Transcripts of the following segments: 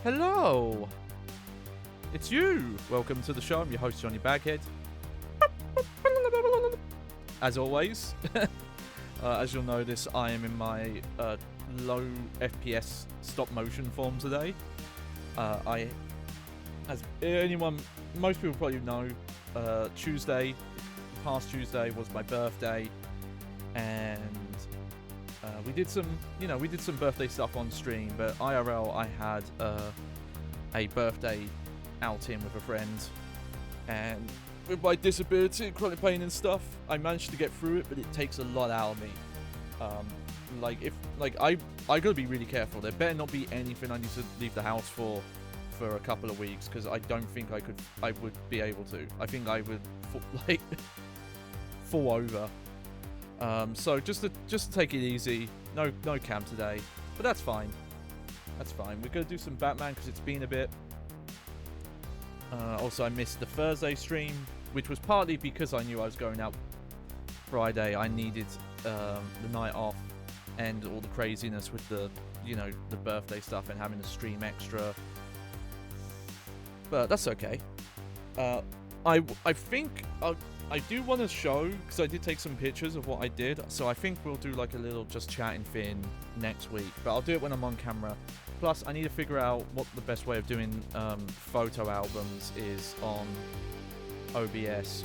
Hello! It's you! Welcome to the show. I'm your host, Johnny Baghead. As always, as you'll notice, I am in my low FPS stop motion form today. As most people probably know, past Tuesday was my birthday, and we did some birthday stuff on stream, but IRL I had a birthday outing with a friend, and with my disability, chronic pain and stuff, I managed to get through it, but it takes a lot out of me. I gotta be really careful. There better not be anything I need to leave the house for a couple of weeks, because I don't think I would be able to. I think I would fall over. So just to take it easy. No cam today, but that's fine. That's fine. We're gonna do some Batman because it's been a bit. Also, I missed the Thursday stream, which was partly because I knew I was going out Friday. I needed the night off and all the craziness with the birthday stuff and having to stream extra. But that's okay. I think I do want to show, because I did take some pictures of what I did, so I think we'll do like a little just chatting thing next week, but I'll do it when I'm on camera. Plus, I need to figure out what the best way of doing photo albums is on OBS.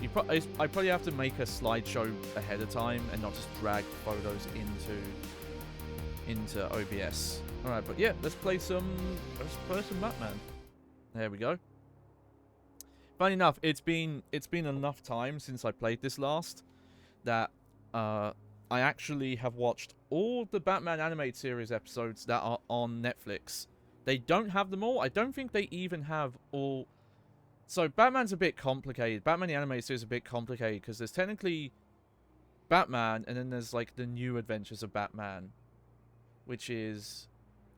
I probably have to make a slideshow ahead of time and not just drag photos into OBS. Alright, but yeah, let's play some Batman. There we go. Funny enough, it's been enough time since I played this last that I actually have watched all the Batman animated series episodes that are on Netflix. They don't have them all. I don't think they even have all. So Batman's a bit complicated. Batman the animated series is a bit complicated because there's technically Batman and then there's like the New Adventures of Batman, which is,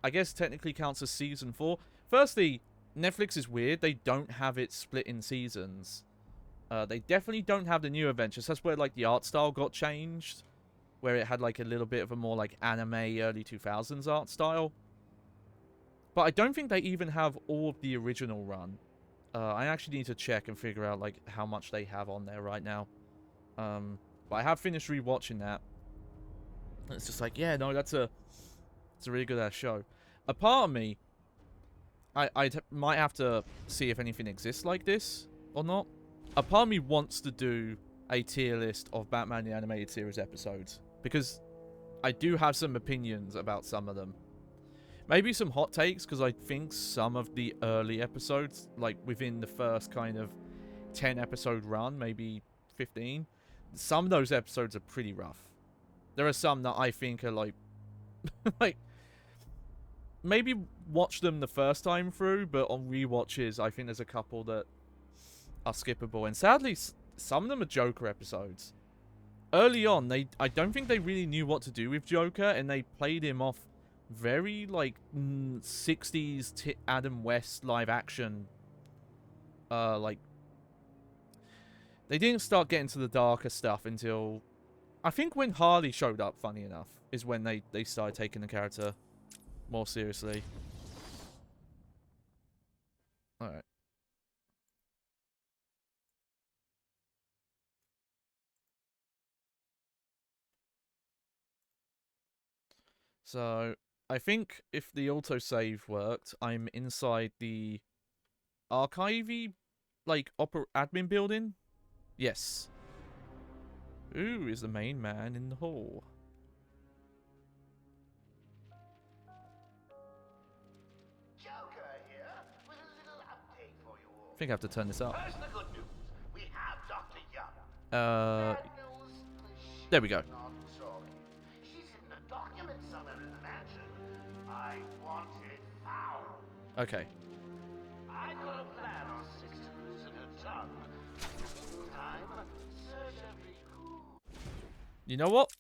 I guess, technically counts as season 4. Firstly, Netflix is weird. They don't have it split in seasons. They definitely don't have the New Adventures. That's where like the art style got changed, where it had like a little bit of a more like anime early 2000s art style. But I don't think they even have all of the original run. I actually need to check and figure out like how much they have on there right now. But I have finished rewatching that. And it's just like, yeah, no, it's a really good ass show. A part of me, I might have to see if anything exists like this or not. A part of me wants to do a tier list of Batman the Animated Series episodes, because I do have some opinions about some of them. Maybe some hot takes, because I think some of the early episodes, like within the first kind of 10 episode run, maybe 15, some of those episodes are pretty rough. There are some that I think are like like, maybe watch them the first time through, but on rewatches, I think there's a couple that are skippable. And sadly, some of them are Joker episodes. Early on, I don't think they really knew what to do with Joker, and they played him off very, like, 60s Adam West live action. Like, they didn't start getting to the darker stuff until, I think when Harley showed up, funny enough, is when they started taking the character more seriously. Alright. So, I think if the autosave worked, I'm inside the archivey, like, admin building? Yes. Who is the main man in the hall? I think I have to turn this up. First, the good news. We have Dr. Young. There we go. She's in the document somewhere in the mansion. I want it found. Okay. I got a plan on six to loosen her tongue. Time, search every who. You know what?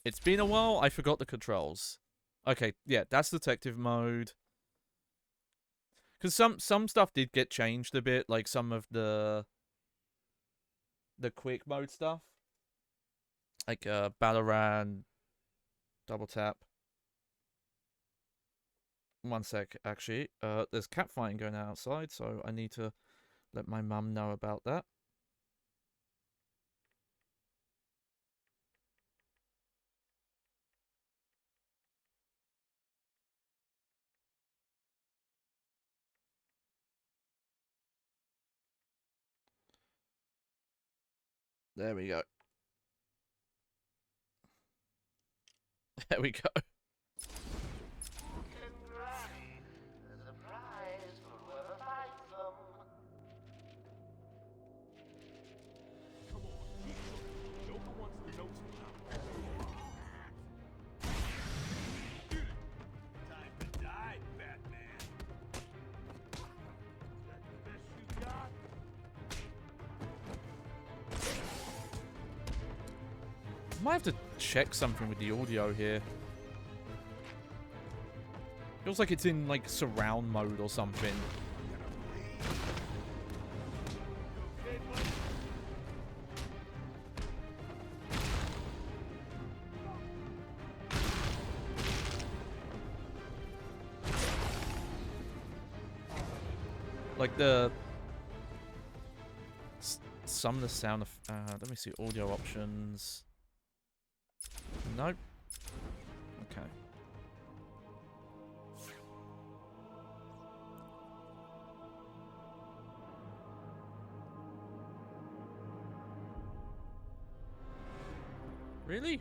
It's been a while. I forgot the controls. Okay, yeah, that's detective mode. Because some stuff did get changed a bit, like some of the quick mode stuff. Like Battleran, double tap. One sec, actually. There's cat fighting going on outside, so I need to let my mum know about that. There we go. There we go. Granny, there's a prize for whoever finds them. Come on, keep looking. Joker wants the notes now. Time to die, Batman. That's the best you got? Might have to check something with the audio here. Feels like it's in like surround mode or something. Okay, buddy? Like the some of the sound of let me see audio options. Nope. Okay. Really?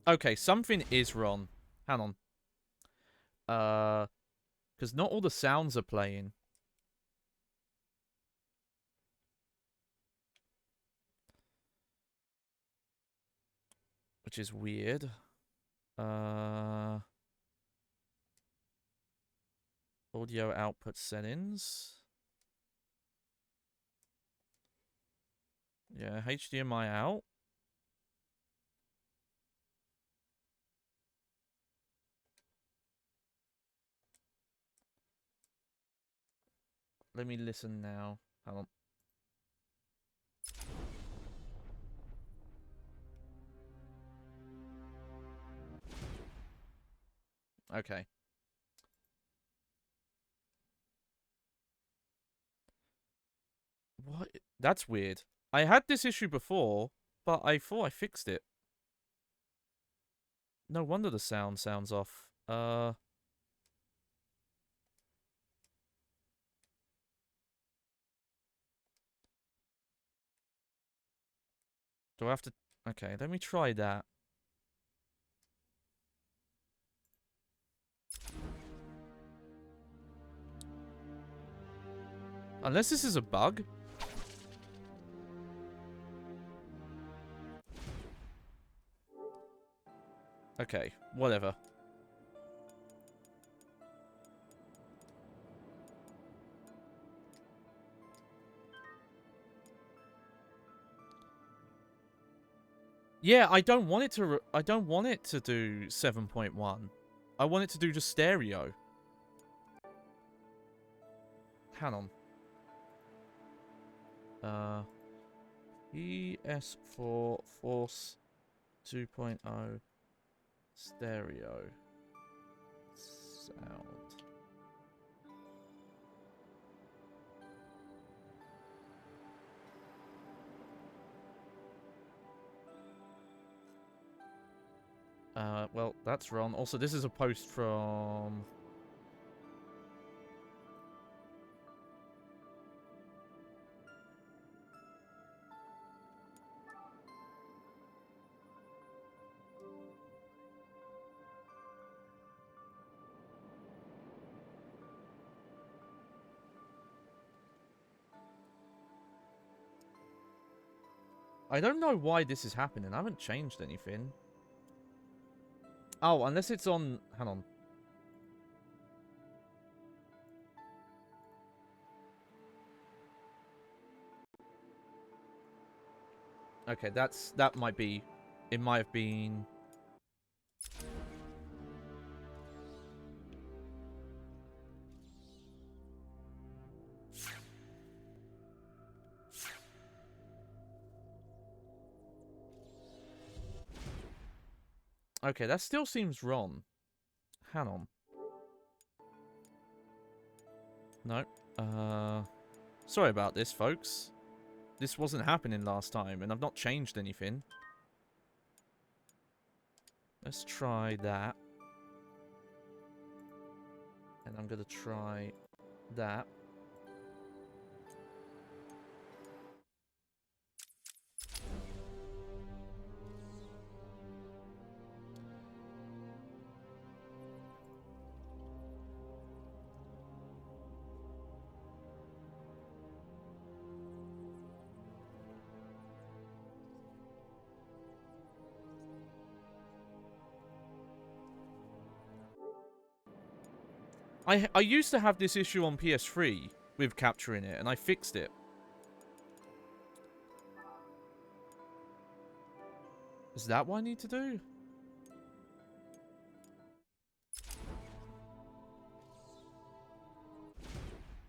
Okay, something is wrong. Hang on. Because not all the sounds are playing. Which is weird. Audio output settings. Yeah, HDMI out. Let me listen now. Hang on. Okay. What? That's weird. I had this issue before, but I thought I fixed it. No wonder the sounds off. Do I have to... Okay, let me try that. Unless this is a bug. Okay, whatever. Yeah, I don't want it to... I don't want it to do 7.1. I want it to do just stereo. Hang on. ES4 Force 2.0 stereo sound. Well, that's wrong. Also, this is a post from... I don't know why this is happening. I haven't changed anything. Oh, unless it's on... Hang on. Okay, that might be... It might have been... Okay, that still seems wrong. Hang on. No. Sorry about this, folks. This wasn't happening last time, and I've not changed anything. Let's try that. And I'm gonna try that. I used to have this issue on PS3 with capturing it, and I fixed it. Is that what I need to do?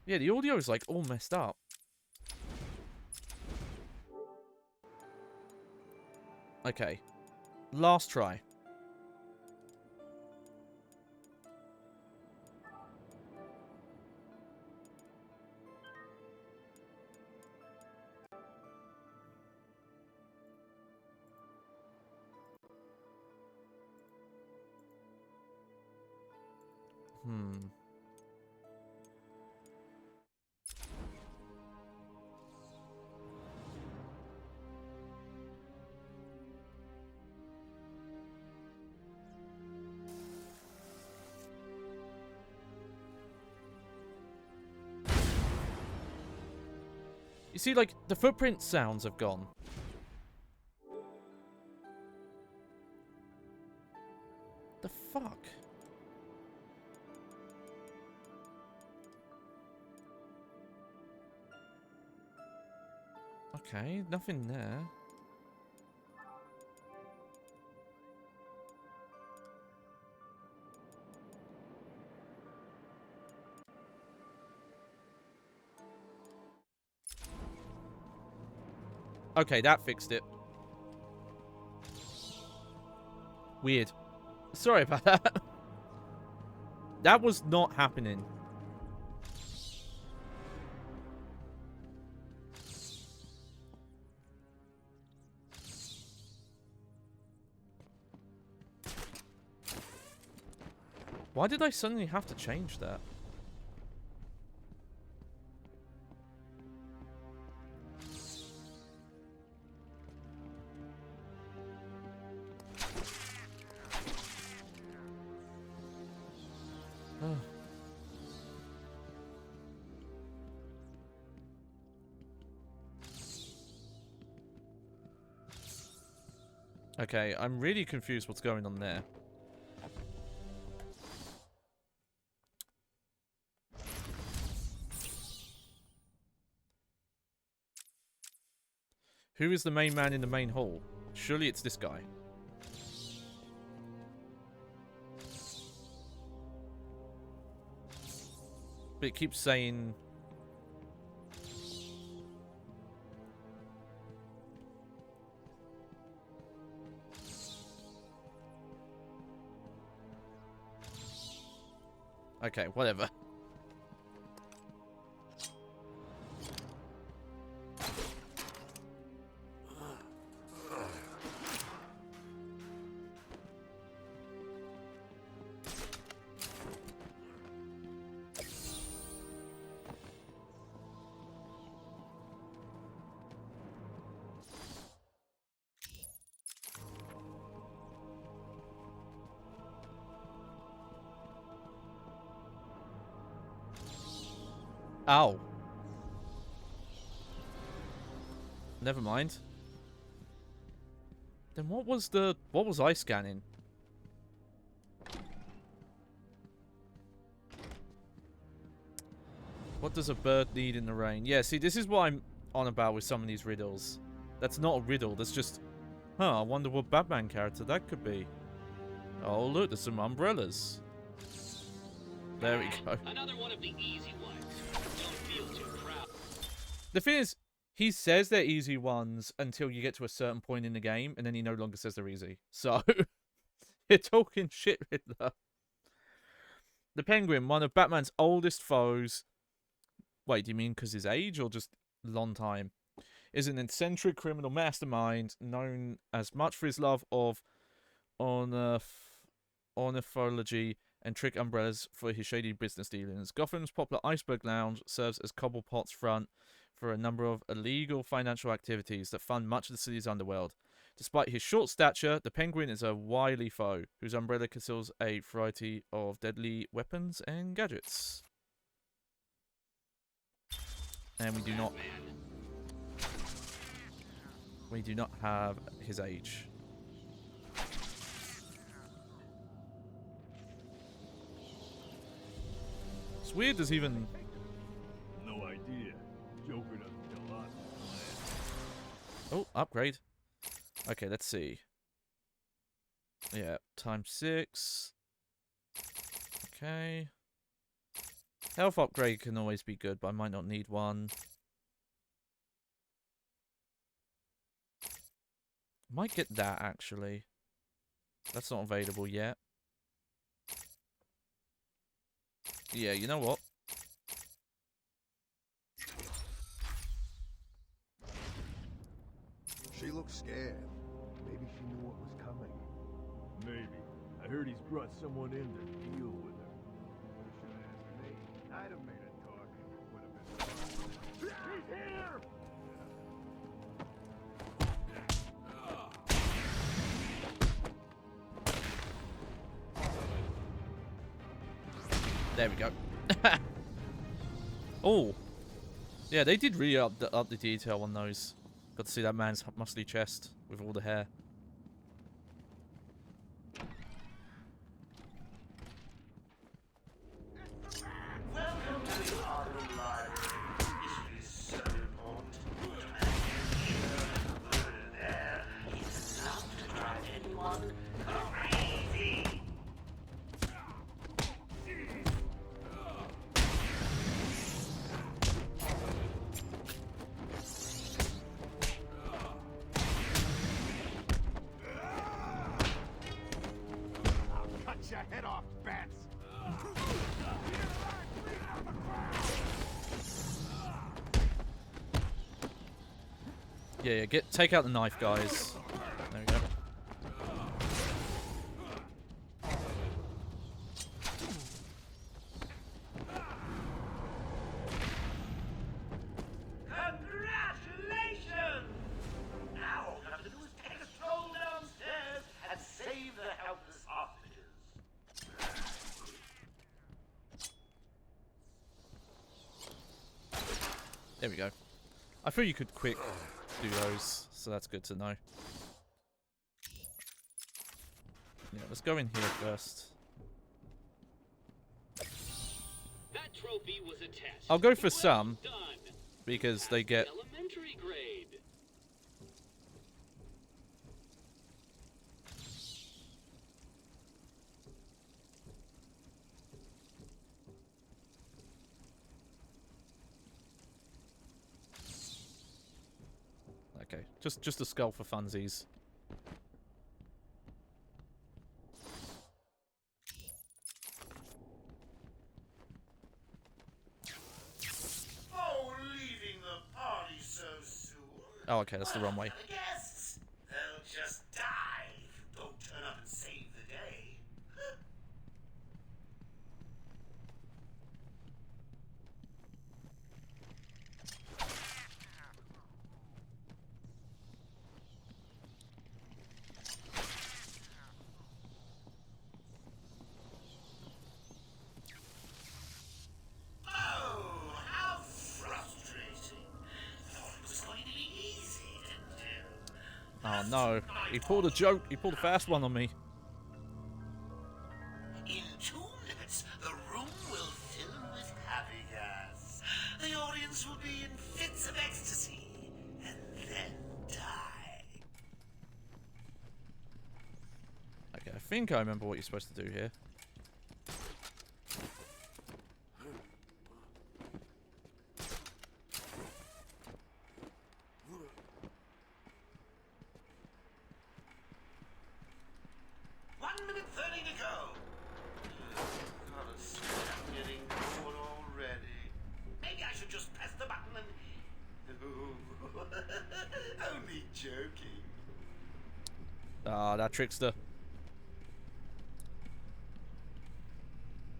Yeah, the audio is like all messed up. Okay. Last try. You see, like, the footprint sounds have gone. The fuck? Okay, nothing there. Okay, that fixed it. Weird. Sorry about that. That was not happening. Why did I suddenly have to change that? Okay, I'm really confused what's going on there. Who is the main man in the main hall? Surely it's this guy. But it keeps saying... Okay, whatever. Ow. Never mind. Then what was I scanning? What does a bird need in the rain? Yeah, see, this is what I'm on about with some of these riddles. That's not a riddle, that's just... Huh, I wonder what Batman character that could be. Oh, look, there's some umbrellas. There we go. Another one of the easy ones. Don't feel too proud. The thing is, he says they're easy ones until you get to a certain point in the game, and then he no longer says they're easy. So, You're talking shit, Riddler. The Penguin, one of Batman's oldest foes. Wait, do you mean because his age or just long time? Is an eccentric criminal mastermind known as much for his love of ornithology and trick umbrellas for his shady business dealings. Gotham's popular Iceberg Lounge serves as Cobblepot's front for a number of illegal financial activities that fund much of the city's underworld. Despite his short stature, the Penguin is a wily foe whose umbrella conceals a variety of deadly weapons and gadgets. And we do not have his age. It's weird there's even... No idea. Joker doesn't tell us. Oh, upgrade. Okay, let's see. Yeah, ×6. Okay. Health upgrade can always be good, but I might not need one. Might get that, actually. That's not available yet. Yeah, you know what? She looks scared. Maybe she knew what was coming. Maybe. I heard he's brought someone in to deal with her. You should have asked me. I'd have made it talk. Would have been fun. He's here! There we go. Oh. Yeah, they did really up the detail on those. Got to see that man's muscly chest with all the hair. Welcome to the Arkham Library. History is so important. Here, there, it's enough to drive anyone crazy. Cut your head off, bats! Yeah, take out the knife, guys. There we go. Congratulations! Now all you have to do is take a stroll downstairs and save the helpless hostages. There we go. I feel you could quick do those, so that's good to know. Yeah, let's go in here first. That trophy was a test. I'll go for Well some, done. because they get... Elementary grade. Okay, just a skull for funsies. Oh, leaving the party so soon. Oh, okay, that's the wrong way. The guests, they'll just die. Don't turn up and save the day. Oh, how frustrating. Thought it was going to be easy, didn't you? Oh no, he pulled a joke. He pulled a fast one on me. In 2 minutes, the room will fill with happy gas. The audience will be in fits of ecstasy, and then die. Okay, I think I remember what you're supposed to do here. One minute 30 to go. Gotta say, I'm getting bored already. Maybe I should just press the button and... Only joking. Ah, that trickster.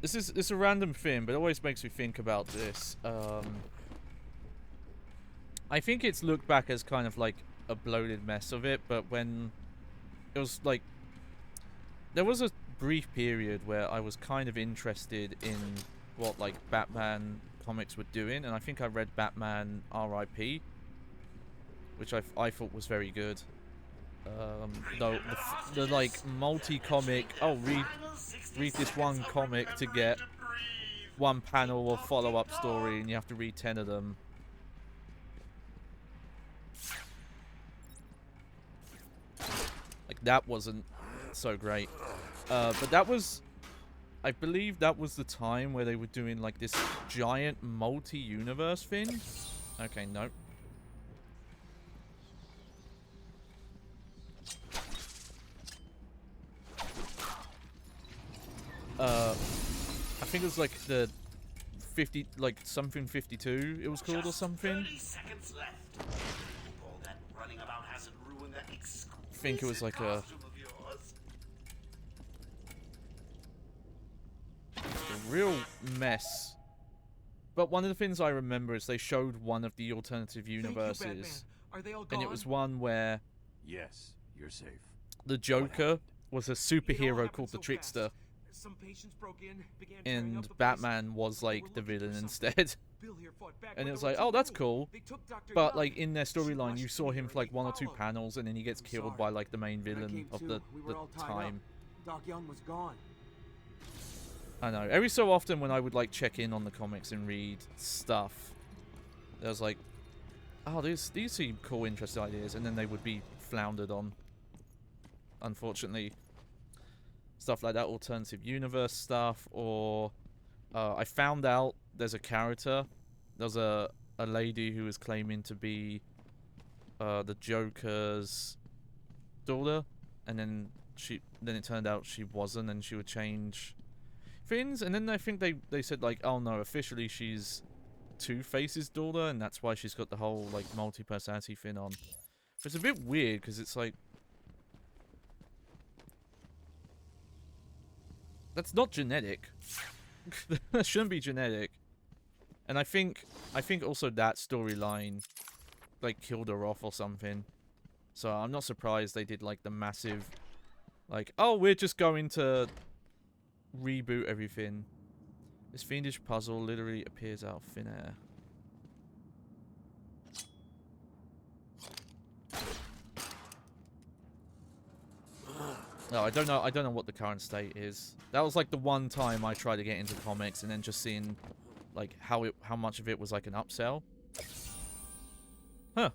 This is a random thing, but it always makes me think about this. I think it's looked back as kind of like a bloated mess of it, but when it was like, there was a brief period where I was kind of interested in what like Batman comics were doing, and I think I read Batman R.I.P., which I thought was very good. Though the like multi-comic, oh, read this one comic to get one panel or follow-up story, and you have to read 10 of them. Like, that wasn't so great. But that was, I believe that was the time where they were doing like this giant multi-universe thing. Okay, no. I think it was like the 50, like something 52 it was called or something. 30 seconds left. All that running about hasn't ruined that exquisite I think it was like a costume of yours. real mess. But one of the things I remember is they showed one of the alternative universes, Are they all and it was one where Yes, you're safe. the Joker was a superhero called the Trickster, Some patients broke in, began tearing up and the place. Batman was We were like the looking for villain something. instead. Bill here fought back, And but it was there like, were oh, two that's rules. cool. They took Dr. But Young. like in their She storyline, you rushed saw in him here for like and one or two followed. panels, and then he gets I'm killed sorry. by like the main When I villain came of to, the we were all tied time. Up. Doc Young was gone. I know. Every so often when I would like check in on the comics and read stuff, there was like, oh, these seem cool, interesting ideas, and then they would be floundered on. Unfortunately, stuff like that, alternative universe stuff, or I found out there's a character. There's a lady who was claiming to be the Joker's daughter, and then it turned out she wasn't, and she would change things, and then I think they said like, oh no, officially she's Two-Face's daughter, and that's why she's got the whole like multi-personality thing on. But it's a bit weird because it's like, that's not genetic. That shouldn't be genetic. And I think also that storyline like killed her off or something. So I'm not surprised they did like the massive, like, oh, we're just going to reboot everything. This fiendish puzzle literally appears out of thin air. No, I don't know what the current state is. That was like the one time I tried to get into comics, and then just seeing like how much of it was like an upsell. Huh.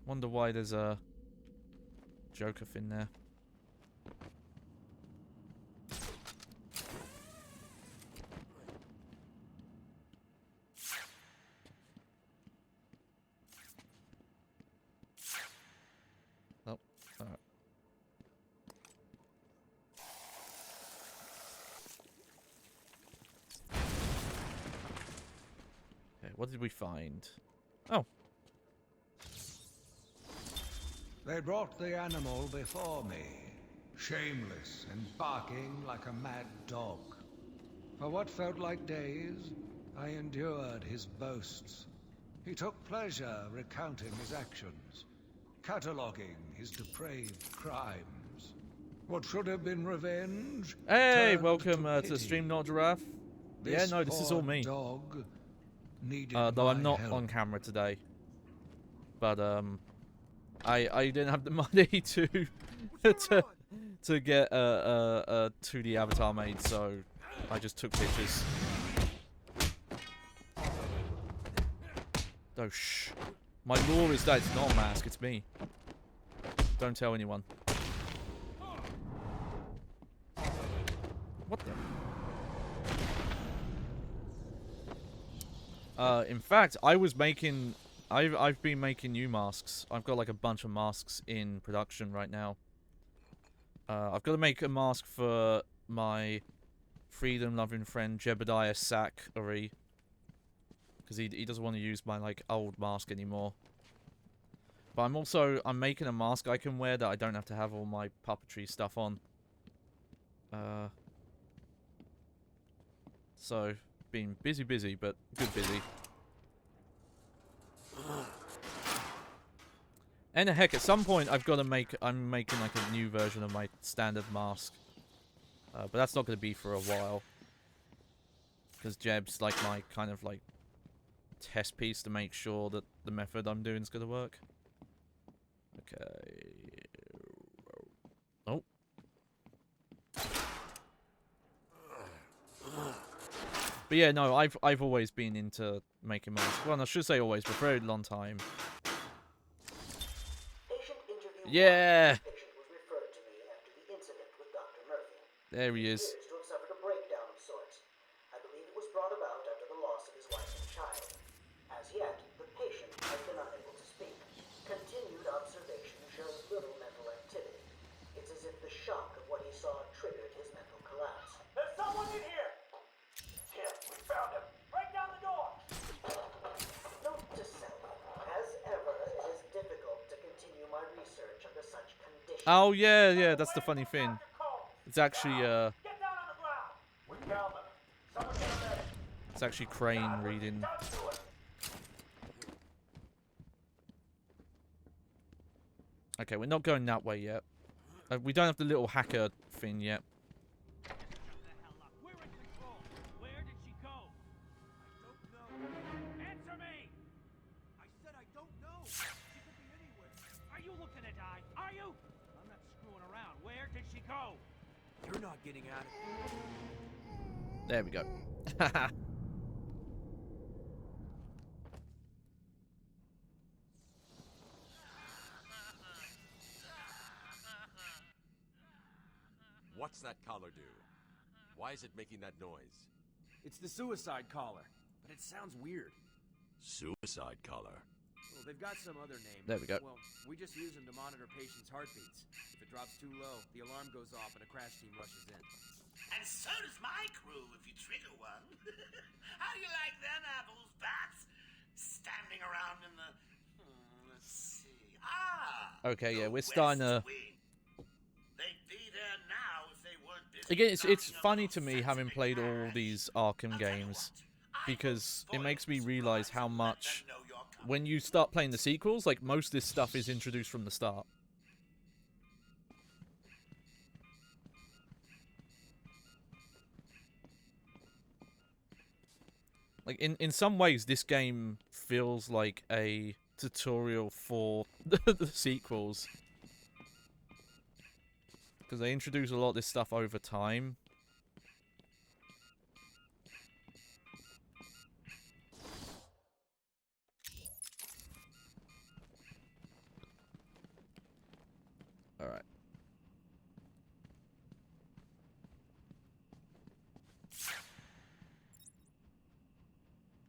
Wonder why there's a Joker fin there. Oh, alright. Okay, what did we find? Oh. They brought the animal before me, shameless and barking like a mad dog. For what felt like days, I endured his boasts. He took pleasure recounting his actions, cataloguing his depraved crimes. What should have been revenge? Hey, turned welcome to the pity. stream, not Giraffe. Yeah, no, this is all poor me. Dog needed Though I'm my not help. on camera today. But I didn't have the money to get a 2D avatar made, so I just took pictures. Oh shh. My lore is that it's not a mask, it's me. Don't tell anyone. What the? In fact, I was making I've been making new masks. I've got like a bunch of masks in production right now. I've got to make a mask for my freedom-loving friend Jebediah Sackary, because he doesn't want to use my like old mask anymore. But I'm making a mask I can wear that I don't have to have all my puppetry stuff on. So been busy, but good busy. And heck, at some point I've got to I'm making like a new version of my standard mask. But that's not going to be for a while. Because Jeb's like my kind of like test piece to make sure that the method I'm doing is going to work. Okay. Oh. But yeah, no, I've always been into making masks. Well, I should say always, but for a very long time. Yeah! Patient was referred to me after the incident with Dr. Murphy. There he is. Appears to have suffered a breakdown of sorts. I believe it was brought about after the loss of his wife and child. As yet, the patient has been unable to speak. Continued observation shows little mental activity. It's as if the shock of what he saw triggered his mental collapse. There's someone in here! Tim, we found him! Break down the door! Note to self, as ever, it is difficult to continue my research under such conditions. Oh, yeah, that's the funny thing. It's actually, Get down on the ground! We found them. Someone get him there. it's actually Crane reading. Down to it. Okay, we're not going that way yet. We don't have the little hacker thing yet. We're in control. Where did she go? I don't know. Answer me! I said I don't know. She could be anywhere. Are you looking to die? Are you? I'm not screwing around. Where did she go? You're not getting out of here. There we go. What's that collar do? Why is it making that noise? It's the suicide collar, but it sounds weird. Suicide collar. Well, they've got some other name. There we go. Well, we just use them to monitor patients' heartbeats. If it drops too low, the alarm goes off and a crash team rushes in. And so does my crew if you trigger one. How do you like them apples, bats? Standing around in the... let's see. Okay, yeah, the we're starting West to... Wing. They'd be there now if they weren't busy Again, it's knocking up funny those to me sets having of played all cash. these Arkham I'll tell you games, what, I because will it makes me spoil realize surprise how and let much, them know you're coming. when you start playing the sequels, like, most of this stuff is introduced from the start. Like, in some ways, this game feels like a tutorial for the sequels. Because they introduce a lot of this stuff over time. Alright.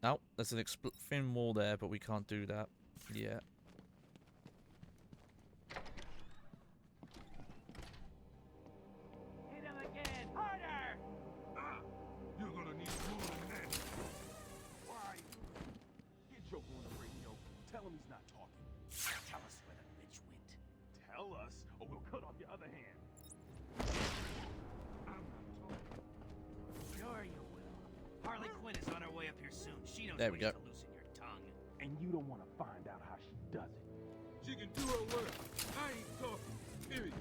Oh, there's an thin wall there, but we can't do that yet. Hit him again! Harder! You're gonna need more than that. Why? Get Joker on the radio. Tell him he's not talking. Tell us where the bitch went. Tell us, or we'll cut off your other hand. I'm not talking. Sure you will. Harley Quinn is on her way up here soon. She knows There we ways go. to loosen your tongue. And you don't want to find out how she does it. She can do her work. I ain't talking. Period.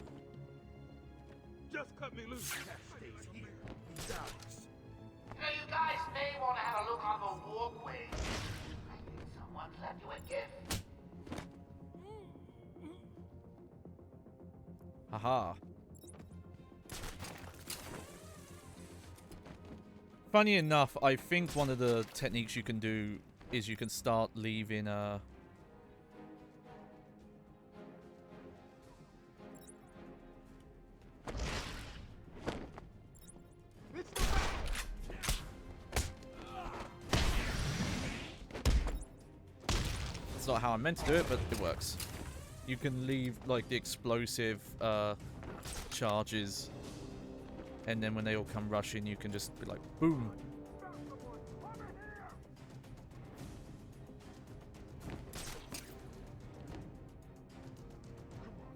Just cut me loose. Cat stays here. He's ours. You guys may want to have a look on the walkway. I think someone's left you a gift. Haha. Funny enough, I think one of the techniques you can do is you can start leaving It's the back. That's not how I meant to do it, but it works. You can leave, like, the explosive charges, and then when they all come rushing, you can just be like, boom.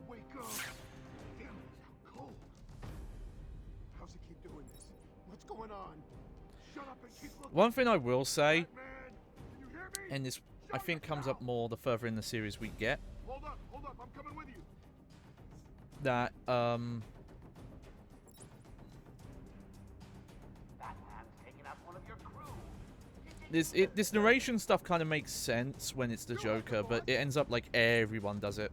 Wake up! Damn it, it's cold. How's he keep doing this? What's going on? Shut up and keep looking. One thing I will say, Batman, can you hear me? and this I think comes up more the further in the series we get, Hold up, I'm coming with you. that Batman's taking out one of your crew. this narration stuff kind of makes sense when it's the Joker, but it ends up like everyone does it.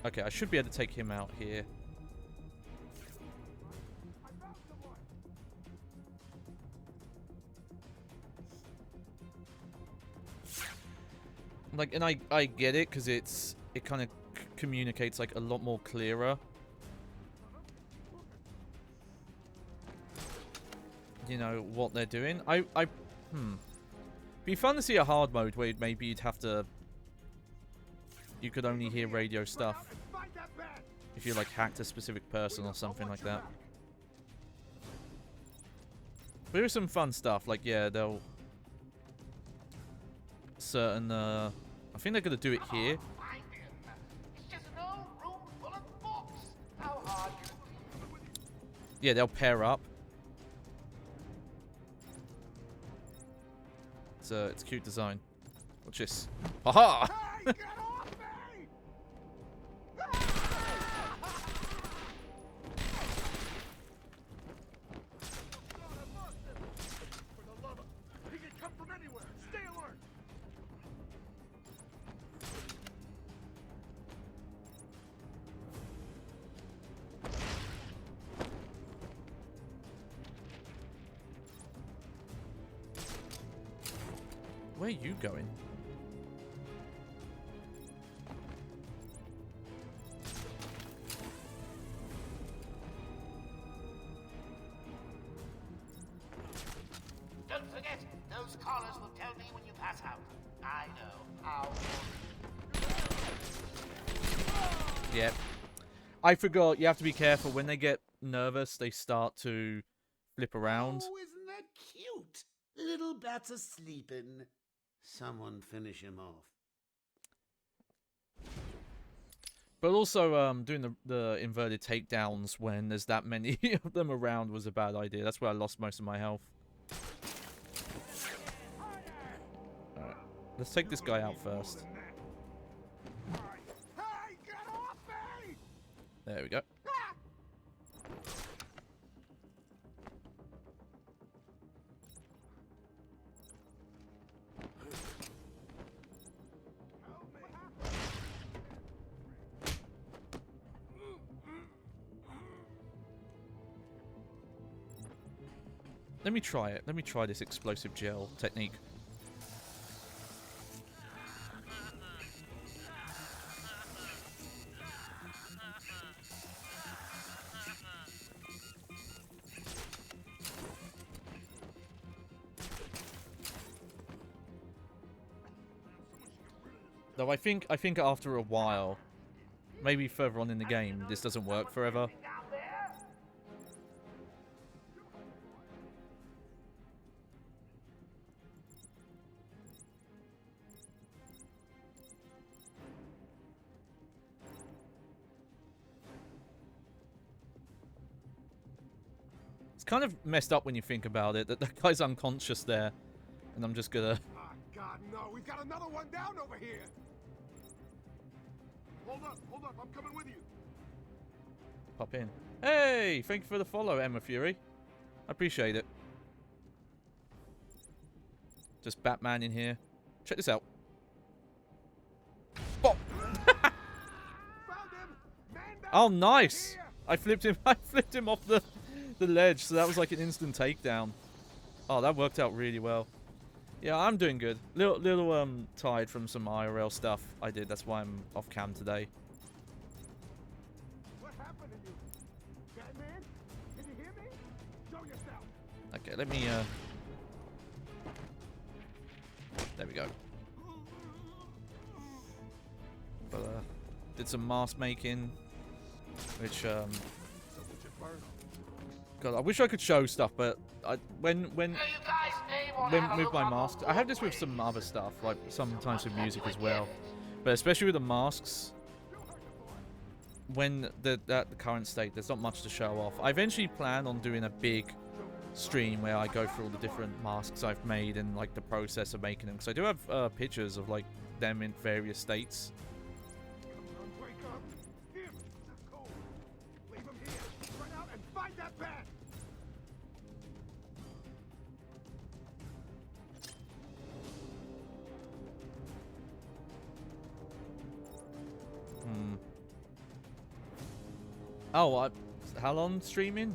Okay, I should be able to take him out here. Like, and I get it, because it kind of communicates like a lot more clearer. You know what they're doing. Be fun to see a hard mode where maybe you'd have to. You could only hear radio stuff if you like hacked a specific person or something like that. But there's some fun stuff. Like, yeah, they'll certain. I think they're gonna do it here. Find him. It's just an old room full of books. How hard can it be? Yeah, they'll pair up. It's cute design. Watch this. Haha! Hey, get off me! For the love of... He can come from anywhere. Stay alert. Where are you going? Don't forget, those callers will tell me when you pass out. I know how. Yep. I forgot, you have to be careful. When they get nervous, they start to flip around. Oh, isn't that cute? Little bats are sleeping. Someone finish him off. But also, doing the inverted takedowns when there's that many of them around was a bad idea. That's where I lost most of my health. Alright, let's take this guy out first. Hey, get off me! There we go. Let me try it. Let me try this explosive gel technique. Though I think after a while, maybe further on in the game, this doesn't work forever. Kind of messed up when you think about it, that that guy's unconscious there, and I'm just gonna... Oh, God, no. We've got another one down over here. Hold up. I'm coming with you. Pop in. Hey! Thank you for the follow, Emma Fury. I appreciate it. Just Batman in here. Check this out. Bop! Found him. Man down. Oh, nice! Here. I flipped him off the ledge, so that was like an instant takedown. Oh, that worked out really well. Yeah, I'm doing good. Little tired from some IRL stuff I did. That's why I'm off cam today. What happened to you? Batman? Okay, let me, there we go. But, did some mask making, which, God, I wish I could show stuff, but when with my masks, I have this with some other stuff, like sometimes with music as well, but especially with the masks, when at the current state, there's not much to show off. I eventually plan on doing a big stream where I go through all the different masks I've made and like the process of making them, because I do have pictures of like them in various states. Oh, how long streaming?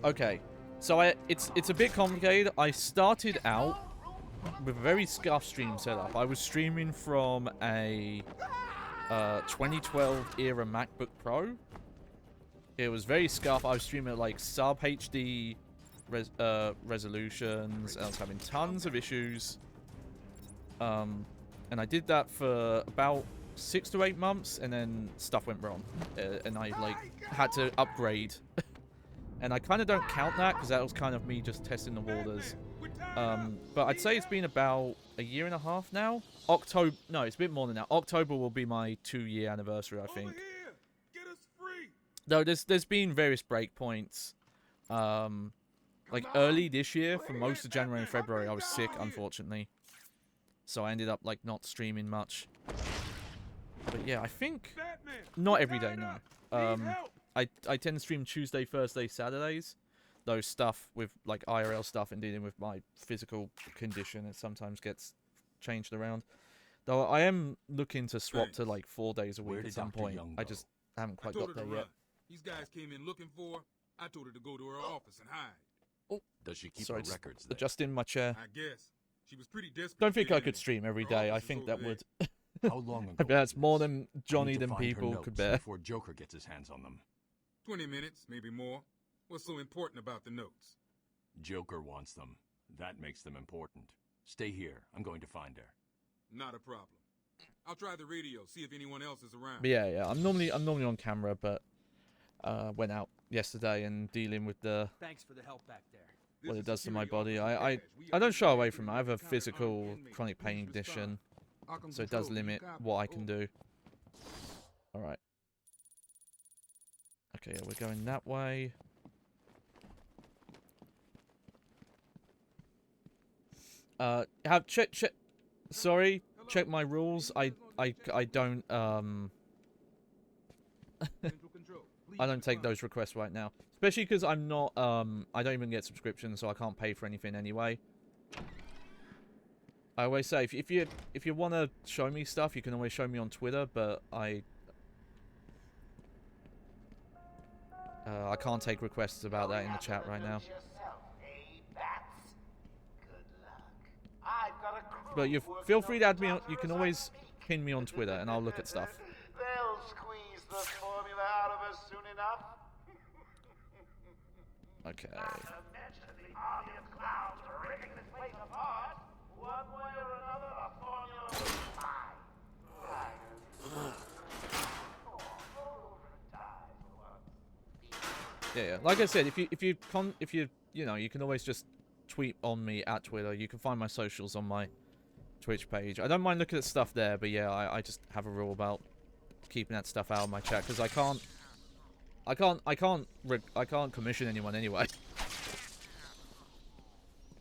Okay, so it's a bit complicated. I started out with a very scuffed stream setup. I was streaming from a 2012 era MacBook Pro. It was very scuffed. I was streaming at like sub HD resolutions, and I was having tons of issues. And I did that for about 6 to 8 months, and then stuff went wrong, and I like had to upgrade. And I kind of don't count that because that was kind of me just testing the waters. But I'd say it's been about a year and a half now. October, no, it's a bit more than that. October will be my 2-year anniversary, I think. Though there's been various breakpoints. Like early this year, for most of January and February, I was sick, unfortunately. So I ended up like not streaming much. But yeah, I think not every day, no. I tend to stream Tuesday, Thursday, Saturdays. Those stuff with like IRL stuff and dealing with my physical condition, it sometimes gets changed around. Though I am looking to swap to like 4 days a week at some point. I just haven't quite got there yet. These guys came in looking for her. I told her to go to her office and hide. Oh, does she keep sorry, her records there? adjusting my chair. I guess she was pretty desperate. Don't think I could stream every day. I think that would. How long ago? That's more than Johnny than people could bear. Before Joker gets his hands on them. 20 minutes, maybe more. What's so important about the notes? Joker wants them. That makes them important. Stay here. I'm going to find her. Not a problem. I'll try the radio, see if anyone else is around. But yeah. I'm normally on camera, but went out yesterday and dealing with the Thanks for the help back there. what it does to my body. I don't shy away from it. I have a physical chronic pain condition, so it does limit what I can do. All right. Okay, yeah, we're going that way. Check. Sorry, check my rules. I don't I don't take those requests right now, especially because I'm not I don't even get subscriptions, so I can't pay for anything anyway. I always say if you want to show me stuff, you can always show me on Twitter, but I can't take requests about that in the chat right now. But you feel free to add me on, you can always pin me on Twitter and I'll look at stuff. They'll squeeze the formula out of us soon enough. Okay. Not to mention the army of clowns ripping this place apart. One way or another, the formula will die. Yeah. Like I said, if you you know, you can always just tweet on me at Twitter. You can find my socials on my Twitch page. I don't mind looking at stuff there, but yeah, I just have a rule about keeping that stuff out of my chat because I can't commission anyone anyway.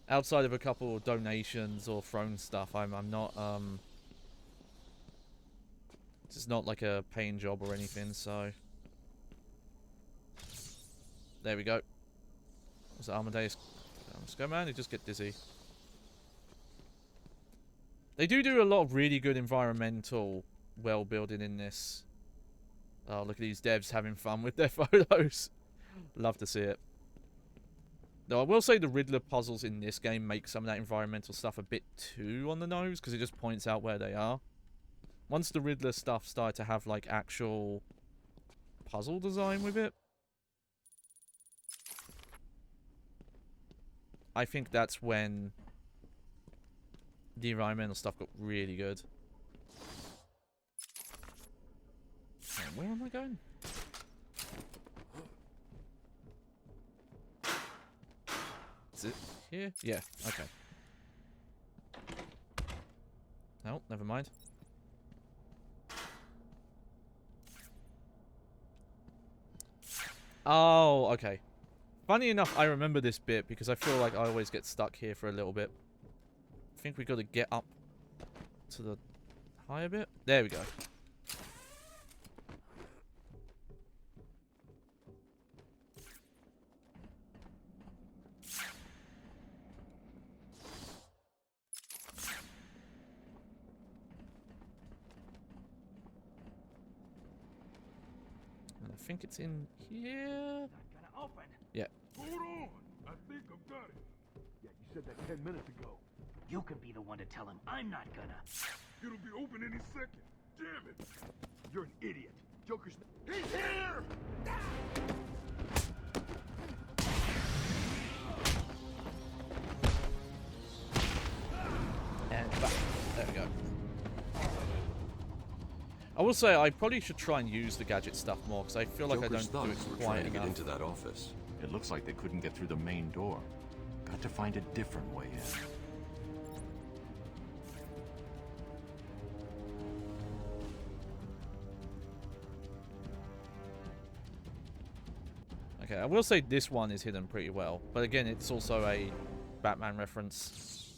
Outside of a couple of donations or thrown stuff, I'm not it's not like a paying job or anything, so there we go. Was it Amadeus? Let's go, man. You just get dizzy. They do a lot of really good environmental well building in this. Oh, look at these devs having fun with their photos. Love to see it. Though I will say the Riddler puzzles in this game make some of that environmental stuff a bit too on the nose, because it just points out where they are. Once the Riddler stuff started to have like actual puzzle design with it, I think that's when the environmental stuff got really good. Where am I going? Is it here? Yeah, okay. No, never mind. Oh, okay. Funny enough, I remember this bit because I feel like I always get stuck here for a little bit. I think we got to get up to the higher bit. There we go. And I think it's in here. Not gonna open. Yeah. Hold on. I think I've got it. Yeah, you said that 10 minutes ago. You can be the one to tell him. I'm not gonna. It'll be open any second. Damn it. You're an idiot. Joker's... He's here! And back. There we go. I will say I probably should try and use the gadget stuff more because I feel like Joker's I don't do thugs were it quite trying to get enough. into that office. It looks like they couldn't get through the main door. Got to find a different way in. Okay, I will say this one is hidden pretty well, but again, it's also a Batman reference.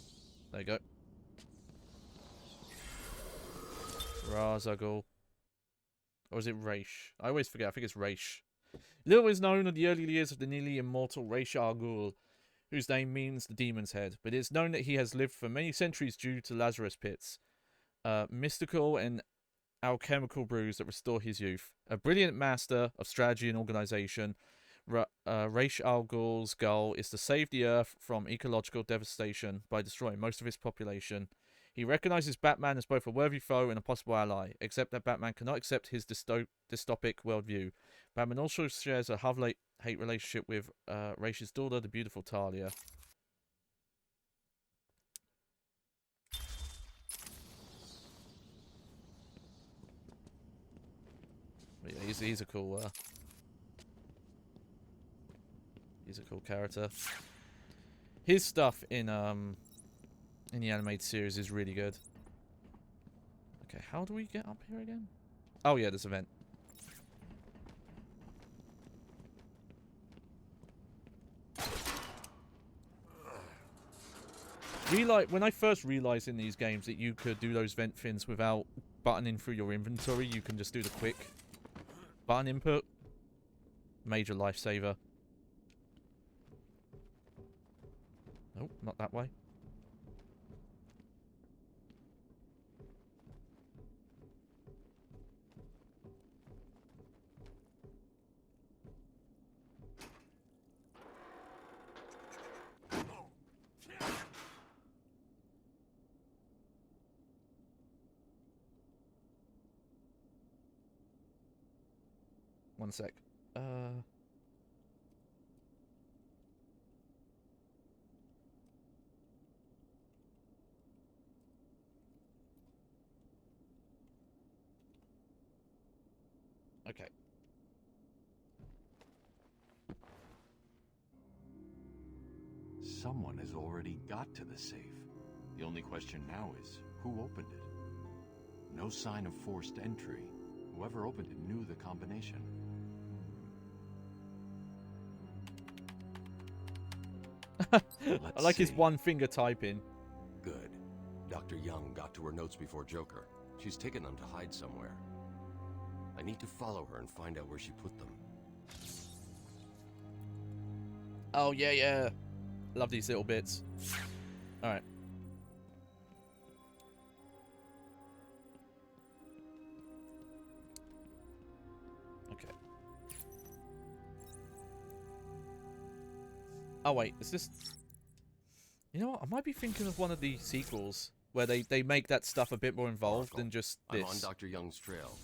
There you go. Ra's al Ghul. Or is it Raish? I always forget. I think it's Raish. Little is known of the early years of the nearly immortal Ra's al Ghul, whose name means the demon's head, but it's known that he has lived for many centuries due to Lazarus pits, mystical and alchemical brews that restore his youth. A brilliant master of strategy and organization, Ra's al Ghul's goal is to save the Earth from ecological devastation by destroying most of its population. He recognizes Batman as both a worthy foe and a possible ally, except that Batman cannot accept his dystopic worldview. Batman also shares a love-hate relationship with Raish's daughter, the beautiful Talia. But yeah, he's a cool character. His stuff in the animated series is really good. Okay, how do we get up here again? Oh yeah, this event. When I first realized in these games that you could do those vent fins without buttoning through your inventory, you can just do the quick button input. Major lifesaver. Nope, not that way. One sec. Okay. Someone has already got to the safe. The only question now is, who opened it? No sign of forced entry. Whoever opened it knew the combination. I like his one finger typing. Good. Dr. Young got to her notes before Joker. She's taken them to hide somewhere. I need to follow her and find out where she put them. Oh, yeah, yeah. Love these little bits. Alright. Okay. Oh, wait. Is this... You know what? I might be thinking of one of the sequels where they make that stuff a bit more involved than just this. I'm on Dr. Young's trail.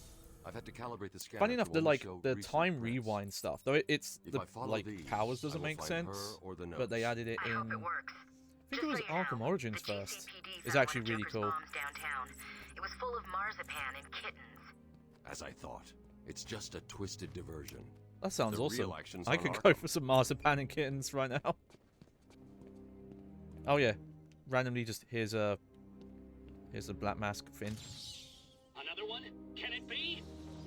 I've had to calibrate the scanner. Funny enough, to the only like show the recent time prints. rewind stuff, though it's If the I follow like these, powers I doesn't will make find her sense, or the but they notes. added it I in. hope it works. I think it was Just so you Arkham know, Origins the first. GCPD It's found actually one of really Joker's cool. bombs downtown. It was full of marzipan and kittens. As I thought, it's just a twisted diversion. That sounds The awesome. real action's I on could go Arkham. for some marzipan and kittens right now. Oh yeah, randomly just here's a Black Mask Finn. Another one? Can it be?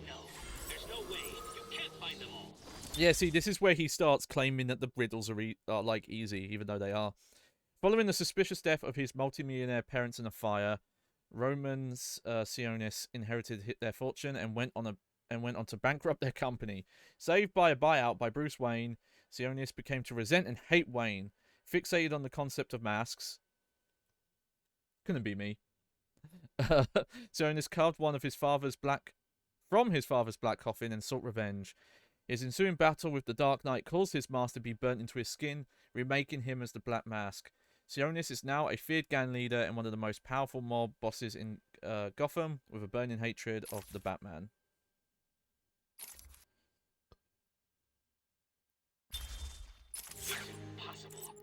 No. There's no way. You can't find them all. Yeah, see, this is where he starts claiming that the riddles are like easy, even though they are. Following the suspicious death of his multimillionaire parents in a fire, Roman's Sionis inherited their fortune and went on to bankrupt their company. Saved by a buyout by Bruce Wayne, Sionis became to resent and hate Wayne, fixated on the concept of masks. Couldn't be me. Sionis carved one of from his father's black coffin and sought revenge. His ensuing battle with the Dark Knight caused his mask to be burnt into his skin, remaking him as the Black Mask. Sionis is now a feared gang leader and one of the most powerful mob bosses in Gotham, with a burning hatred of the Batman. Impossible.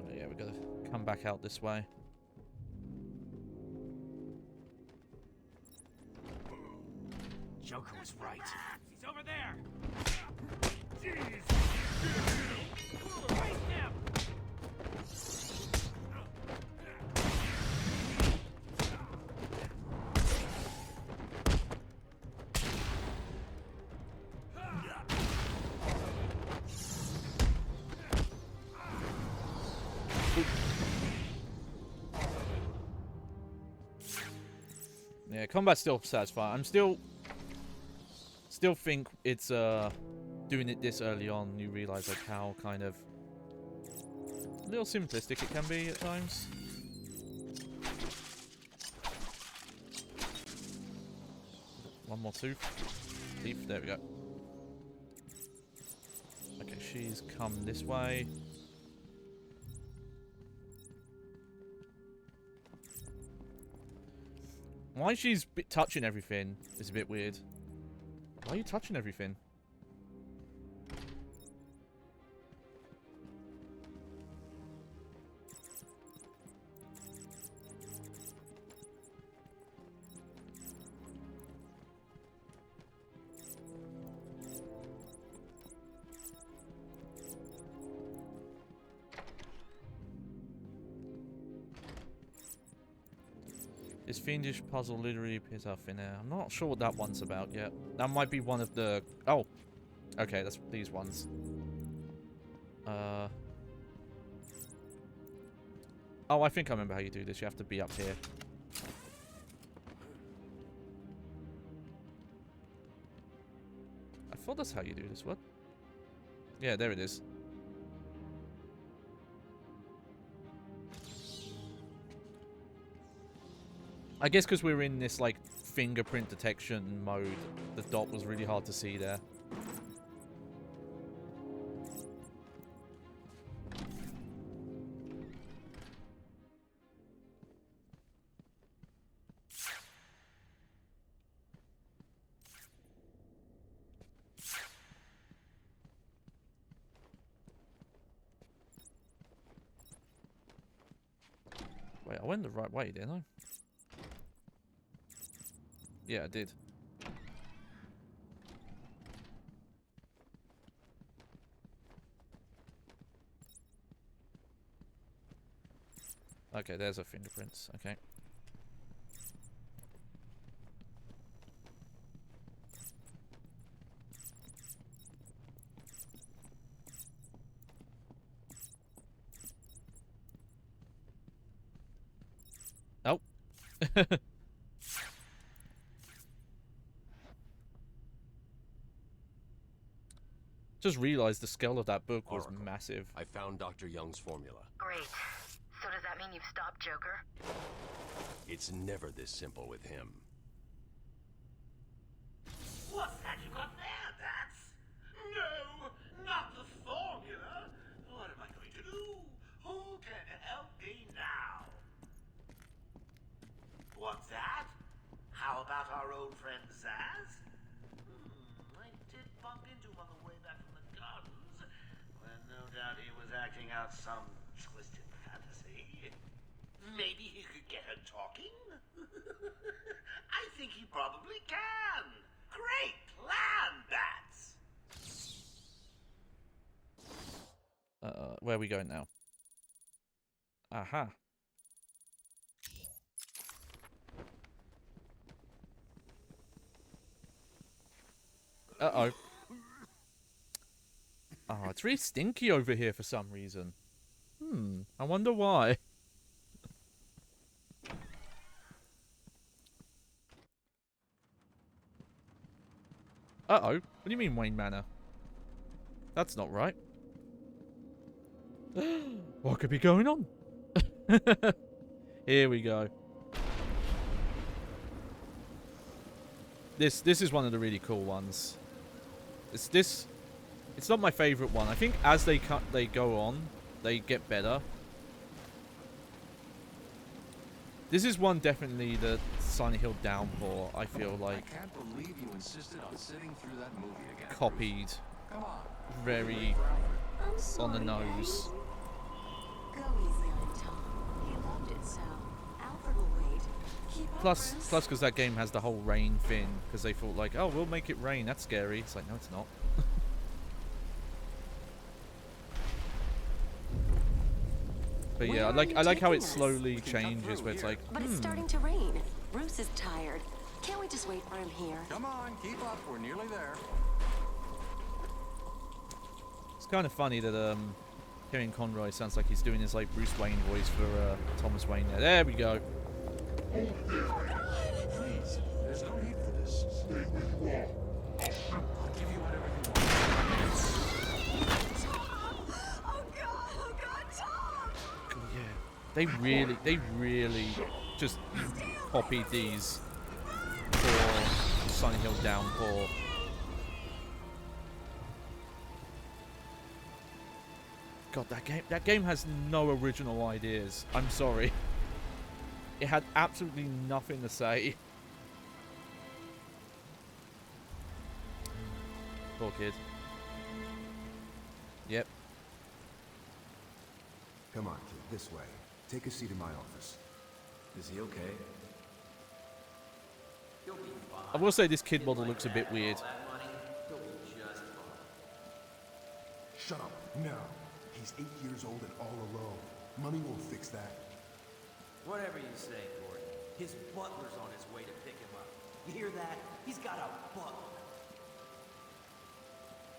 Oh, yeah, we gotta come back out this way. Joker was right. He's over there. Yeah, combat's still satisfying. I'm still think it's doing it this early on, you realize like how kind of a little simplistic it can be at times. One more tooth. Teeth, there we go. Okay, she's come this way. Why she's touching everything is a bit weird. Why are you touching everything? This fiendish puzzle literally appears out thin air. I'm not sure what that one's about yet. That might be one of the... Oh! Okay, that's these ones. Oh, I think I remember how you do this. You have to be up here. I thought that's how you do this. What? Yeah, there it is. I guess because we're in this, like, fingerprint detection mode, the dot was really hard to see there. Wait, I went the right way, didn't I? Yeah, I did. Okay, there's our fingerprints. Okay. Oh. Just realized the scale of that book was Oracle. massive. I found Dr. Young's formula. Great. So does that mean you've stopped Joker? It's never this simple with him. What's that you got there, Bats? No, not the formula. What am I going to do? Who old friend Zaz? I did bump into him on the way back from the gardens, when no doubt he was acting out some twisted fantasy. Maybe he could get her talking? I think he probably can. Great plan, Bats! Where are we going now? Aha. Uh-oh. Oh, it's really stinky over here for some reason. I wonder why. Uh-oh. What do you mean, Wayne Manor? That's not right. What could be going on? Here we go. This is one of the really cool ones. It's not my favorite one. I think as they go on, they get better. This is one definitely the Silent Hill Downpour, I feel like. I can't believe you insisted on sitting through that movie again. Copied. Come on. Very on the nose. Go easy on Tom. He loved it so. Alfred will wait. Keep up, Plus, Bruce. because that game has the whole rain thing, because they thought like, oh, we'll make it rain. That's scary. It's like, no, it's not. But yeah, I like how it slowly changes, where it's like, But it's starting to rain. Bruce is tired. Can't we just wait for him here? Come on, keep up. We're nearly there. It's kind of funny that Kevin Conroy sounds like he's doing his like Bruce Wayne voice for Thomas Wayne there. There we go. Please, there's no need for this. I'll give you whatever you want. Oh God, Tom! Yeah, they really just copied these for Silent Hill Downpour. God, that game has no original ideas. I'm sorry. It had absolutely nothing to say. Poor kid. Yep. Come on, kid, this way. Take a seat in my office. Is he okay? He'll be fine. I will say this kid model looks a bit weird. All that money, he'll be just fine. Shut up, now. He's 8 years old and all alone. Money won't fix that. Whatever you say, Gordon. His butler's on his way to pick him up. You hear that? He's got a butler.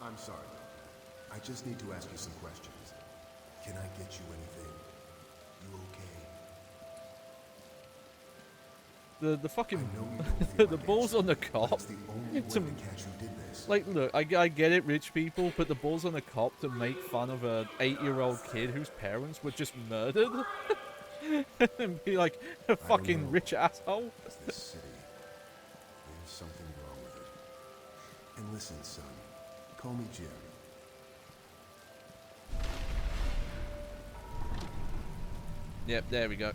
I'm sorry, Doctor. I just need to ask you some questions. Can I get you anything? You okay? The fucking I know you don't feel the like balls on the answering, cop. but it's the only way To- to catch who did this. Like, look, I get it, rich people, but the balls on the cop to make fun of a 8-year-old kid whose parents were just murdered, and be like a fucking know. rich asshole. It's this city. There's something wrong with it. And listen, son. Call me Jim. Yep, there we go.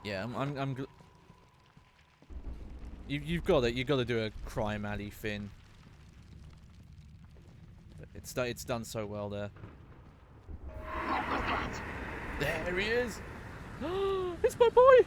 Yeah, you've got it. You've got to do a crime alley thing. It's done so well there. There he is. It's my boy.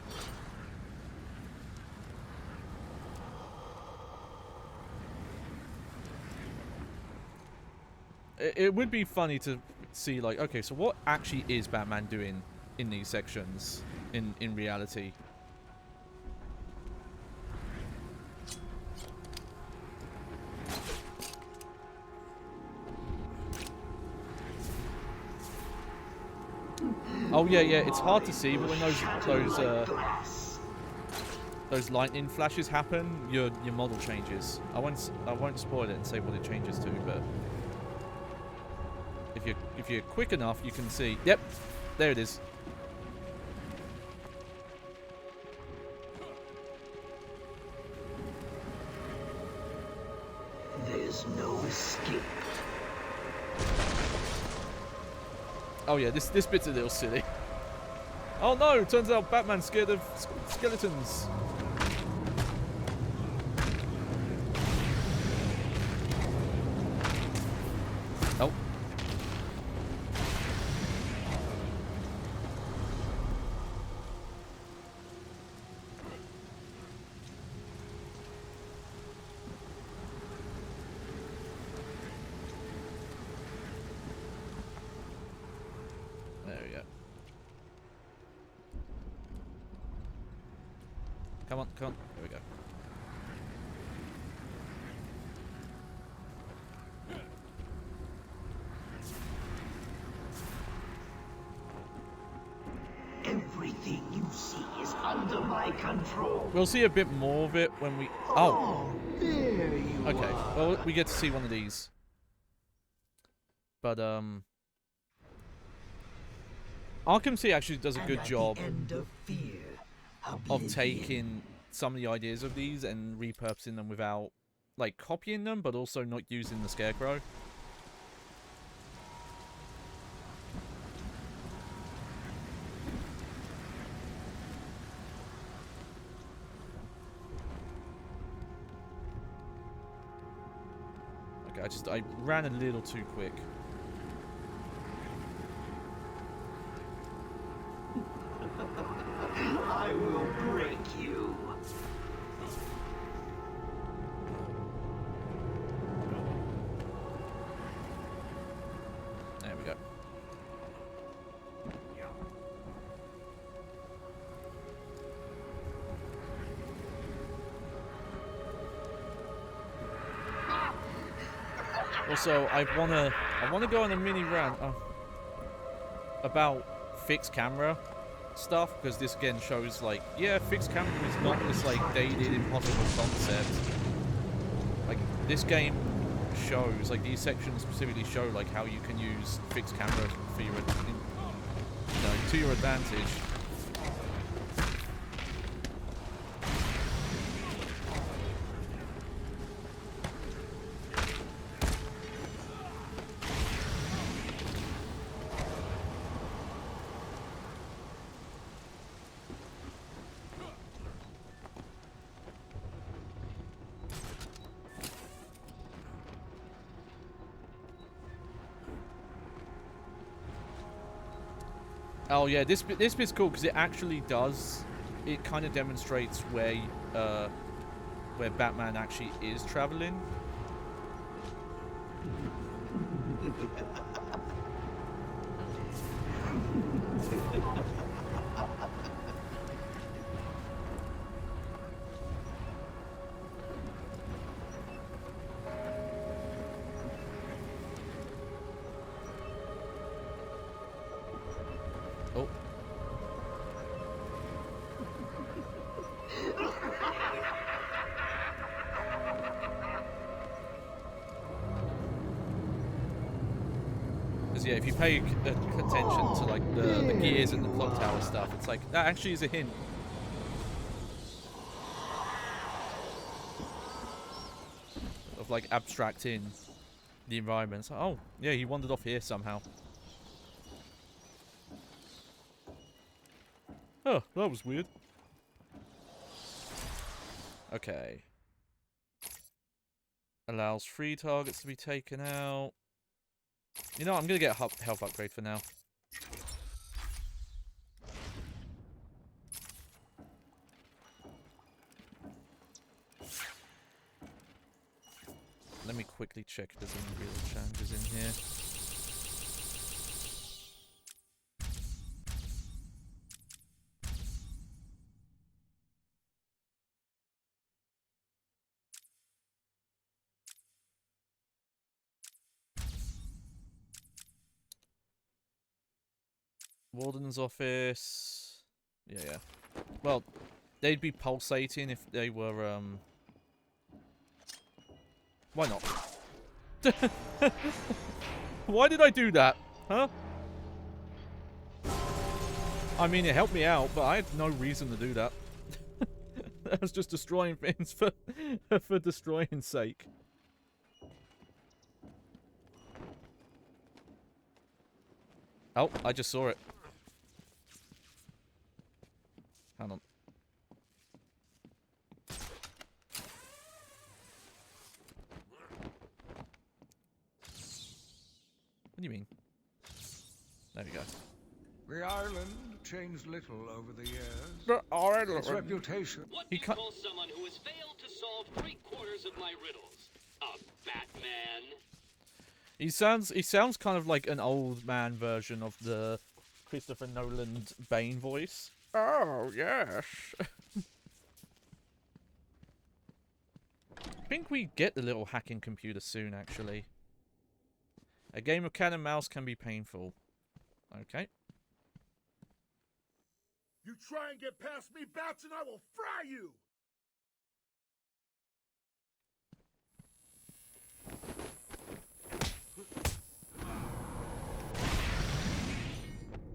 It would be funny to see, like, okay, so what actually is Batman doing in these sections in reality? Oh yeah, it's hard to see, but when those lightning flashes happen, your model changes. I won't spoil it and say what it changes to, but if you're quick enough, you can see. Yep, there it is. There's no escape. Oh yeah, this bit's a little silly. Oh no, turns out Batman's scared of skeletons. Oh. There we go. Come on, come on. There we go. Everything you see is under my control. We'll see a bit more of it when we... Oh! There you Okay, are. well, we get to see one of these. But, Arkham City actually does a good job of taking some of the ideas of these and repurposing them without, like, copying them, but also not using the Scarecrow. I ran a little too quick. I will break you. There we go. Also, I wanna go on a mini rant about fixed camera stuff, because this again shows, like, yeah, fixed camera is not this, like, dated, impossible concept. Like, this game shows, like, these sections specifically show, like, how you can use fixed camera for your, to your advantage. Oh yeah, this bit's cool because it actually does. It kind of demonstrates where Batman actually is traveling. Oh. Because yeah, if you pay attention to like the gears and the clock tower stuff, it's like that actually is a hint. Of like abstracting the environment. So, oh, yeah, he wandered off here somehow. Oh, that was weird. Okay. Allows 3 targets to be taken out. You know what, I'm gonna get a health upgrade for now. Let me quickly check if there's any real challenges in here. Warden's office. Yeah. Well, they'd be pulsating if they were, Why not? Why did I do that? Huh? I mean, it helped me out, but I had no reason to do that. I was just destroying things for destroying's sake. Oh, I just saw it. Hang on. What do you mean? There we go. The island changed little over the years. The island. Its reputation. What do you call someone who has failed to solve 3/4 of my riddles? A Batman? He sounds kind of like an old man version of the Christopher Nolan Bane voice. Oh, yes. I think we get the little hacking computer soon, actually. A game of cat and mouse can be painful. Okay. You try and get past me, Bats, and I will fry you!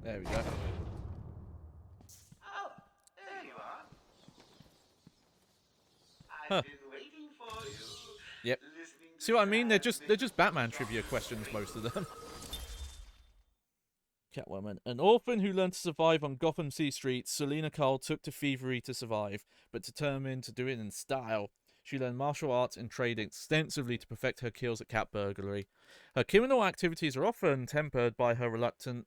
There we go. Oh, there you are. Huh. I've been waiting for you. Yep. Listening to See what I mean? They're jazz just Batman trivia questions, most of them. Catwoman. An orphan who learned to survive on Gotham City streets, Selena Kyle took to thievery to survive, but determined to do it in style. She learned martial arts and trained extensively to perfect her skills at cat burglary. Her criminal activities are often tempered by her reluctant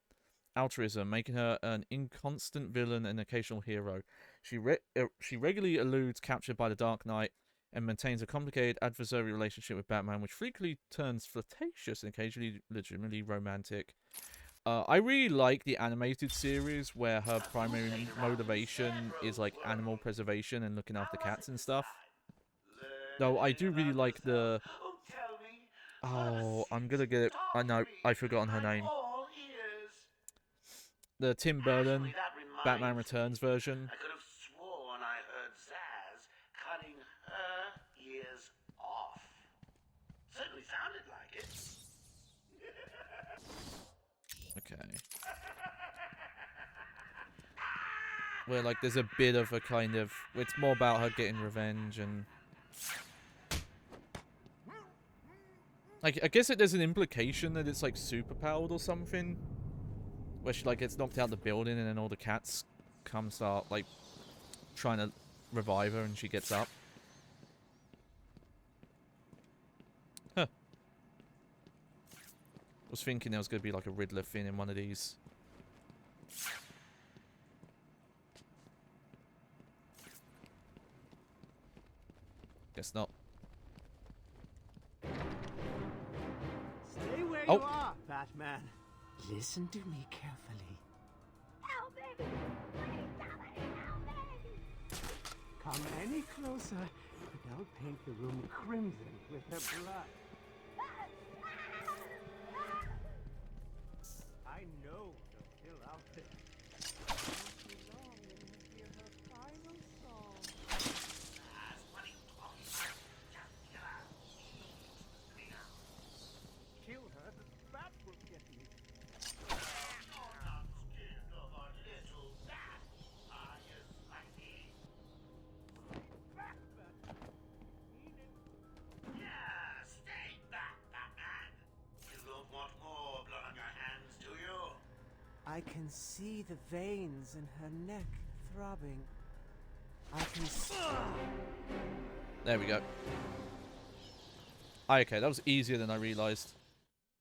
altruism, making her an inconstant villain and occasional hero. She regularly eludes capture by the Dark Knight and maintains a complicated adversarial relationship with Batman, which frequently turns flirtatious and occasionally legitimately romantic. I really like the animated series where her primary motivation is like animal preservation and looking after cats and stuff. Though I do really like the... Oh, I'm gonna get it. I know, I've forgotten her name. The Tim Burton Batman Returns version. I could have sworn I heard Zaz cutting her ears off. Certainly sounded like it. Okay. Where like there's a bit of a kind of... It's more about her getting revenge and... Like, I guess there's an implication that it's like superpowered or something. Where she like gets knocked out the building and then all the cats start like trying to revive her and she gets up. Huh. I was thinking there was going to be like a Riddler thing in one of these. Guess not. Stay where you are, Batman. Listen to me carefully. Help me! Please, somebody help me! Come any closer, and I'll paint the room crimson with her blood. I know you're still out there. Won't be long when you hear her final song. Kill her, the bat will get me. You're not scared of a little bat, are you, Spidey? Back, Batman. Mean it. Yeah, stay back, Batman. You don't want more blood on your hands, do you? I can see the veins in her neck throbbing. I can see... There we go. Okay, that was easier than I realised.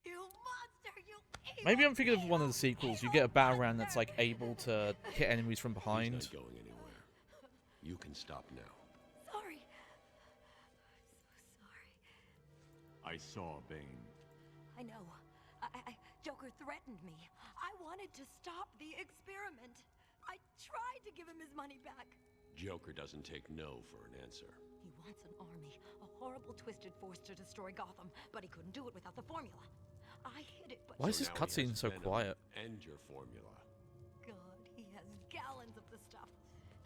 You monster, you evil, Maybe I'm thinking of one of the sequels. You get a Batarang that's like able to hit enemies from behind. He's not going anywhere. You can stop now. Sorry. I'm so sorry. I saw Bane. I know. Joker threatened me. I wanted to stop the experiment. I tried to give him his money back. Joker doesn't take no for an answer. He wants an army, a horrible twisted force to destroy Gotham, but he couldn't do it without the formula. I hid it, but... Why is this now he cutscene has so Venom quiet? And your formula. God, he has gallons of the stuff.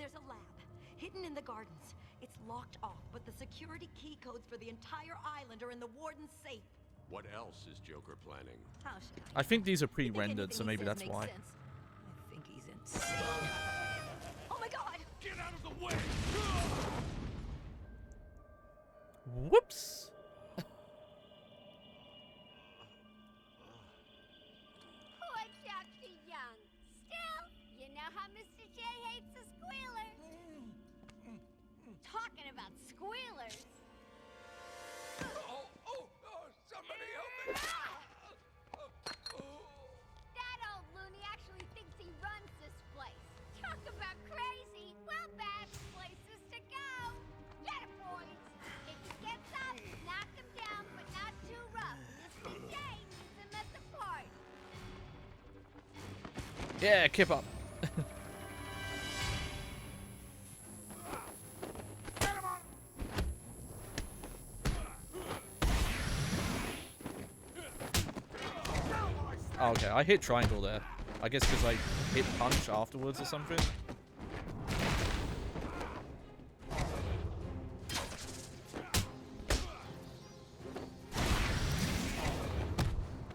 There's a lab, hidden in the gardens. It's locked off, but the security key codes for the entire island are in the warden's safe. What else is Joker planning? How should I think these are You think pre-rendered, so anything he maybe says that's makes why. sense? I think he's insane. Oh my God! Get out of the way! Whoops! Poor Dr. Young. Still, you know how Mr. J hates a squealer. Yeah, kip up. Oh, okay, I hit triangle there. I guess because I hit punch afterwards or something.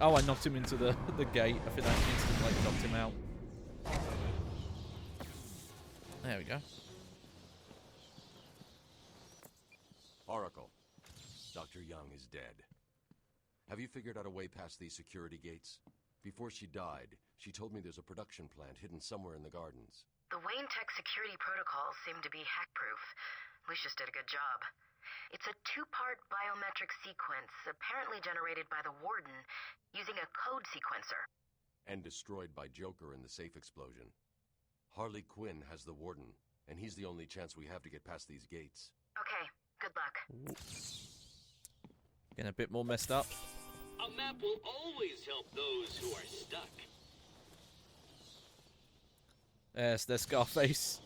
Oh, I knocked him into the gate. I think that instantly like, knocked him out. There we go. Oracle, Dr. Young is dead. Have you figured out a way past these security gates? Before she died, she told me there's a production plant hidden somewhere in the gardens. The Wayne Tech security protocols seem to be hack-proof. Lucius did a good job. It's a two-part biometric sequence, apparently generated by the Warden, using a code sequencer. And destroyed by Joker in the safe explosion. Harley Quinn has the Warden, and he's the only chance we have to get past these gates. Okay, good luck. Getting a bit more messed up. A map will always help those who are stuck. Yes, there's Scarface.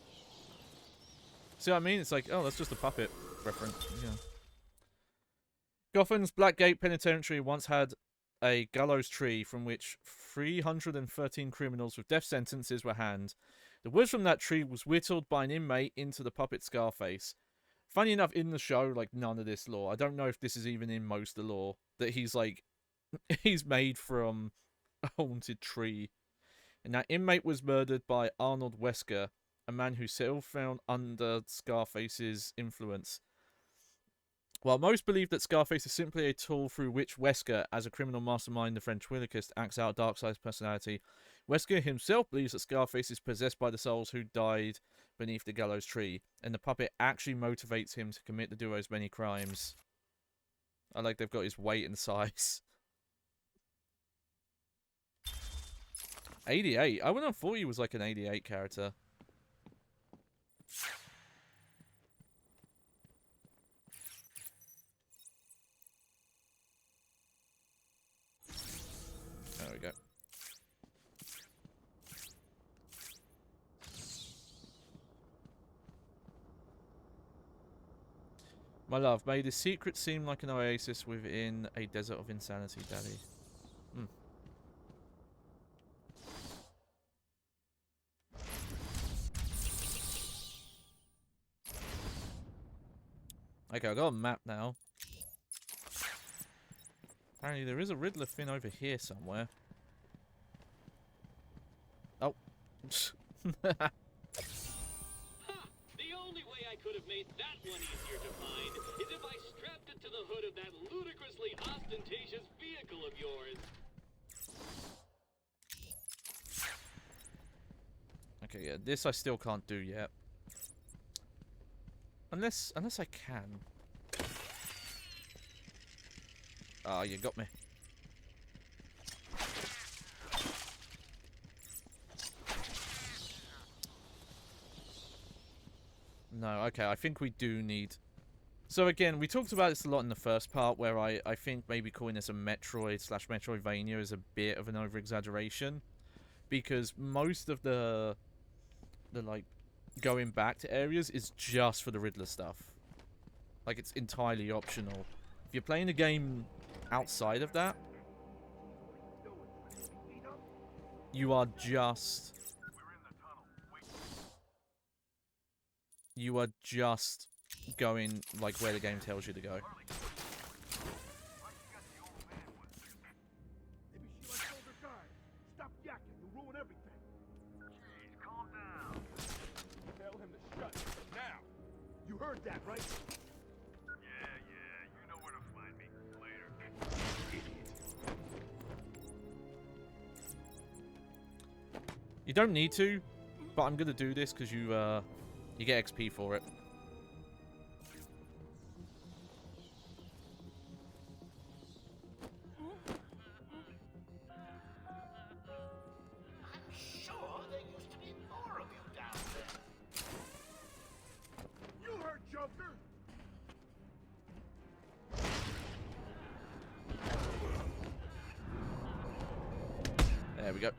See what I mean? It's like, oh, that's just a puppet reference. Yeah. Gotham's Blackgate Penitentiary once had a gallows tree from which 313 criminals with death sentences were hanged. The wood from that tree was whittled by an inmate into the puppet Scarface. Funny enough, in the show, like, none of this lore. I don't know if this is even in most of the lore. That he's, like, he's made from a haunted tree. And that inmate was murdered by Arnold Wesker, a man who still found under Scarface's influence. While most believe that Scarface is simply a tool through which Wesker, as a criminal mastermind, the ventriloquist, acts out Darkseid's personality, Wesker himself believes that Scarface is possessed by the souls who died beneath the gallows tree, and the puppet actually motivates him to commit the duo's many crimes. I like they've got his weight and size. 88? I wouldn't have thought he was like an 88 character. There we go. My love, may the secret seem like an oasis within a desert of insanity, Daddy. Okay, I've got a map now. Apparently there is a Riddler thing over here somewhere. Oh. The only way I could have made that one easier to find is if I strapped it to the hood of that ludicrously ostentatious vehicle of yours. Okay, yeah, this I still can't do yet. Unless I can. Ah, you got me. No, okay, I think we do need... So again, we talked about this a lot in the first part, where I think maybe calling this a Metroid / Metroidvania is a bit of an over-exaggeration. Because most of the like, going back to areas is just for the Riddler stuff. Like, it's entirely optional. If you're playing a game outside of that, you are just... You are just going, like, where the game tells you to go. Maybe she likes older guys. Stop yakking, you'll ruin everything. Jeez, calm down. Tell him to shut up now. You heard that, right? Yeah, you know where to find me. Later. Idiot. You don't need to, but I'm gonna do this because you get XP for it. I'm sure there used to be more of you down there. You heard Joker. There we go.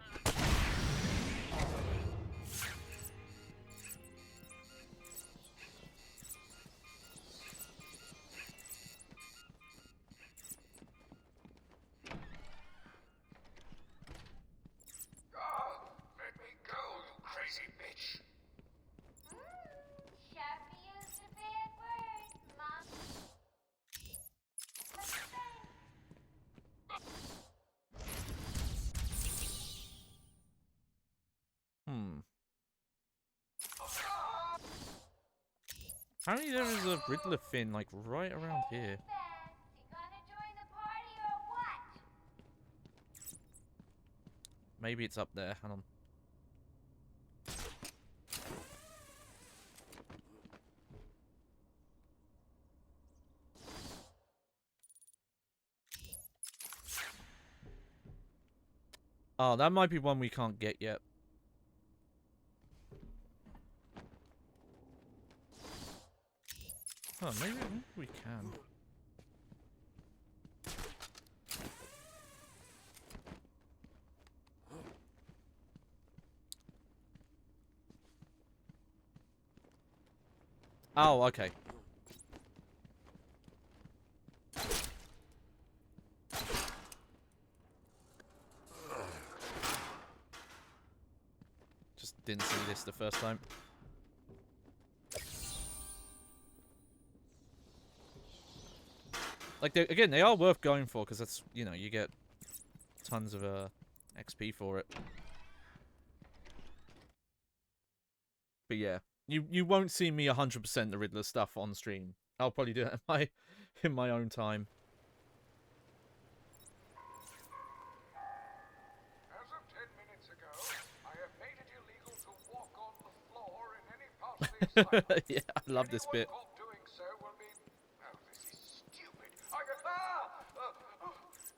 Apparently there is a Riddler fin, like, right around here. Maybe it's up there. Hang on. Oh, that might be one we can't get yet. Oh, maybe we can. Oh, okay. Just didn't see this the first time. Like, again, they are worth going for, because that's, you know, you get tons of XP for it. But yeah, you won't see me 100% the Riddler stuff on stream. I'll probably do it in my own time. As of 10 minutes ago, I have made it illegal to walk on the floor in any part of the asylum. Yeah, I love this bit. Anyone caught doing so will be... Oh, this is stupid.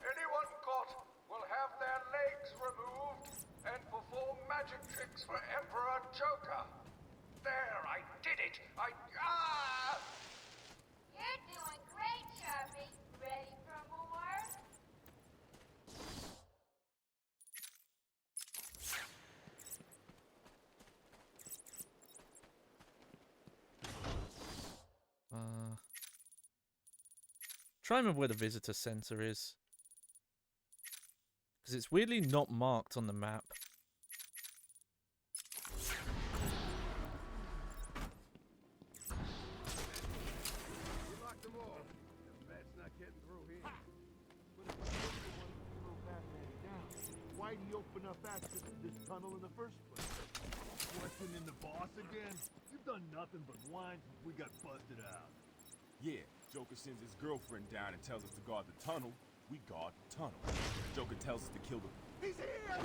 Anyone caught will have their legs removed and perform magic tricks for Emperor Joker. There, I did it. You're doing great, Sharpie. Ready for more? Try and remember where the visitor center is. Because it's weirdly not marked on the map. Why'd he open up access to this tunnel in the first place? Questioning the boss again? You've done nothing but whine since we got busted out. Yeah, Joker sends his girlfriend down and tells us to guard the tunnel. We guard the tunnel. Joker tells us to kill the... He's here!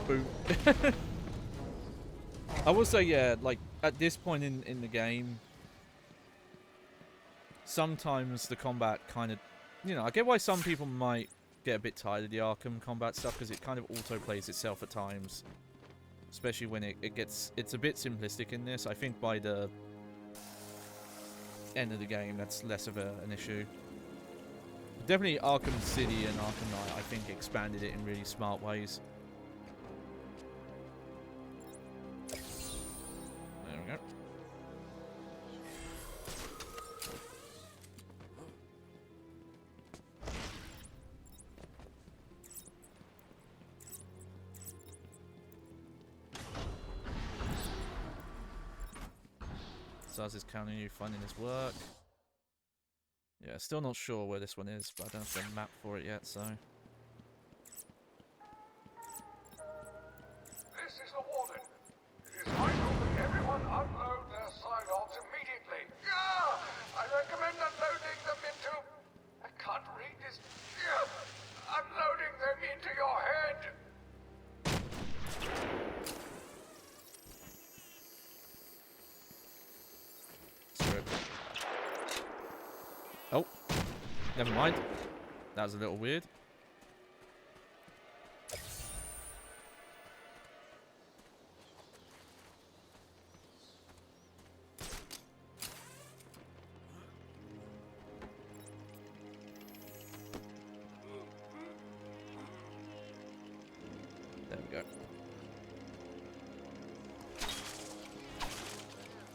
Boom. I will say, yeah, like, at this point in the game, sometimes the combat kind of, you know, I get why some people might get a bit tired of the Arkham combat stuff, because it kind of auto-plays itself at times. Especially when it's a bit simplistic in this. I think by the end of the game, that's less of an issue. Definitely Arkham City and Arkham Knight, I think, expanded it in really smart ways. There we go. Saz is counting you finding his work. Yeah, still not sure where this one is, but I don't have the map for it yet, so... This is the warden. It is vital that everyone unload their side-ons immediately. I recommend unloading them into... I can't read this. Unloading them into your head. Oh, never mind. That was a little weird. There we go.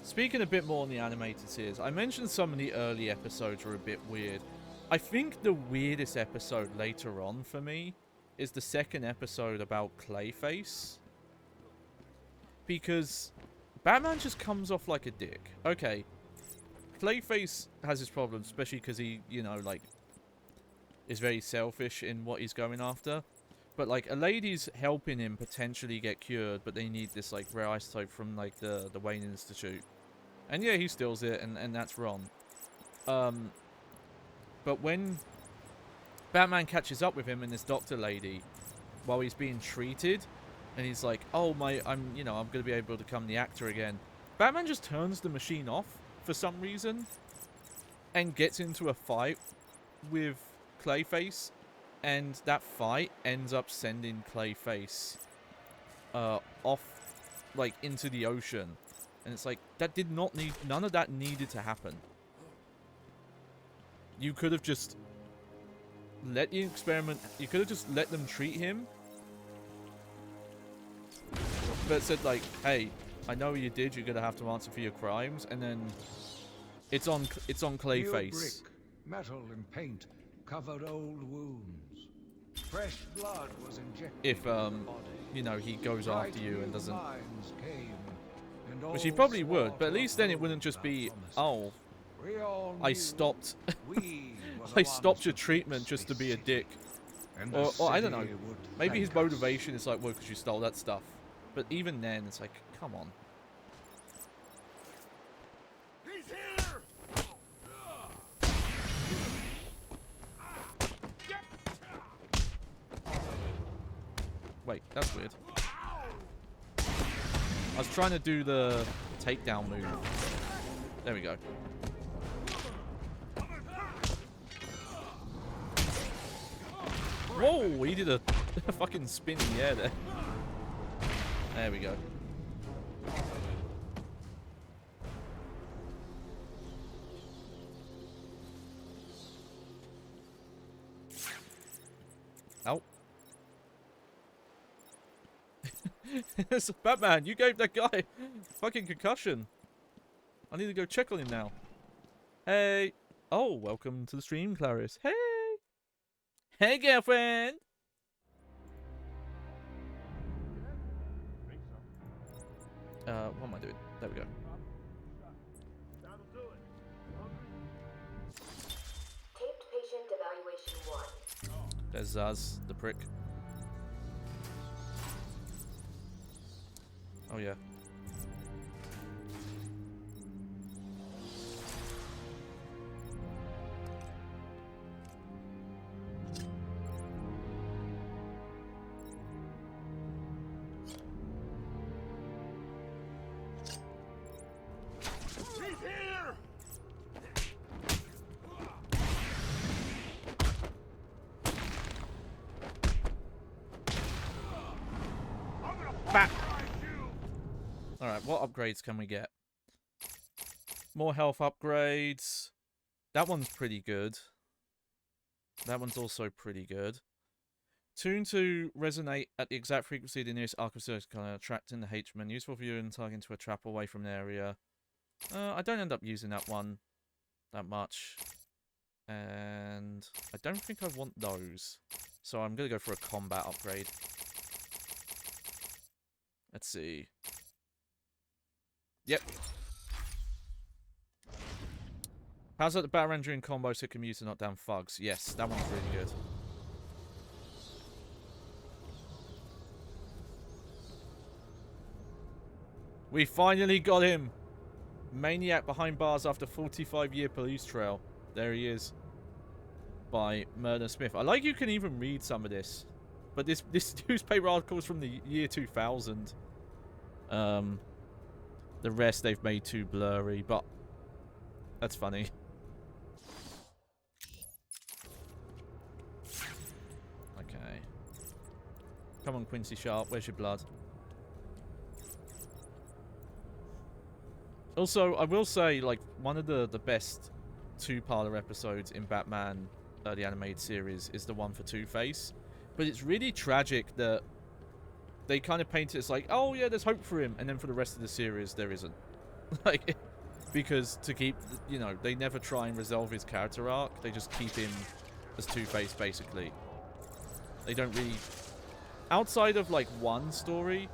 Speaking a bit more on the animated series, I mentioned some of the early episodes were a bit weird. I think the weirdest episode later on for me is the second episode about Clayface. Because Batman just comes off like a dick. Okay, Clayface has his problems, especially because he, you know, like, is very selfish in what he's going after. But, like, a lady's helping him potentially get cured, but they need this, like, rare isotope from, like, the Wayne Institute. And, yeah, he steals it, and that's wrong. But when Batman catches up with him and this doctor lady while he's being treated, and he's like, oh, I'm going to be able to become the actor again. Batman just turns the machine off for some reason and gets into a fight with Clayface, and that fight ends up sending Clayface off, like, into the ocean. And it's like, that did not need, none of that needed to happen. You could have just let the experiment, you could have just let them treat him, but said, like, hey, I know what you did, you're gonna have to answer for your crimes, and then it's on Clayface. Brick, metal and paint covered old wounds. Fresh blood was injected If into the body. you know, he goes Bright after you and new doesn't, minds came, and which he all probably swore would, but at to least then it uphold wouldn't just that be, promise. oh, We all I knew stopped we were the I ones stopped your to treatment fix just to this be a city, dick. and the Or I don't know, city would maybe his thank us. motivation is like, well, because you stole that stuff. But even then, it's like, come on. He's here! Wait, that's weird. I was trying to do the takedown move. There we go. Whoa, he did a fucking spin in the air there. There we go. Ow. It's Batman, you gave that guy fucking concussion. I need to go check on him now. Hey. Oh, welcome to the stream, Clarice. Hey. Hey, girlfriend. What am I doing? There we go. Taped patient evaluation 1. There's Zaz, the prick. Oh, yeah. He's here! Bat. Alright, what upgrades can we get? More health upgrades. That one's pretty good. That one's also pretty good. Tune to resonate at the exact frequency of the nearest Arkham Asylum, attracting the H-man. Useful for you and targeting to a trap away from the area. I don't end up using that one that much. And I don't think I want those. So I'm going to go for a combat upgrade. Let's see. Yep. How's that the Battle Ranger in combo so can use to knock down thugs? Yes, that one's really good. We finally got him! Maniac behind bars after 45-year police trail. There he is. By Murder Smith. I like you can even read some of this. But this newspaper article is from the year 2000. The rest they've made too blurry, but that's funny. Okay. Come on, Quincy Sharp. Where's your blood? Also, I will say, like, one of the best two-parter episodes in Batman, the animated series, is the one for Two-Face. But it's really tragic that they kind of paint it as like, oh yeah, there's hope for him, and then for the rest of the series, there isn't. Like, because to keep, you know, they never try and resolve his character arc. They just keep him as Two-Face, basically. They don't really... Outside of, like, one story...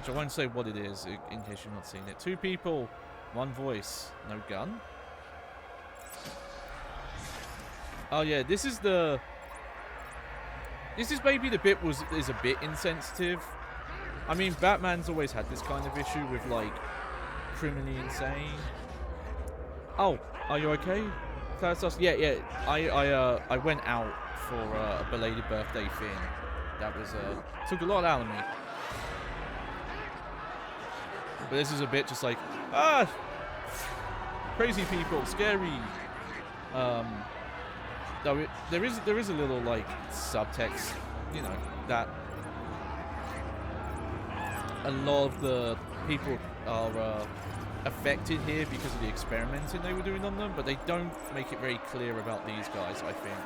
Which I won't say what it is in case you've not seen it. 2 people, 1 voice, no gun. Oh yeah, this is maybe the bit is a bit insensitive. I mean, Batman's always had this kind of issue with like criminally insane. Oh, are you okay? That's us. Yeah, yeah. I went out for a belated birthday thing. That was took a lot out of me. But this is a bit just like crazy people, scary. Though there is a little like subtext, you know, that a lot of the people are affected here because of the experimenting they were doing on them, but they don't make it very clear about these guys, I think.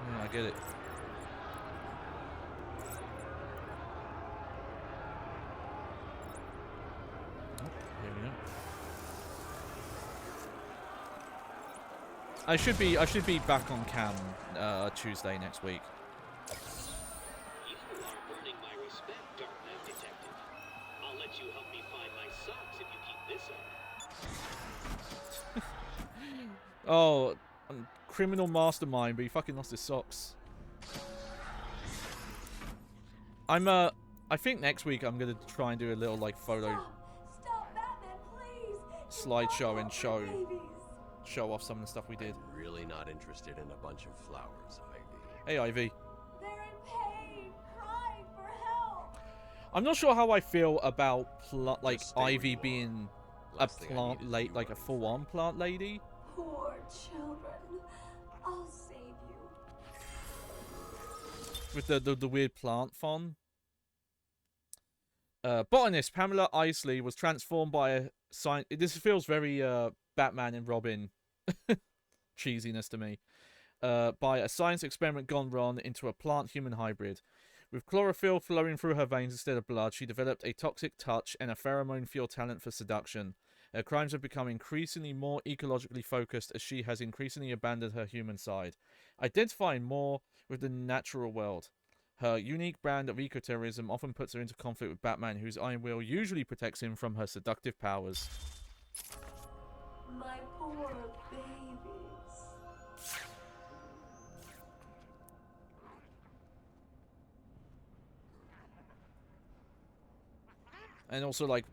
Yeah, I get it. Here we go. I should be back on cam Tuesday next week. You are earning my respect, Darkman Detective. I'll let you help me find my socks if you keep this up. Oh, criminal mastermind, but he fucking lost his socks. I think next week I'm gonna try and do a little like photo Stop, Batman, please. slideshow and show off some of the stuff we did. I'm really not interested in a bunch of flowers, Ivy. Hey, Ivy. They're in pain, crying for help. I'm not sure how I feel about like Ivy being a plant lady, like a full-on plant lady. Poor children. I'll save you. With the weird plant font. Botanist Pamela Isley was transformed by a science. This feels very Batman and Robin cheesiness to me. By a science experiment gone wrong into a plant-human hybrid. With chlorophyll flowing through her veins instead of blood, she developed a toxic touch and a pheromone-fueled talent for seduction. Her crimes have become increasingly more ecologically focused as she has increasingly abandoned her human side, identifying more with the natural world. Her unique brand of eco-terrorism often puts her into conflict with Batman, whose iron will usually protects him from her seductive powers. My poor babies. And also, like,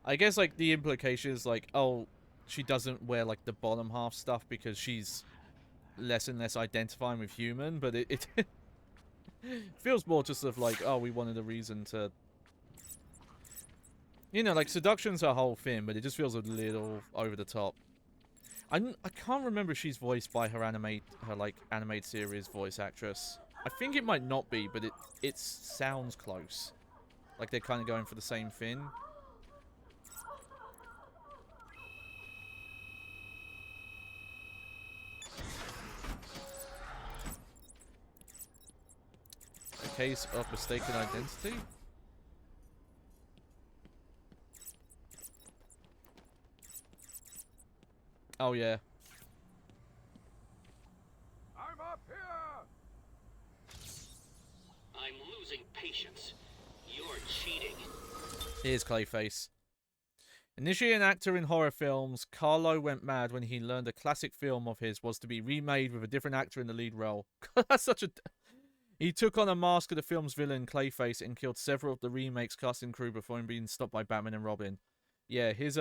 I guess, like, the implication is, like, oh, she doesn't wear, like, the bottom half stuff because she's less and less identifying with human, but it feels more just of, like, oh, we wanted a reason to... You know, like, seduction's her whole thing, but it just feels a little over the top. I can't remember if she's voiced by her animated series voice actress. I think it might not be, but it sounds close. Like they're kind of going for the same thing. A case of mistaken identity? Oh yeah. I'm up here! I'm losing patience. You're cheating. Here's Clayface. Initially an actor in horror films, Carlo went mad when he learned a classic film of his was to be remade with a different actor in the lead role. That's such a... He took on a mask of the film's villain, Clayface, and killed several of the remake's cast and crew before him being stopped by Batman and Robin. Yeah, his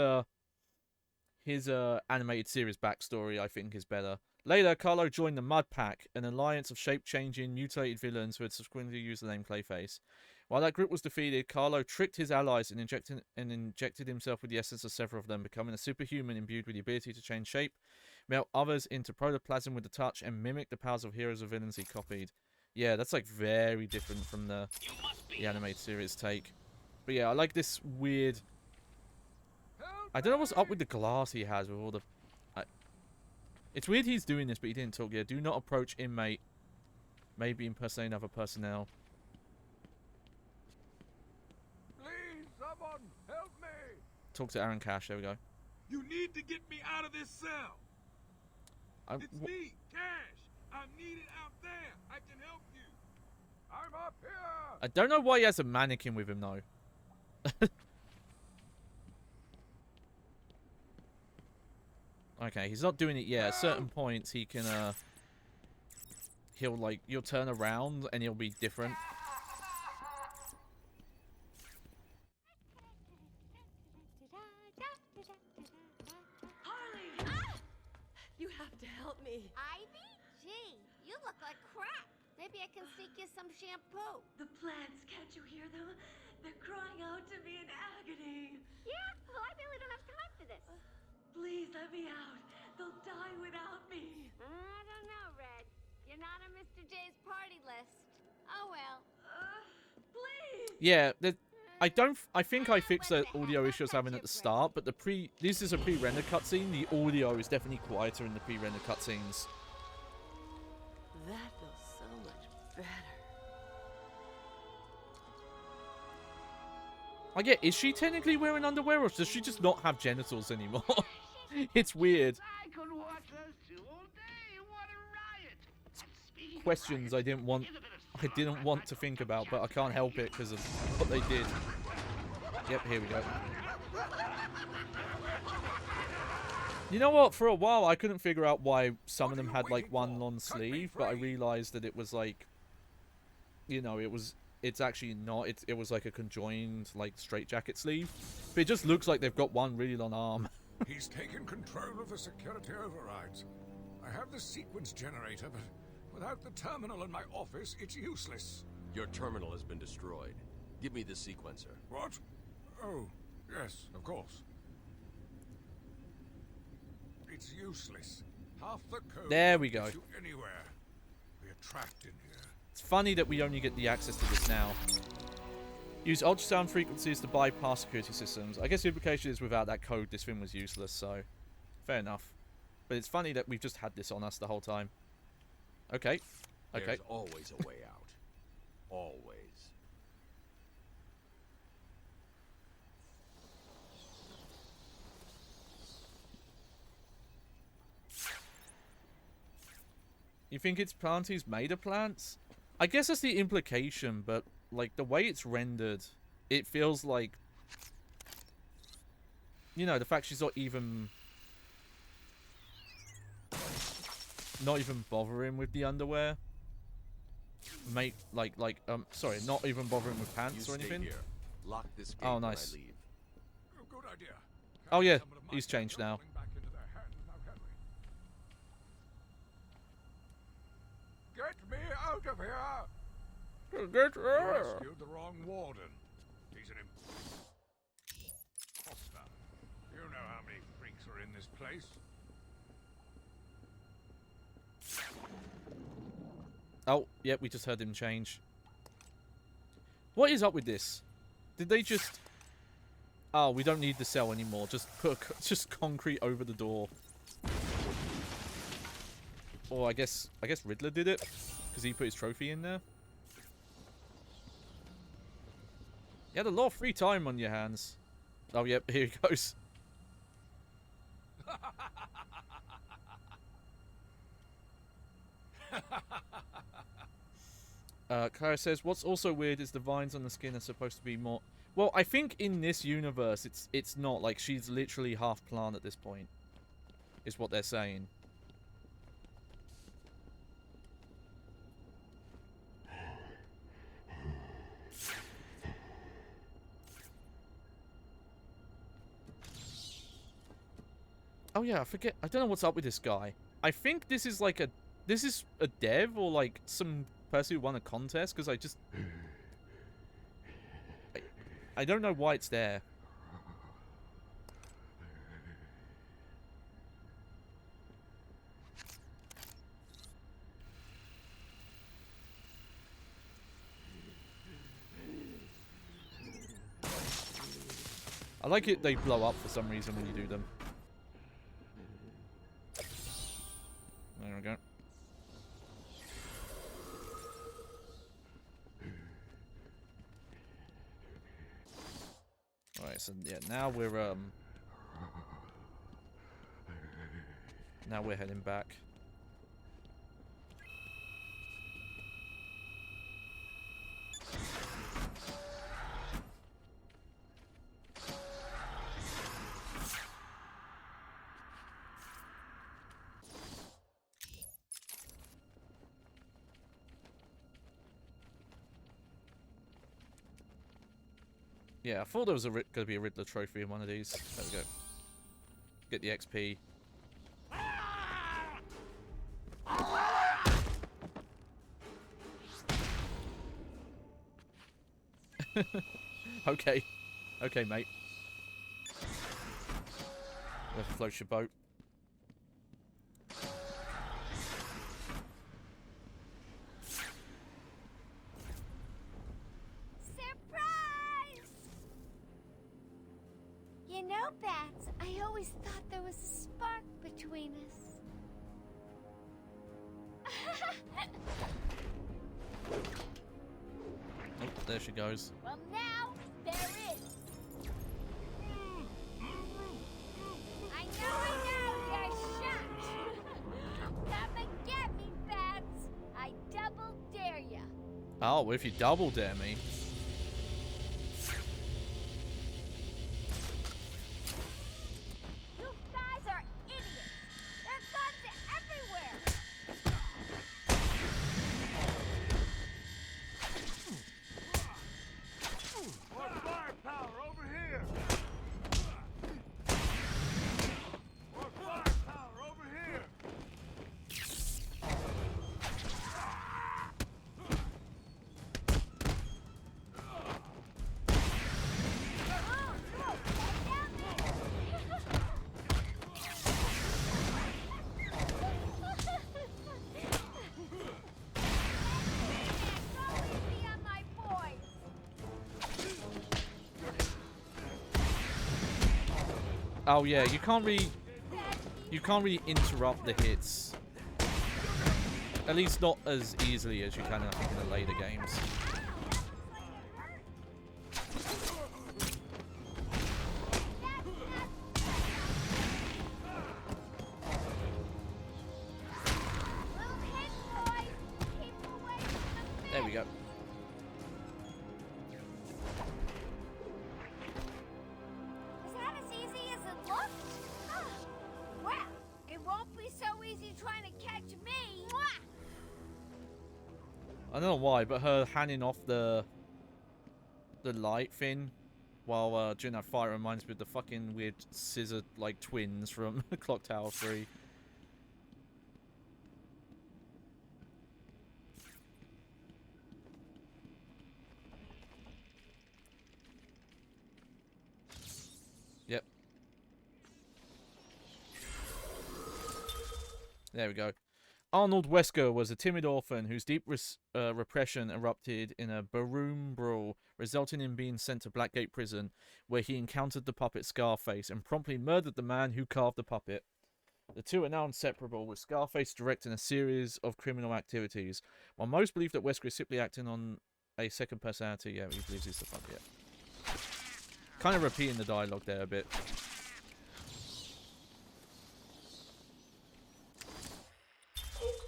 animated series backstory, I think, is better. Later, Carlo joined the Mud Pack, an alliance of shape-changing, mutated villains who had subsequently used the name Clayface. While that group was defeated, Carlo tricked his allies and injected himself with the essence of several of them, becoming a superhuman imbued with the ability to change shape, melt others into protoplasm with the touch, and mimic the powers of heroes or villains he copied. Yeah, that's like very different from the animated series take. But yeah, I like this weird... I don't know what's up with the glass he has with all the... It's weird he's doing this, but he didn't talk yet. Do not approach inmate. Maybe impersonating other personnel. Please, someone, help me! talk to Aaron Cash. There we go. You need to get me out of this cell. It's me, Cash. I'm needed out there. I can help you. I'm up here. I don't know why he has a mannequin with him though. Okay, he's not doing it yet. At certain points, he can you'll turn around and he'll be different. Harley! Ah! You have to help me. Ivy? Gee, you look like crap. Maybe I can sneak you some shampoo. The plants, can't you hear them? They're crying out to me in agony. Yeah? Well, I really don't have time for this. Please let me out. They'll die without me. I don't know, Red. You're not on Mr. J's party list. Oh well. Please. Yeah, I think I fixed the audio issues I was having at the start, but this is a pre-rendered cutscene. The audio is definitely quieter in the pre-rendered cutscenes. That feels so much better. I get, is she technically wearing underwear, or does she just not have genitals anymore? It's weird. I could watch those two all day. What a riot! Questions I didn't want to think about, but I can't help it because of what they did. Yep, here we go. You know what? For a while, I couldn't figure out why some of them had like one long sleeve, but I realized that it was like, you know, it's actually not. It was like a conjoined, like, straitjacket sleeve. But it just looks like they've got one really long arm. He's taken control of the security overrides. I have the sequence generator, but without the terminal in my office, it's useless. Your terminal has been destroyed. Give me the sequencer. What? Oh, yes, of course. It's useless. Half the code There we won't go. get you anywhere. We're trapped in here. It's funny that we only get the access to this now. Use ultrasound frequencies to bypass security systems. I guess the implication is without that code, this thing was useless, so fair enough. But it's funny that we've just had this on us the whole time. Okay. Okay. There's always a way out. Always. You think it's Planty's made of plants? I guess that's the implication, but like the way it's rendered, it feels like, you know, the fact she's not even bothering with the underwear. Sorry, not even bothering with pants or anything. Here. Lock this gate Oh, nice. when I leave. Good idea. Oh yeah, he's changed now. Back into their hands now, can we? Get me out of here! Get You her! rescued the wrong warden. He's an imposter. You know how many freaks are in this place. Oh, yep, we just heard him change. What is up with this? Did they just... Oh, we don't need the cell anymore. Just put just concrete over the door. Or I guess Riddler did it because he put his trophy in there. You had a lot of free time on your hands. Oh, yep, here he goes. Kara says, what's also weird is the vines on the skin are supposed to be more... Well, I think in this universe, it's not. Like, she's literally half plant at this point. Is what they're saying. Oh yeah, I forget. I don't know what's up with this guy. I think this is like a... This is a dev or like some person who won a contest, because I just... I don't know why it's there. I like it they blow up for some reason when you do them. There we go. Right. Alright, so yeah, now we're heading back. Yeah, I thought there was going to be a Riddler trophy in one of these. There we go. Get the XP. Okay. Okay, mate. Let's float your boat. Surprise! You know, Bats, I always thought there was a spark between us. Oh, there she goes. Well, now there is. I know, you're shocked. Come and get me, Bats. I double dare ya. Oh, if you double dare me. You guys are idiots. There are guns everywhere. More firepower over here! More firepower over here! Oh yeah, you can't really interrupt the hits. At least not as easily as you can, I think, in the later games. There we go. Is that as easy as it looked? Well, it won't be so easy trying to catch me. I don't know why, but her handing off the light thing while during that fight reminds me of the fucking weird scissor like twins from Clock Tower 3. Yep. There we go. Arnold Wesker was a timid orphan whose deep repression erupted in a barroom brawl, resulting in being sent to Blackgate Prison, where he encountered the puppet Scarface and promptly murdered the man who carved the puppet. The two are now inseparable, with Scarface directing a series of criminal activities. While most believe that Wesker is simply acting on a second personality, yeah, he believes he's the puppet. Kind of repeating the dialogue there a bit. Case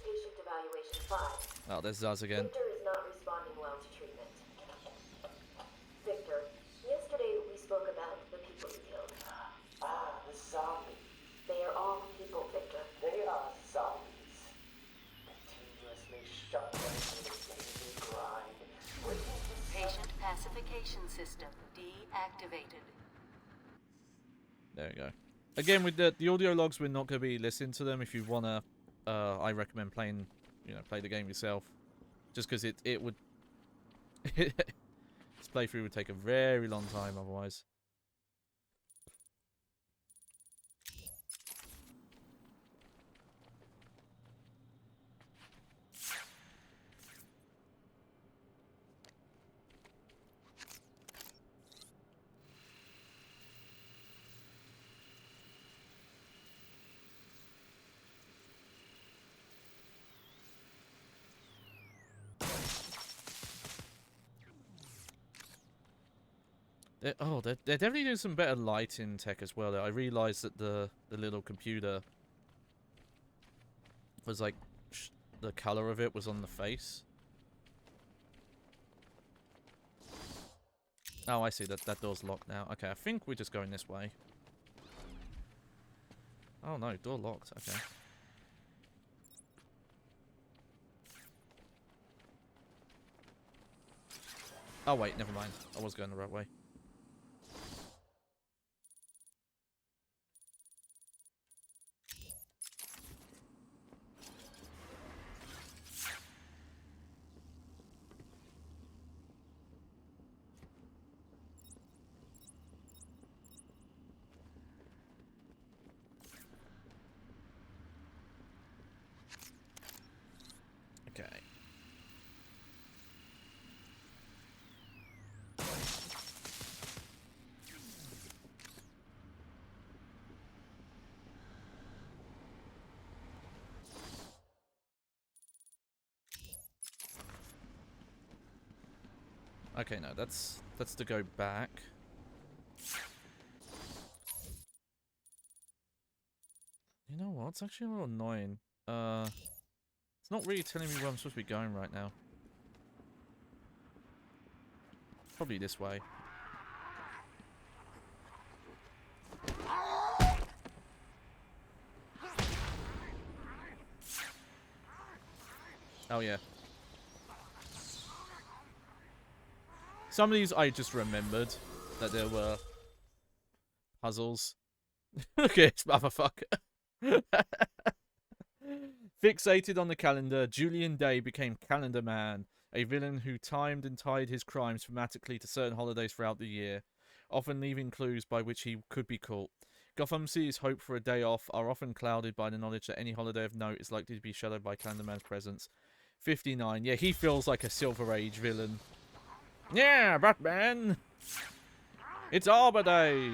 patient evaluation 5. Oh, there's Zaz again. Victor is not responding well to treatment. Victor, yesterday we spoke about the people you killed. Ah, the zombies. They are all people, Victor. They are zombies. Continuously shuffling through the daily grind. Patient pacification system deactivated. There we go. Again, with the audio logs, we're not going to be listening to them. If you want to, I recommend playing, play the game yourself. Just because it would... this playthrough would take a very long time otherwise. They're definitely doing some better lighting tech as well. I realised that the little computer was like the colour of it was on the face. Oh, I see. That door's locked now. Okay, I think we're just going this way. Oh no, door locked. Okay. Oh wait, never mind. I was going the right way. Okay. Okay, no, that's to go back. You know what? It's actually a little annoying. It's not really telling me where I'm supposed to be going right now. Probably this way. Oh yeah. Some of these I just remembered that there were puzzles. Look at this motherfucker. Fixated on the calendar, Julian Day became Calendar Man, a villain who timed and tied his crimes thematically to certain holidays throughout the year, often leaving clues by which he could be caught. Gotham City's hope for a day off are often clouded by the knowledge that any holiday of note is likely to be shadowed by Calendar Man's presence. 59. Yeah, he feels like a Silver Age villain. Yeah, Batman! It's Arbor Day!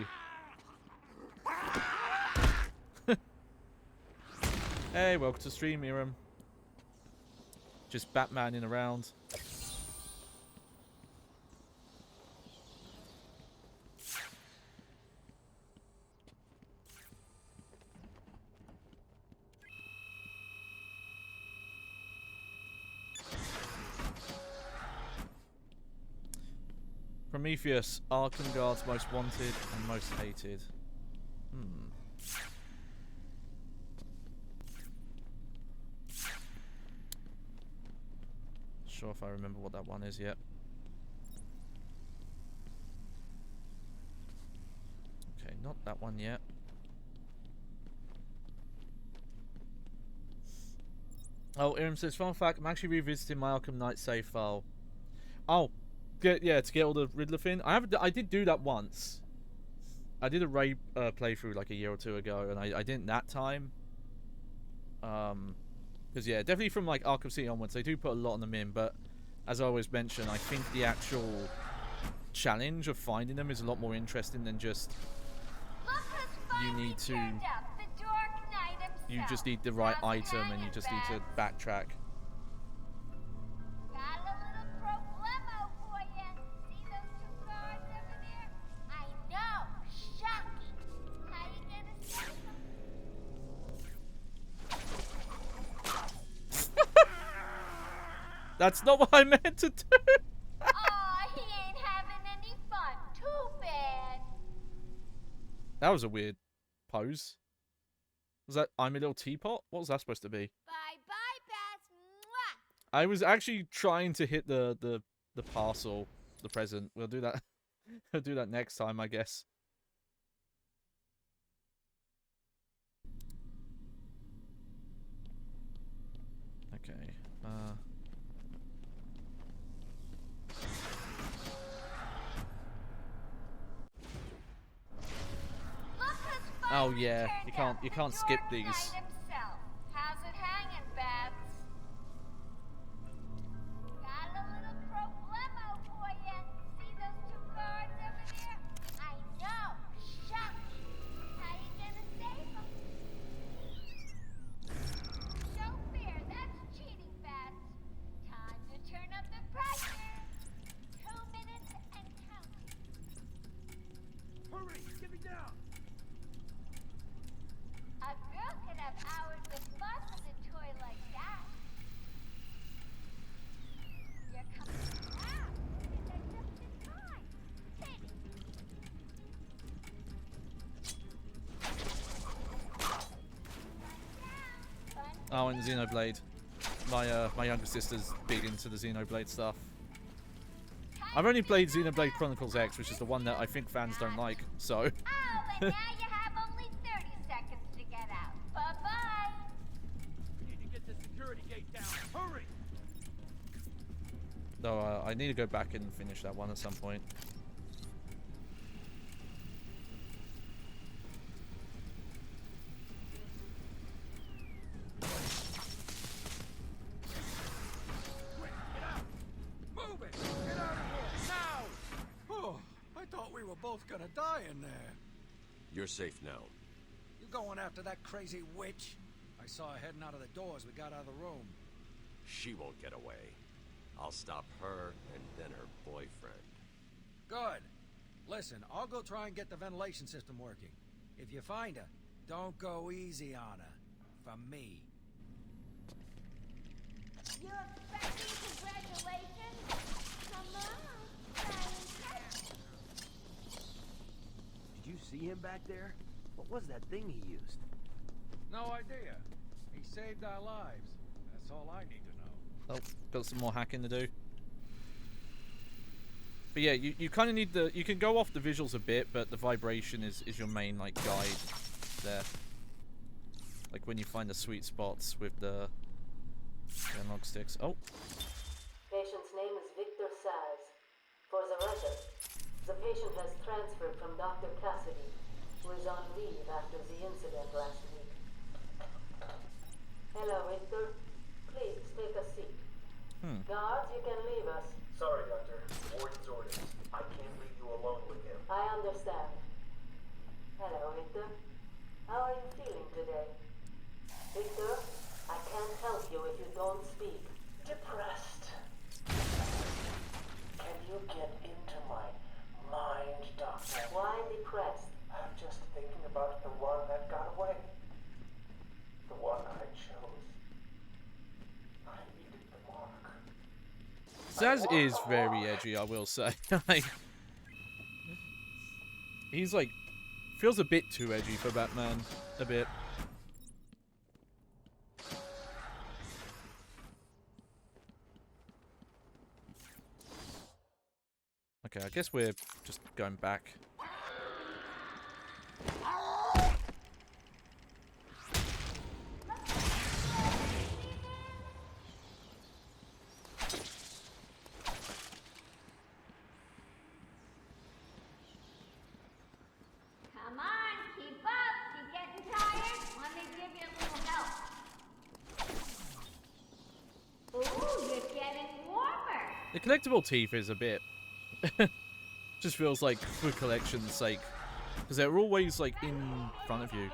Hey, welcome to stream, Miram. Just Batmaning around. Prometheus, Arkham Guard's most wanted and most hated. Sure if I remember what that one is yet. Okay, not that one yet. Oh, Iram says, fun fact, I'm actually revisiting my Arkham Knight save file. Oh, to get all the Riddler thing. I did do that once. I did a raid playthrough like a year or two ago, and I didn't that time. Because yeah, definitely from like Arkham City onwards, they do put a lot on them in, but as I always mention, I think the actual challenge of finding them is a lot more interesting than just you just need the right item and you just need to backtrack. That's not what I meant to do. Aw, he ain't having any fun. Too bad. That was a weird pose. Was that I'm a little teapot? What was that supposed to be? Bye-bye, Bats. Mwah! I was actually trying to hit the parcel, the present. We'll do that. We'll do that next time, I guess. Okay. Oh yeah, you can't skip these. How's it hanging, Bats? Got a little problemo for you. See those two guards over there? I know. Shocking. How you gonna save them? So fair. That's cheating, Bats. Time to turn up the pressure. 2 minutes and counting. Oh, and Xenoblade. My younger sister's big into the Xenoblade stuff. I've only played Xenoblade Chronicles X, which is the one that I think fans don't like, so... Oh, and now you have only 30 seconds to get out. Bye-bye! We need to get the security gate down. Hurry! Though I need to go back and finish that one at some point. Move it! Get out of here! Now! Oh, I thought we were both gonna die in there. You're safe now. You going after that crazy witch? I saw her heading out of the door as we got out of the room. She won't get away. I'll stop her and then her boyfriend. Good. Listen, I'll go try and get the ventilation system working. If you find her, don't go easy on her. For me. You expecting congratulations? Come on, try and catch. Did you see him back there? What was that thing he used? No idea. He saved our lives. That's all I need to know. Oh, got some more hacking to do. But yeah, you kind of need the... You can go off the visuals a bit, but the vibration is your main, like, guide there. Like when you find the sweet spots with the analog sticks. Oh. Patient's name is Victor Saz. For the record, the patient has transferred from Dr. Cassidy, who is on leave after the incident last week. Hello, Victor. Please, take a seat. Guards, you can leave us. Sorry, Doctor. Warden's orders. I can't leave you alone with him. I understand. Hello, Victor. How are you feeling today? Victor, I can't help you if you don't speak. Depressed. Can you get into my mind, Doctor? Why depressed? I'm just thinking about the one that got away. The one I chose. I needed the mark. Zaz is very edgy, I will say. Like, he's like... Feels a bit too edgy for Batman. A bit. Okay, I guess we're just going back. Come on, keep up. You getting tired? Let me give you a little help. Ooh, you're getting warmer. The collectible teeth is a bit... just feels like for collection's sake. Because they're always like in front of you.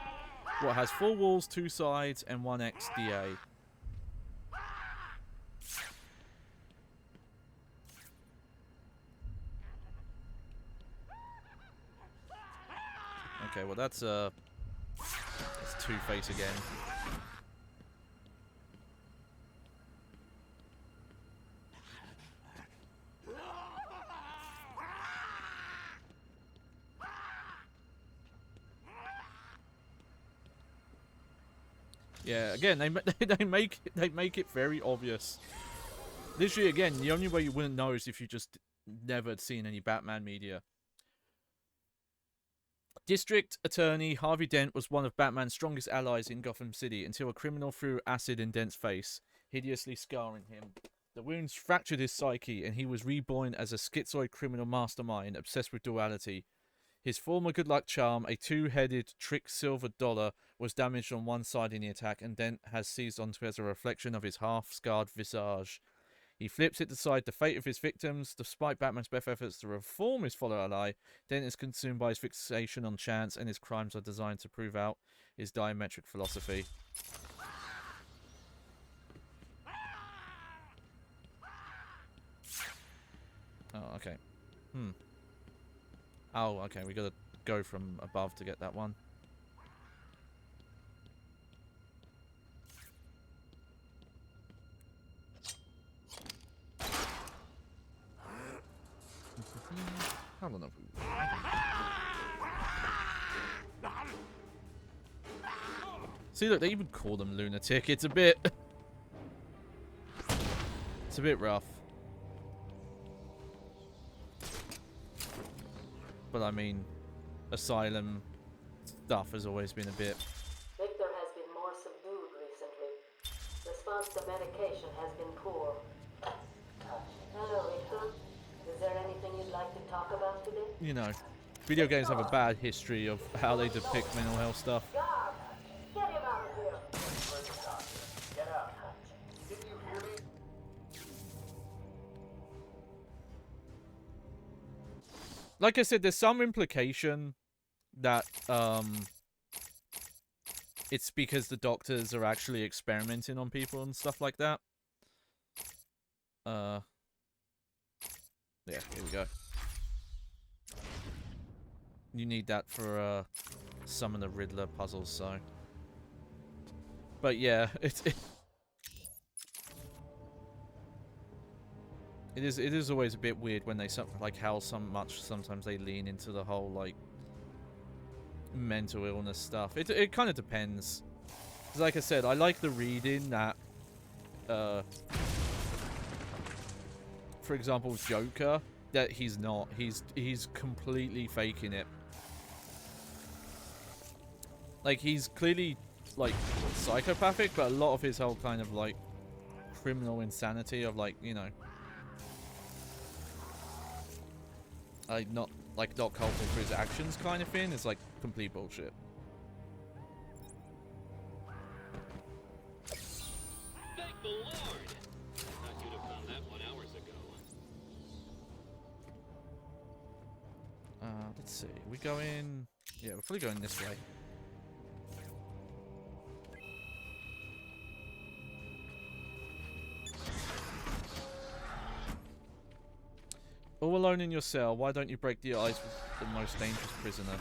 What has 4 walls, 2 sides, and 1 XDA. Okay, well that's Two-Face again. Yeah, again, they make it very obvious. Literally, again, the only way you wouldn't know is if you just never had seen any Batman media. District Attorney Harvey Dent was one of Batman's strongest allies in Gotham City until a criminal threw acid in Dent's face, hideously scarring him. The wounds fractured his psyche, and he was reborn as a schizoid criminal mastermind obsessed with duality. His former good luck charm, a 2-headed trick silver dollar, was damaged on one side in the attack, and Dent has seized onto it as a reflection of his half-scarred visage. He flips it to decide the fate of his victims. Despite Batman's best efforts to reform his fellow ally, Dent is consumed by his fixation on chance, and his crimes are designed to prove out his diametric philosophy. Oh, okay. Oh, okay, we gotta go from above to get that one. I don't know if we... See, look, they even call them lunatic. It's a bit... it's a bit rough. But I mean, asylum stuff has always been a bit... Victor has been more subdued recently. Response to medication has been poor. Hello, Victor. Is there anything you'd like to talk about today? You know, video games have a bad history of how they depict mental health stuff. Guard! Get him out of here! Get out. Didn't you hear me? Like I said, there's some implication that it's because the doctors are actually experimenting on people and stuff like that. Yeah, here we go. You need that for some of the Riddler puzzles, so. But yeah, it is always a bit weird when they like how sometimes they lean into the whole like mental illness stuff. It kind of depends. 'Cause like I said, I like the reading that for example, Joker, that he's not. He's completely faking it. Like, he's clearly, like, psychopathic, but a lot of his whole kind of, like, criminal insanity of, like, you know... like, not culpable for his actions kind of thing is, like, complete bullshit. Thank the Lord! Thought you'd have found that 1 hour ago. Let's see. We go in... yeah, we're probably going this way. All alone in your cell, why don't you break the ice with the most dangerous prisoner?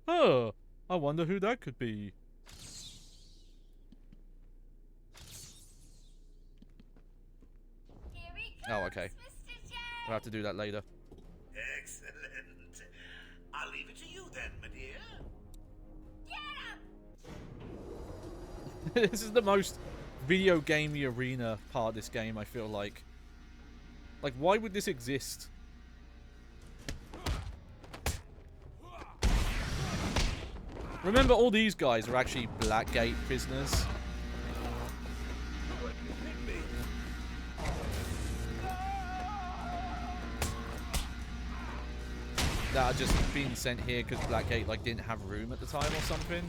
Oh, I wonder who that could be. Oh, okay. We'll have to do that later. Excellent. I'll leave it to you then, my dear. This is the most video gamey arena part of this game, I feel like. Like, why would this exist? Remember, all these guys are actually Blackgate prisoners. That are just being sent here because Blackgate, like, didn't have room at the time or something.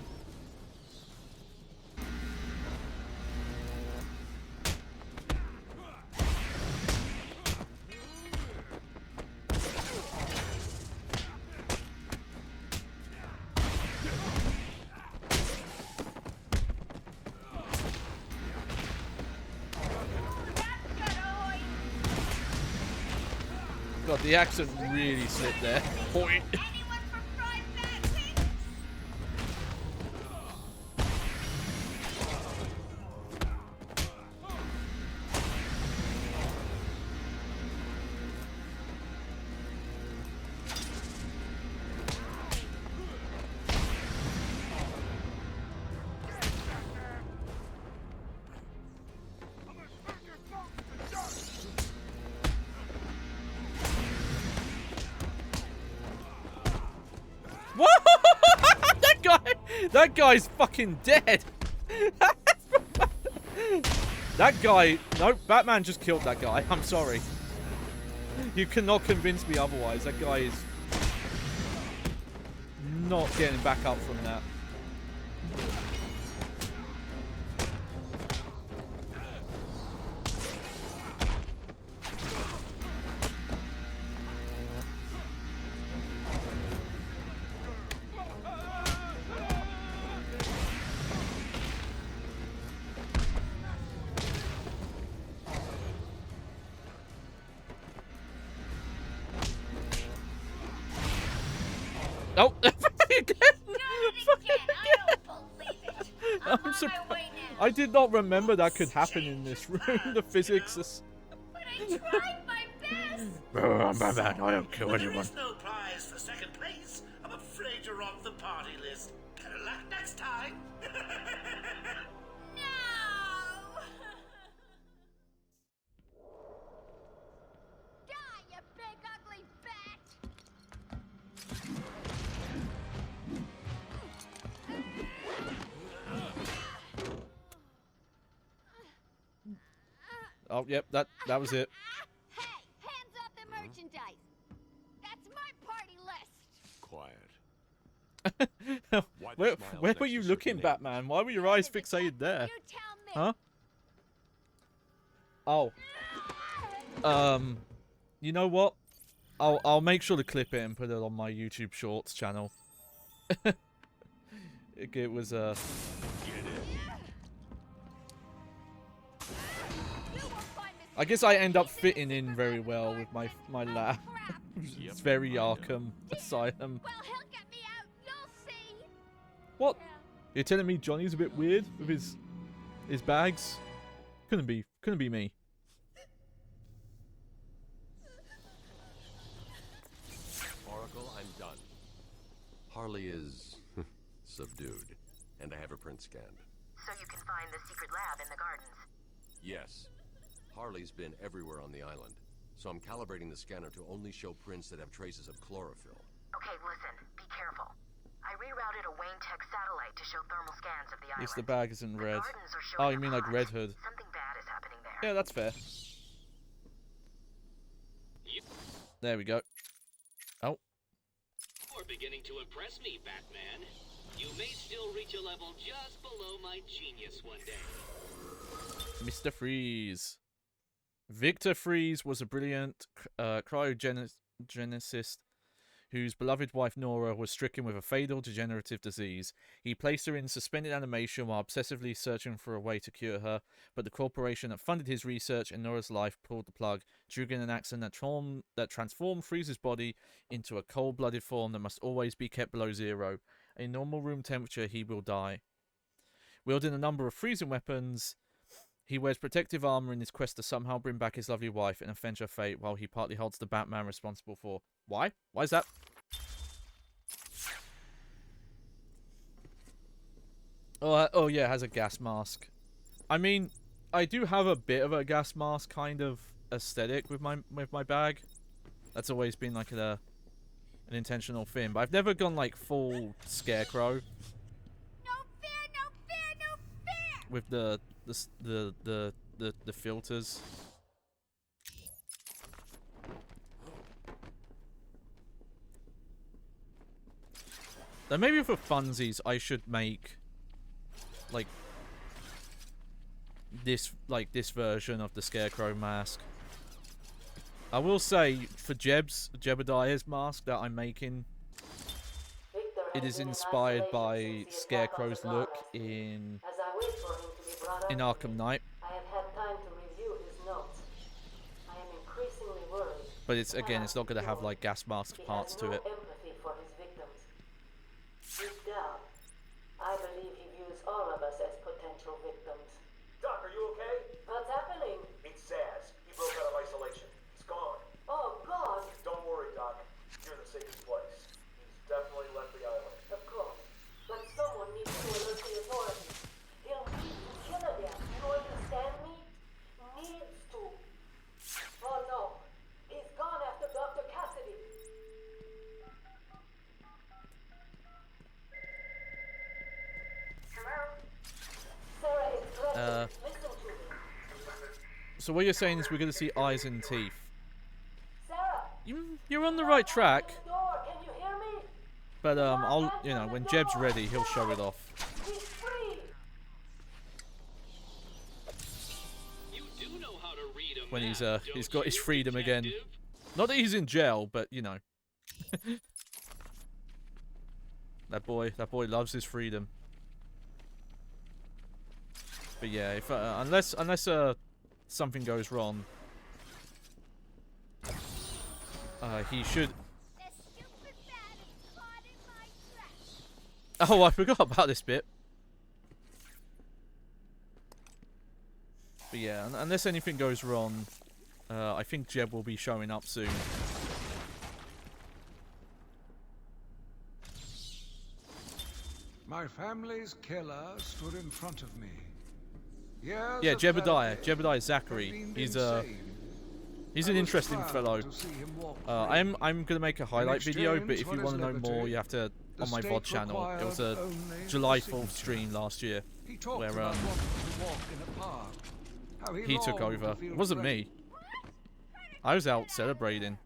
God, the accent really slipped there. Point. That guy's fucking dead. That guy... Nope, Batman just killed that guy. I'm sorry. You cannot convince me otherwise. That guy is not getting back up from that. Oh! I'm surprised. I did not remember that could happen in this room. The physics is... But I tried my best! Oh, I'm bad. I don't kill anyone. There is no prize for second place. I'm afraid you're off the party list. Better luck next time. Oh, yep, that was it. Hey, hands off the merchandise. That's my party list. where were you looking, Batman? Why were your eyes fixated there? Huh? Oh. You know what? I'll make sure to clip it and put it on my YouTube Shorts channel. It was I guess I end up fitting in very well with my laugh. It's very Arkham Asylum. Well, he'll get me out. You'll see. What? You're telling me Johnny's a bit weird with his bags? Couldn't be me. Oracle, I'm done. Harley is subdued, and I have her print scanned. So you can find the secret lab in the gardens? Yes. Harley's been everywhere on the island, so I'm calibrating the scanner to only show prints that have traces of chlorophyll. Okay, listen, be careful. I rerouted a Wayne Tech satellite to show thermal scans of the At least island. the bag isn't red. Gardens are Oh, showing you mean up like hot. Red Hood? Something bad is happening there. Yeah, that's fair. There we go. Oh. You're beginning to impress me, Batman. You may still reach a level just below my genius one day. Mr. Freeze. Victor Freeze was a brilliant cryogenicist whose beloved wife Nora was stricken with a fatal degenerative disease. He placed her in suspended animation while obsessively searching for a way to cure her, but the corporation that funded his research in Nora's life pulled the plug, triggering an accident that transformed Freeze's body into a cold-blooded form that must always be kept below zero. A normal room temperature, he will die. Wielding a number of freezing weapons, he wears protective armor in his quest to somehow bring back his lovely wife and avenge her fate, while he partly holds the Batman responsible for... Why? Why is that? Oh yeah, it has a gas mask. I mean, I do have a bit of a gas mask kind of aesthetic with my bag. That's always been like an intentional thing, but I've never gone like full Scarecrow. No fear, no fear, no fear. With the filters. Then maybe for funsies I should make like this version of the Scarecrow mask. I will say for Jebediah's mask that I'm making, it is inspired by Scarecrow's look in Arkham Knight. I have had time to review his notes. I am increasingly worried. But it's not going to have like gas mask parts to it. Empathy for his victims. Deep down, I believe he views all of us as potential victims. Doc, are you okay? What's happening? It's Zaz. He broke out of isolation. He's gone. Oh, God! Don't worry, Doc. You're in the safest place. He's definitely left the island. Of course. But someone needs to alert the authorities. He'll need to kill again. You understand me? Needs to. Oh, no. He's gone after Dr. Cassidy. Sarah is threatened. Listen to me. So what you're saying is we're going to see eyes and teeth. Sarah! You're on the right track. Door, can you hear me? But when Jeb's ready, he'll show it off. He's free! You do know how to read a When map, he's don't got his you, freedom again. detective? Not that he's in jail, but you know. That boy loves his freedom. But yeah, if unless something goes wrong, he should. Oh, I forgot about this bit. But yeah, unless anything goes wrong, I think Jeb will be showing up soon. My family's killer stood in front of me. Years Yeah, of Jebediah. therapy Jebediah Zachary. have been He's insane. He's an I was interesting proud fellow. to see him walk I'm gonna make a highlight video, but exchange if for you his want to know liberty, more, you have to the on my state VOD channel. It was a required only July the 4th signature. stream last year, He talked where about wanting to walk in a park. How He took longed to over. feel It wasn't great. me. I was out celebrating.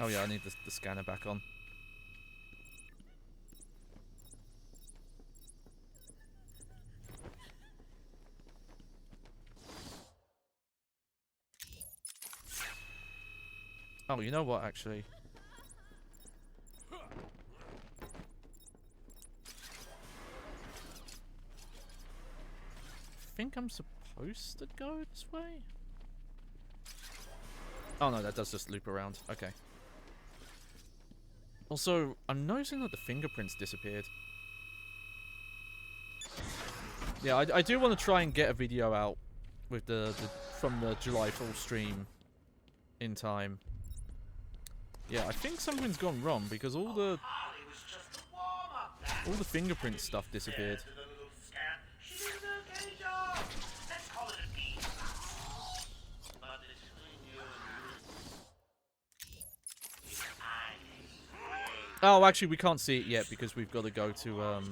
Oh yeah, I need the scanner back on. Oh, you know what, actually? I think I'm supposed to go this way? Oh no, that does just loop around. Okay. Also, I'm noticing that the fingerprints disappeared. Yeah, I do want to try and get a video out with from the July full stream in time. Yeah, I think something's gone wrong because all the fingerprint stuff disappeared. Oh, actually, we can't see it yet because we've got to go to,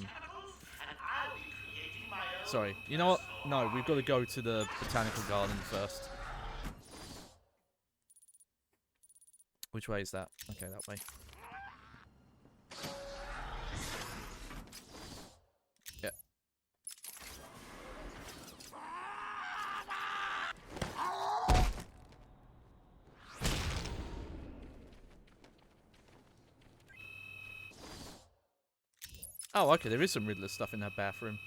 Sorry. You know what? No, we've got to go to the botanical garden first. Which way is that? Okay, that way. Yeah. Oh, okay, there is some Riddler stuff in that bathroom.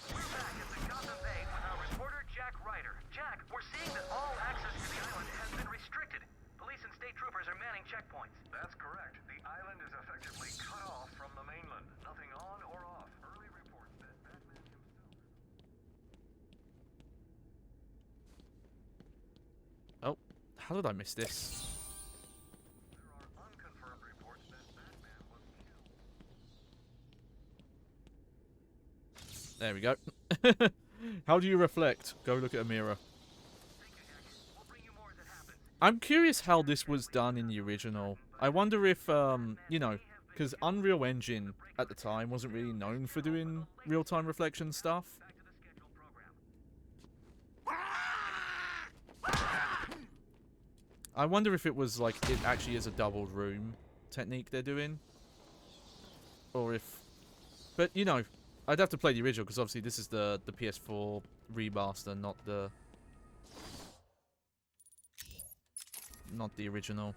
We're back at the Gotham Bay with our reporter, Jack Ryder. Jack, we're seeing that all access to the island has been restricted. Police and state troopers are manning checkpoints. That's correct. The island is effectively cut off from the mainland. Nothing on or off. Early reports that Batman himself... Oh, how did I miss this? There we go. How do you reflect? Go look at a mirror. I'm curious how this was done in the original. I wonder if, you know, because Unreal Engine at the time wasn't really known for doing real-time reflection stuff. I wonder if it was like, it actually is a doubled room technique they're doing. Or if... But, you know, I'd have to play the original, because obviously this is the PS4 remaster, not the original.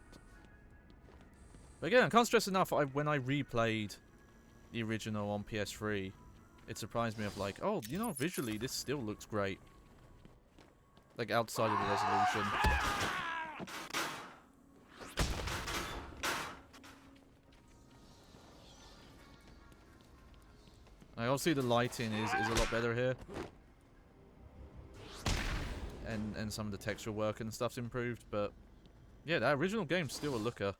But again, I can't stress enough, when I replayed the original on PS3, it surprised me of like, oh, you know, visually this still looks great. Like, outside of the resolution. Obviously the lighting is a lot better here. And some of the texture work and stuff's improved, but yeah, that original game's still a looker.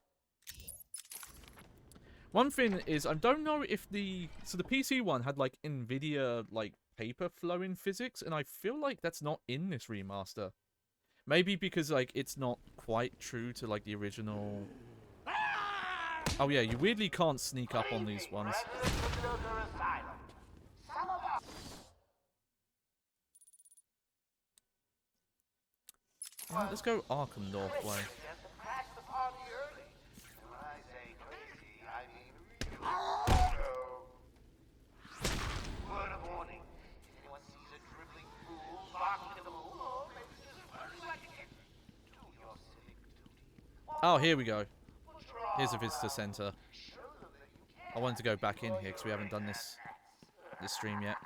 One thing is, I don't know if the PC one had like NVIDIA like paper flowing physics, and I feel like that's not in this remaster. Maybe because like it's not quite true to like the original. Oh yeah, you weirdly can't sneak up on these ones. Alright, let's go Arkham North way. Oh, here we go. Here's a visitor center. I wanted to go back in here because we haven't done this stream yet.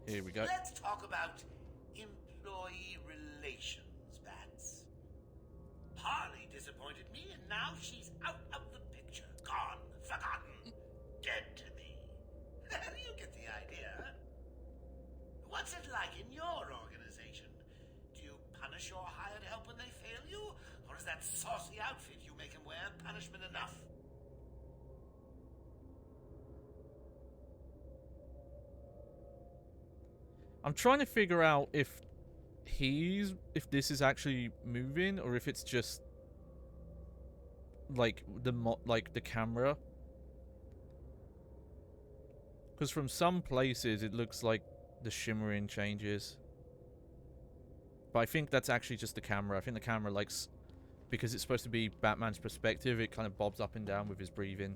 Here we go. Let's talk about employee relations, Bats. Harley disappointed me, and now she's out of the picture. Gone, forgotten, dead to me. You get the idea. What's it like in your organization? Do you punish your hired help when they fail you? Or is that saucy outfit you make them wear punishment enough? I'm trying to figure out if this is actually moving or if it's just like the camera. Because from some places it looks like the shimmering changes. But I think that's actually just the camera. I think the camera likes, because it's supposed to be Batman's perspective, it kind of bobs up and down with his breathing.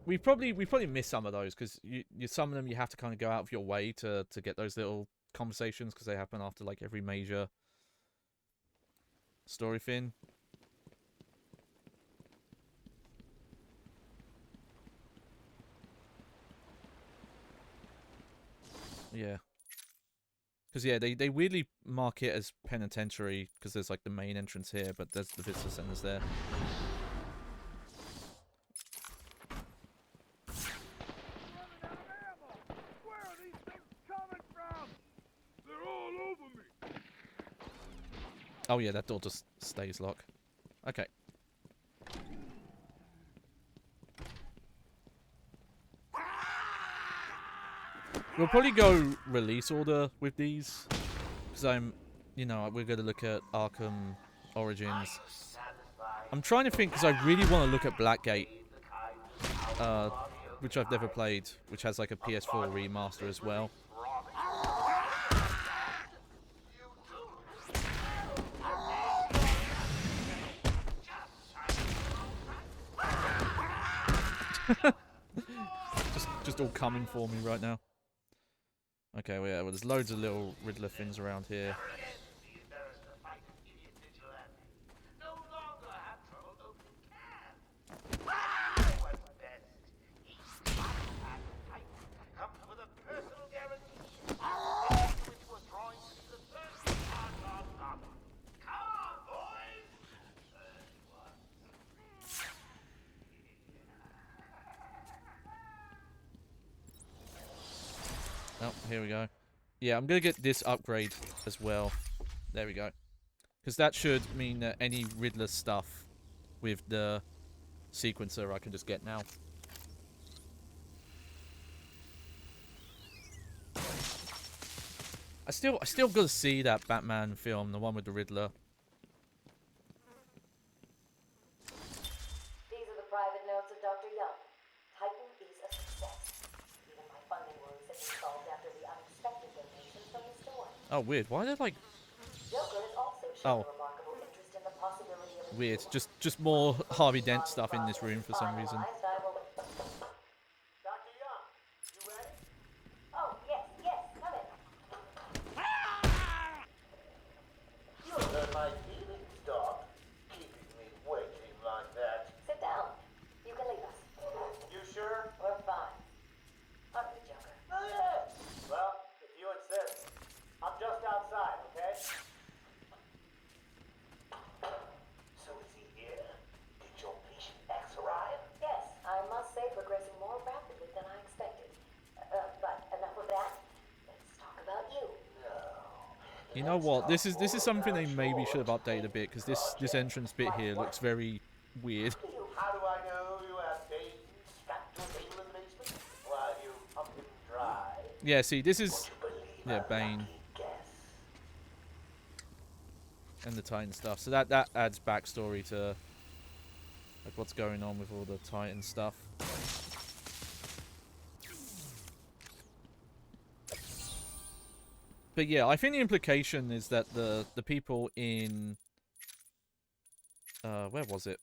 We probably miss some of those because some of them you have to kind of go out of your way to get those little conversations because they happen after like every major story thing. Yeah. Because yeah, they weirdly mark it as penitentiary because there's like the main entrance here, but there's the visitor centers there. Oh yeah, that door just stays locked. Okay. We'll probably go release order with these. Because we're going to look at Arkham Origins. I'm trying to think because I really want to look at Blackgate. Which I've never played. Which has like a PS4 remaster as well. just all coming for me right now. Okay, well, yeah, well, there's loads of little Riddler things around here. Oh, here we go. Yeah, I'm going to get this upgrade as well. There we go. Because that should mean that any Riddler stuff with the sequencer I can just get now. I still got to see that Batman film, the one with the Riddler. These are the private notes of Dr. Young. Titan is a success. Even my funding woes have been solved after the unexpected donations from Mr. White. Oh, weird. Why are they like... Joker has also shown a remarkable interest in the possibility of... Weird. Just more Harvey Dent stuff in this room for some reason. Dr. Young, you ready? Oh, yes, come in. You hurt my feelings, Doc. Keeping me waiting like that. Sit down. You can leave us. You sure? We're fine. Aren't we, Joker? Oh, yeah. Well, if you insist. I'm just outside, okay? So is he here? Did your patient X arrive? Yes, I must say progressing more rapidly than I expected. But enough of that. Let's talk about you. You know what? This is something they maybe should have updated a bit because this entrance bit here looks very weird. How do I know you have Bane strapped to a table in the basement while you pump him dry? Yeah, see, this is Bane and the Titan stuff. So that adds backstory to like what's going on with all the Titan stuff. But yeah, I think the implication is that the people in where was it?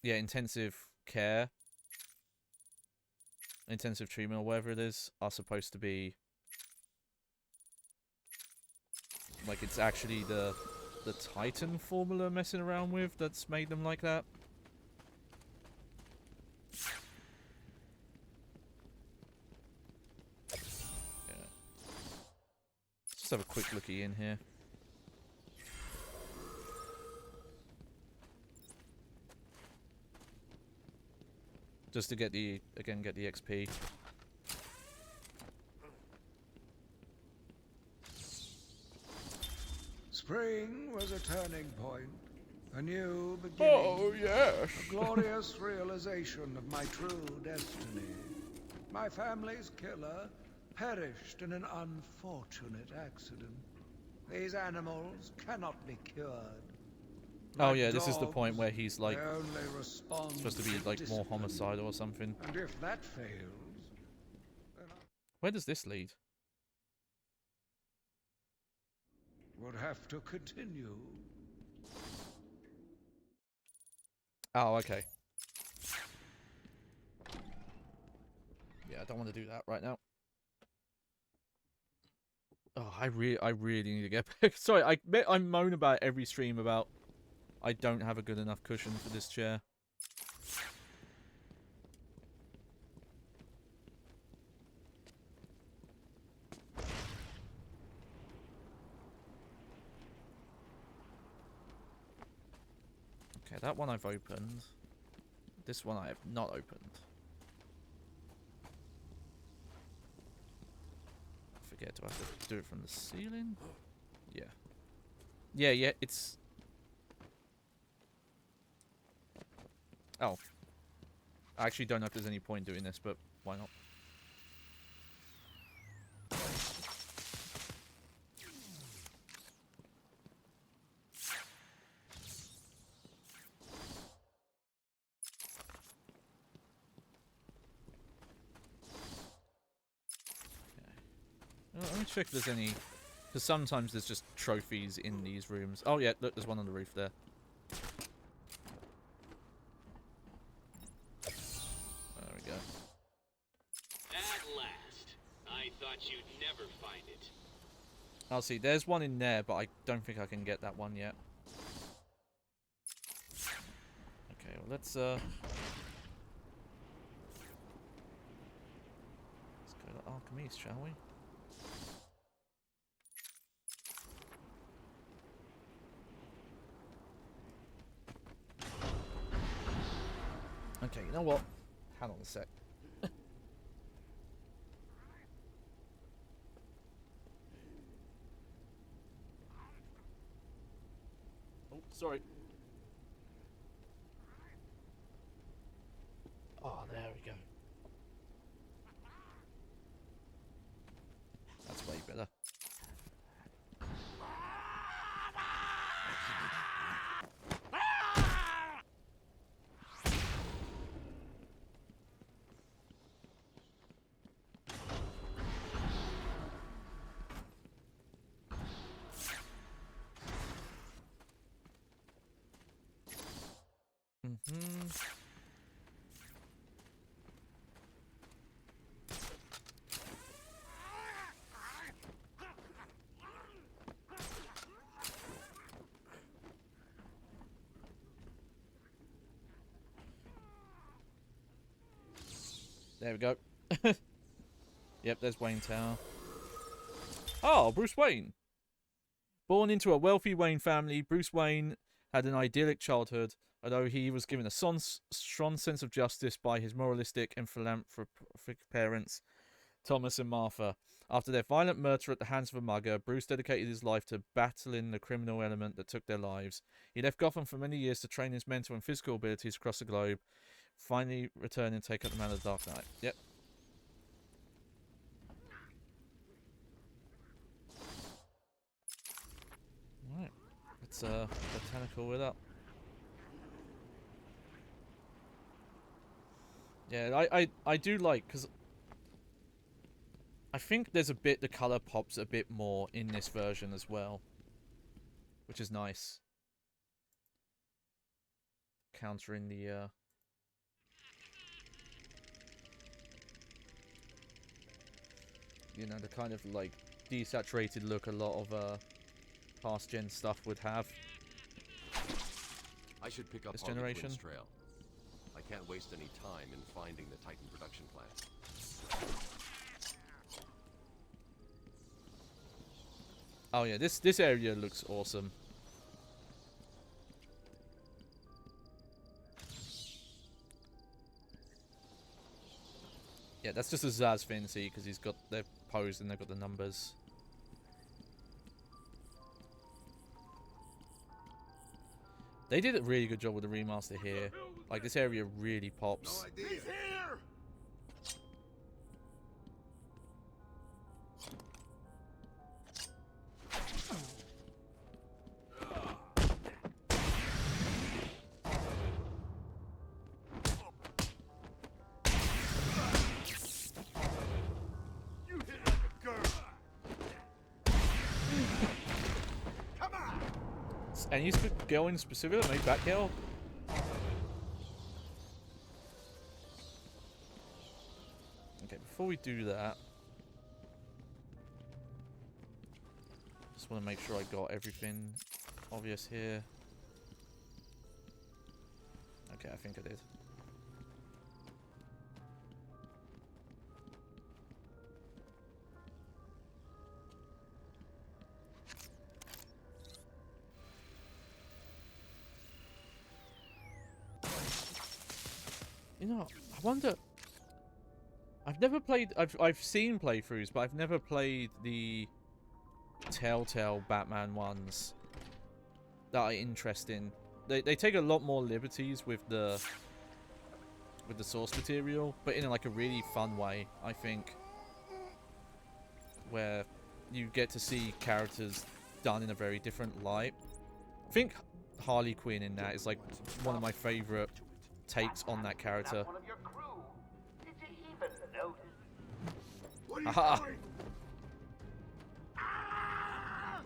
Yeah, intensive care, intensive treatment, or whatever it is, are supposed to be like it's actually the Titan formula messing around with that's made them like that. Let's have a quick looky in here. Just to get the XP. Spring was a turning point, a new beginning. Oh, yes. A glorious realization of my true destiny. My family's killer perished in an unfortunate accident. These animals cannot be cured. Oh Like yeah, this is the point dogs, where he's like they only respond supposed to be with like more discipline. homicidal or something. And if that fails, then Where does this lead? I would have to continue. Oh, okay. Yeah, I don't want to do that right now. Oh, I really need to get back. Sorry, I moan about every stream about I don't have a good enough cushion for this chair. Okay, that one I've opened. This one I have not opened. I forget, do I have to do it from the ceiling? Yeah. Yeah, it's... Oh. I actually don't know if there's any point doing this, but why not? Let me check if there's any... Because sometimes there's just trophies in these rooms. Oh yeah, look, there's one on the roof there. There we go. At last. I thought you'd never find it. I'll see, there's one in there, but I don't think I can get that one yet. Okay, well let's go to Arkham East, shall we? Okay, you know what? Hang on a sec. Oh, sorry. Oh, there we go. That's way better. There we go. Yep, there's Wayne Tower. Oh, Bruce Wayne. Born into a wealthy Wayne family, Bruce Wayne had an idyllic childhood, although he was given a strong sense of justice by his moralistic and philanthropic parents, Thomas and Martha. After their violent murder at the hands of a mugger, Bruce dedicated his life to battling the criminal element that took their lives. He left Gotham for many years to train his mental and physical abilities across the globe, finally returning to take up the man of the Dark Knight. Yep. Alright. Let's botanical it up. Yeah, I do like, because I think there's a bit, the colour pops a bit more in this version as well, which is nice. Countering the you know, the kind of like desaturated look a lot of past gen stuff would have. I should pick up this Harley generation. Quinn's trail. I can't waste any time in finding the Titan production plant. Oh yeah, this area looks awesome. Yeah, that's just a Zaz fancy because he's got their posed and they've got the numbers. They did a really good job with the remaster here. Like, this area really pops. He's here! any girl in specific that made Batgirl? Okay, before we do that, just want to make sure I got everything obvious here. Okay, I think I did. You know, I wonder. I've never played. I've seen playthroughs, but I've never played the Telltale Batman ones that are interesting. They take a lot more liberties with the source material, but in like a really fun way, I think, where you get to see characters done in a very different light. I think Harley Quinn in that is like one of my favorite takes on that character. One of your crew. Did you even notice? What are you Aha. doing? Ah!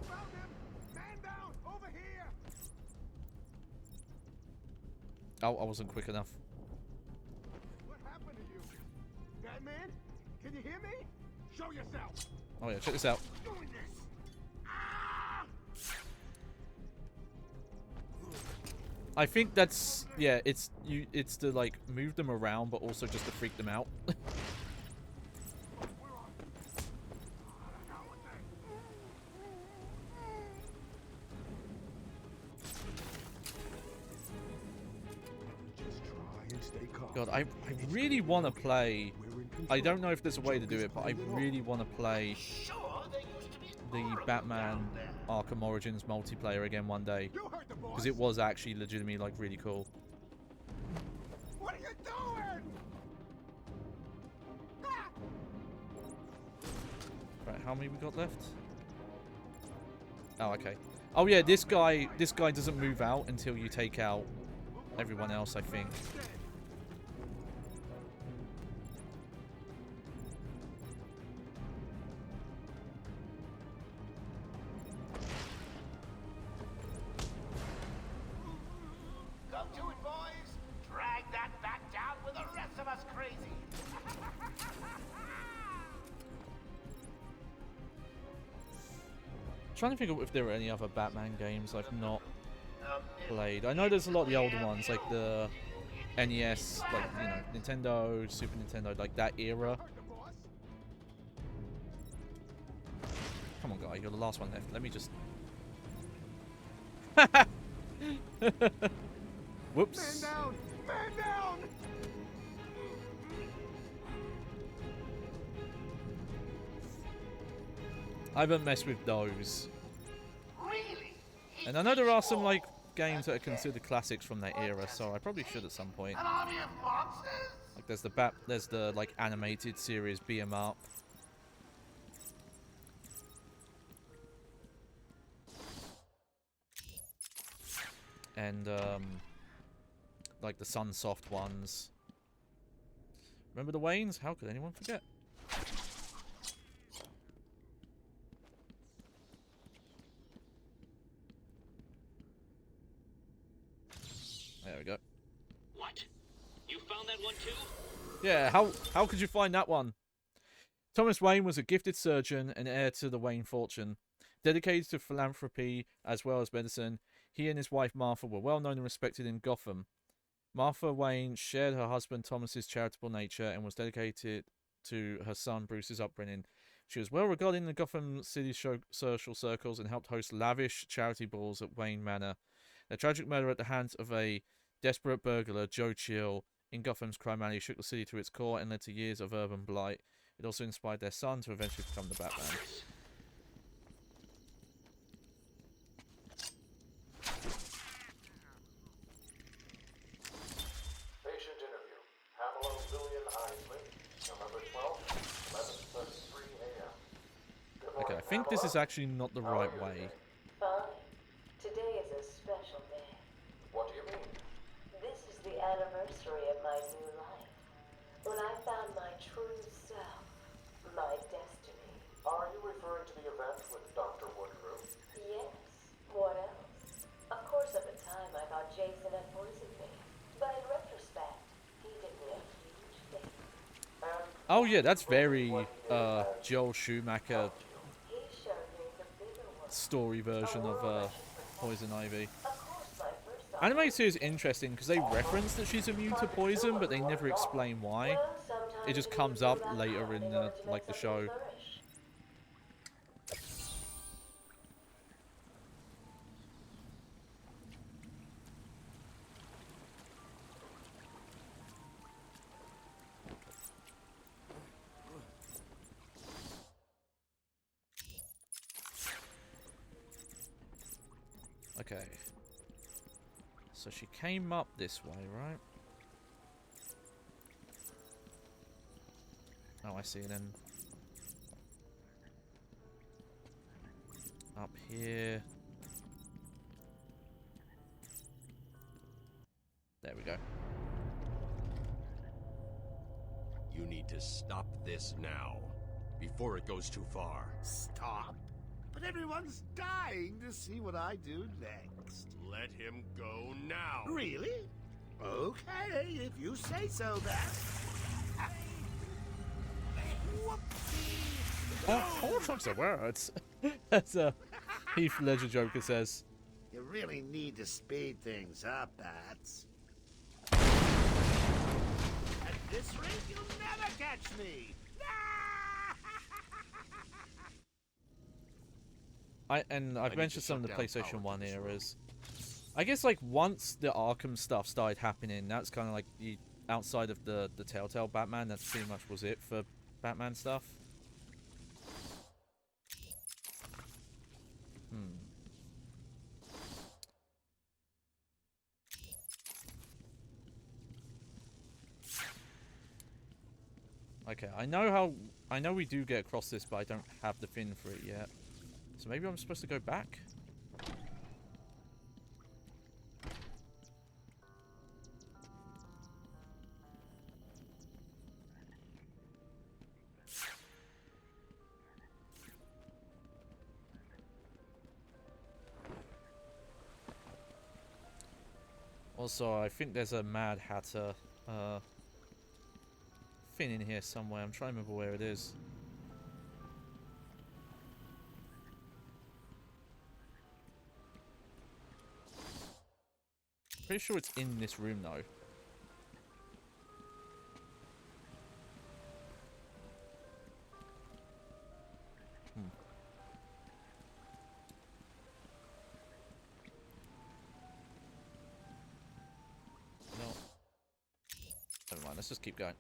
Found him! Man down! Over here! Oh, I wasn't quick enough. What happened to you? Batman? Can you hear me? Show yourself! Oh yeah, check this out. Doing this! Ah! I think that's, yeah, it's to like move them around, but also just to freak them out. God, I really want to play. I don't know if there's a way to do it, but I really want to play the Batman Arkham Origins multiplayer again one day, because it was actually legitimately like really cool. What are you doing? Ah! Right, how many we got left? Oh, okay. Oh yeah, this guy doesn't move out until you take out everyone else, I think. Come to it, boys. Drag that back down with the rest of us crazy. Trying to figure out if there are any other Batman games I've not played. I know there's a lot of the older ones, like the NES, like, you know, Nintendo, Super Nintendo, like that era. Come on, guy, you're the last one left. Let me just. Whoops. Man down! Man down! I haven't messed with those. And I know there are some like games that are considered classics from that era, so I probably should at some point. Like there's the like animated series Beat 'em Up. And like the Sunsoft ones. Remember the Waynes? How could anyone forget? There we go. What? You found that one too? Yeah, how could you find that one? Thomas Wayne was a gifted surgeon and heir to the Wayne fortune. Dedicated to philanthropy as well as medicine, he and his wife Martha were well known and respected in Gotham. Martha Wayne shared her husband Thomas's charitable nature and was dedicated to her son Bruce's upbringing. She was well regarded in the Gotham City social circles and helped host lavish charity balls at Wayne Manor. Their tragic murder at the hands of a desperate burglar, Joe Chill, in Gotham's crime alley shook the city to its core and led to years of urban blight. It also inspired their son to eventually become the Batman. Patient interview. Pamela Lillian Isley, November 12th, 11:33 a.m. Good morning, Okay, I think this is actually not the right way. Fine. Today is a special day. What do you mean? This is the anniversary of my new life. When I found my true self, my destiny. Are you referring to the event with Dr. Woodrow? Oh yeah, that's very Joel Schumacher story version of Poison Ivy. Anime series is interesting because they reference that she's immune to poison, but they never explain why. It just comes up later in the show. Okay. So she came up this way, right? Oh, I see. Then up here. There we go. You need to stop this now, before it goes too far. Stop? But everyone's dying to see what I do next. Let him go now. Really? Okay, if you say so, then. Oh, trucks are words. That's a Heath Ledger Joker says. You really need to speed things up, Bats. At this rate, you'll never catch me. I've mentioned some of the PlayStation 1 eras. I guess like once the Arkham stuff started happening, that's kind of like the outside of the Telltale Batman. That's pretty much was it for Batman stuff. Okay, I know we do get across this, but I don't have the fin for it yet. So maybe I'm supposed to go back? Also, I think there's a Mad Hatter fin in here somewhere. I'm trying to remember where it is. Pretty sure it's in this room though. No. Never mind, let's just keep going.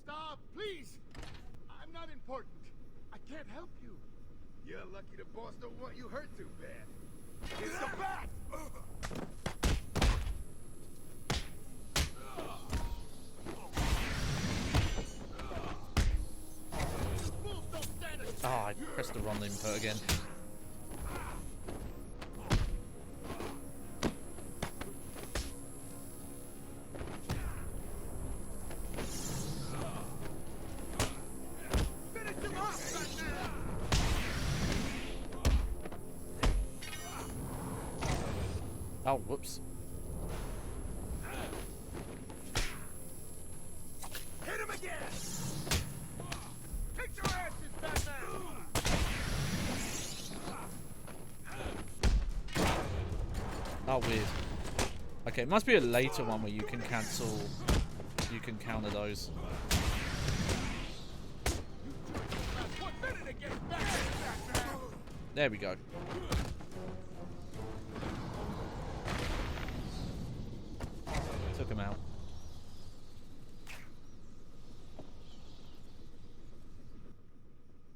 Stop, please! I'm not important. I can't help you. You're lucky the boss don't want you hurt too bad. It's the bat! Oh, I pressed the wrong input again. Oh, whoops. Hit him again! Kick your asses, Batman! Oh, weird. Okay, it must be a later one where you can cancel... You can counter those. There we go. Took him out.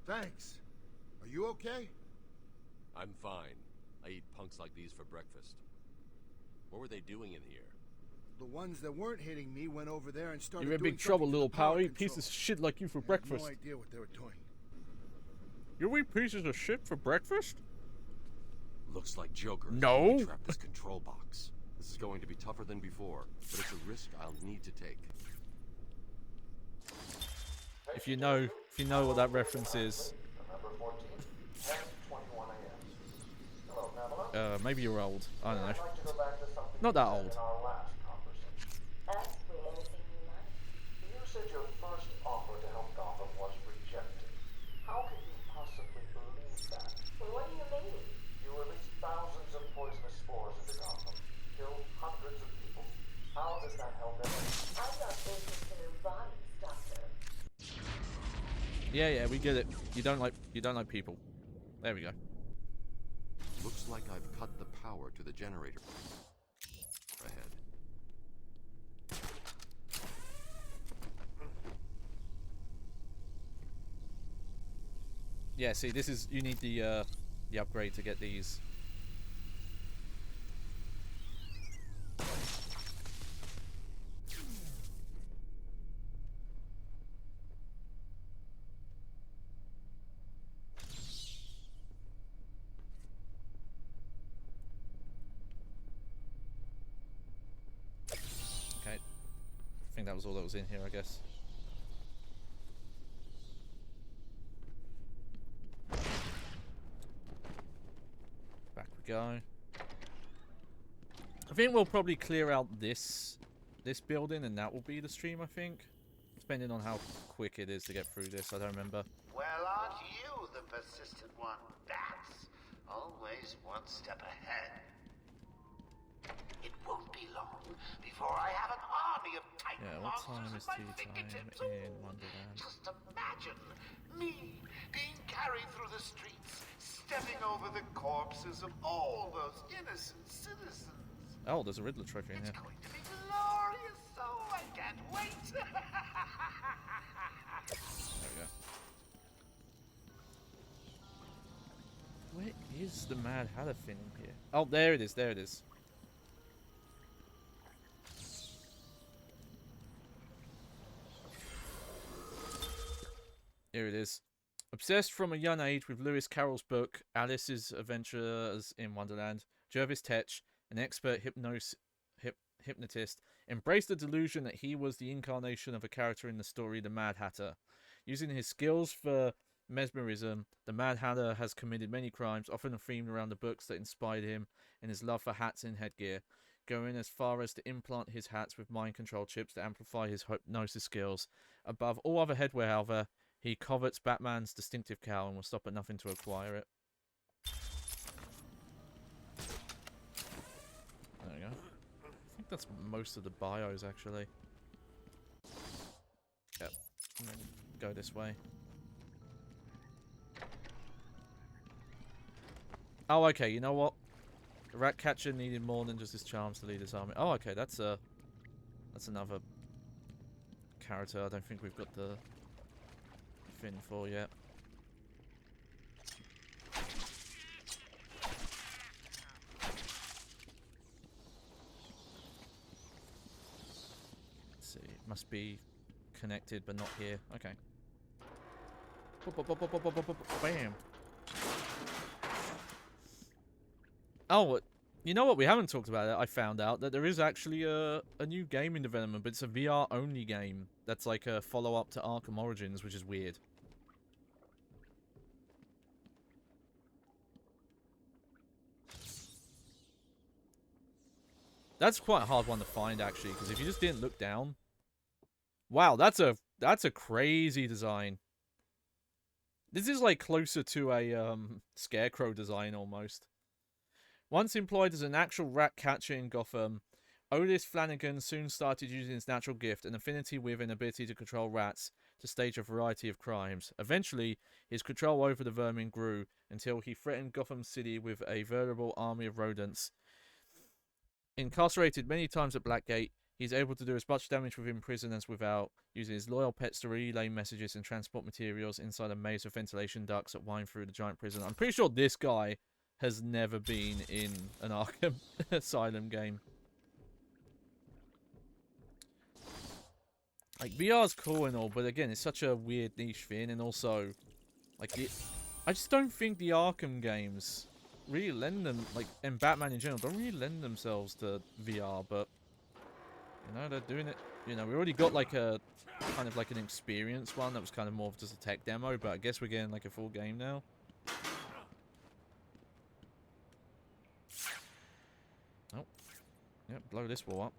Thanks. Are you okay? I'm fine. I eat punks like these for breakfast. What were they doing in here? The ones that weren't hitting me went over there and started You're in doing big trouble, something to little the power pal. Eat control. pieces of shit like you for I had breakfast. no idea what they were doing. You eat pieces of shit for breakfast? Looks like Joker No. trapped this control box. This is going to be tougher than before, but it's a risk I'll need to take. If you know what that reference is, November 14th, 10:21 a.m. Hello, Pamela. maybe you're old. I don't know. I'd like to go back to something Not you that said old. in our last conversation. Ask me anything you like. You said your first offer to help Gotham was rejected. How can you possibly believe that? Well, what do you mean? You released thousands of poisonous spores into Gotham, killed hundreds of people. How does that help anyone? I'm not interested in bodies, Doctor. Yeah, we get it. You don't like people. There we go. Looks like I've cut the power to the generator ahead. Yeah, see, this is, you need the upgrade to get these. Okay. I think that was all that was in here, I guess. Back we go. I think we'll probably clear out this building, and that will be the stream, I think. Depending on how quick it is to get through this, I don't remember. Well, aren't you the persistent one, Bats? Always one step ahead. It won't be long before I have an army of Titan Yeah, what time monsters is at my tea time fingertips. in Wonderland? Just imagine me being carried through the streets, stepping over the corpses of all those innocent citizens. Oh, there's a Riddler trophy in here. It's going to be glorious, so I can't wait. There we go. Where is the Mad Hatter thing in here? Oh, there it is, there it is. Here it is. Obsessed from a young age with Lewis Carroll's book, Alice's Adventures in Wonderland, Jervis Tetch, an expert hypnotist, embraced the delusion that he was the incarnation of a character in the story The Mad Hatter. Using his skills for mesmerism, the Mad Hatter has committed many crimes, often themed around the books that inspired him and his love for hats and headgear, going as far as to implant his hats with mind control chips to amplify his hypnosis skills. Above all other headwear, however, he covets Batman's distinctive cowl and will stop at nothing to acquire it. There we go. I think that's most of the bios, actually. Yep. And then go this way. Oh, okay, you know what? The Ratcatcher needed more than just his charms to lead his army. Oh, okay, that's another character I don't think we've got the fin for yet. Let's see, it must be connected but not here. Okay. Bam. Oh, you know what? We haven't talked about it. I found out that there is actually a new game in development, but it's a VR-only game. That's like a follow-up to Arkham Origins, which is weird. That's quite a hard one to find, actually, because if you just didn't look down... Wow, that's a crazy design. This is like closer to a Scarecrow design, almost. Once employed as an actual rat catcher in Gotham, Otis Flanagan soon started using his natural gift and affinity with and ability to control rats to stage a variety of crimes. Eventually, his control over the vermin grew until he threatened Gotham City with a veritable army of rodents. Incarcerated many times at Blackgate, he's able to do as much damage within prison as without, using his loyal pets to relay messages and transport materials inside a maze of ventilation ducts that wind through the giant prison. I'm pretty sure this guy has never been in an Arkham Asylum game. Like, VR's cool and all, but again, it's such a weird niche thing, and also, like, I just don't think the Arkham games really lend them, like, and Batman in general, don't really lend themselves to VR, but, you know, they're doing it You know, we already got like a kind of like an experienced one that was kind of more of just a tech demo, but I guess we're getting like a full game now. Oh, yep, blow this wall up.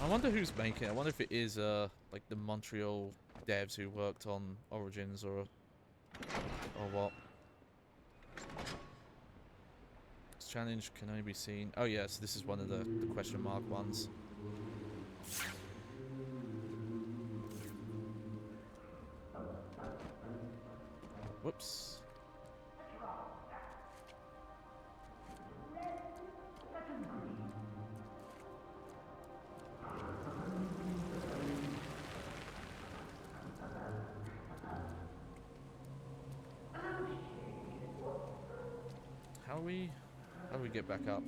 I wonder who's making it. I wonder if it is like the Montreal devs who worked on Origins or what. This challenge can only be seen. Oh yes, this is one of the question mark ones. Whoops. How do we get back up?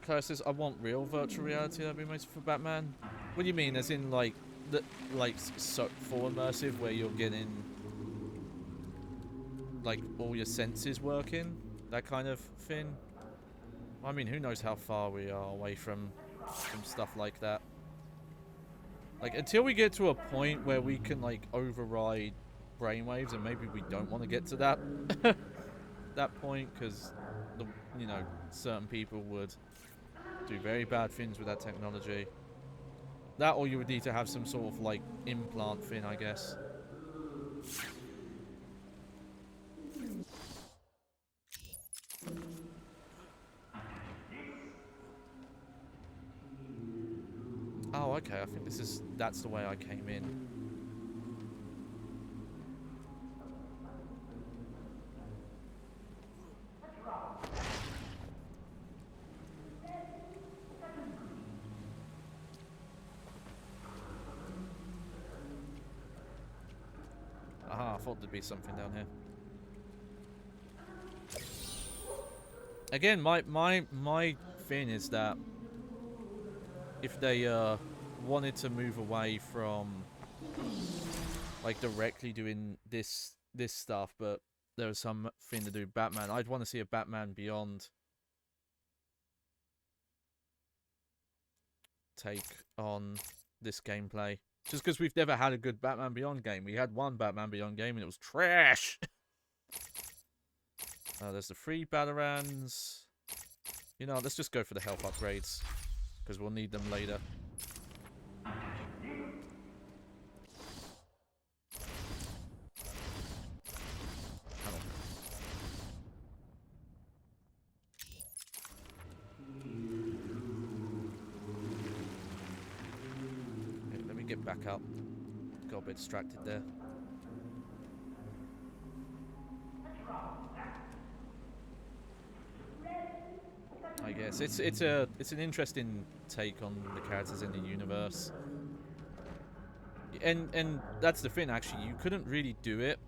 Claire says, I want real virtual reality that'd be most for Batman. What do you mean? As in like so full immersive where you're getting like all your senses working? That kind of thing? I mean, who knows how far we are away from stuff like that. Like, until we get to a point where we can like override brainwaves, and maybe we don't want to get to that that point, because you know, certain people would do very bad things with that technology. That, or you would need to have some sort of like implant thing, I guess. Oh, okay, I think that's the way I came in. Aha, I thought there'd be something down here. Again, my thing is that if they wanted to move away from like directly doing this stuff, but there was something to do with Batman, I'd want to see a Batman Beyond take on this gameplay. Just because we've never had a good Batman Beyond game. We had one Batman Beyond game and it was trash. There's the free Batarans. You know, let's just go for the health upgrades, because we'll need them later. Okay, let me get back up. Got a bit distracted there. I guess it's an interesting take on the characters in the universe, and that's the thing. Actually, you couldn't really do it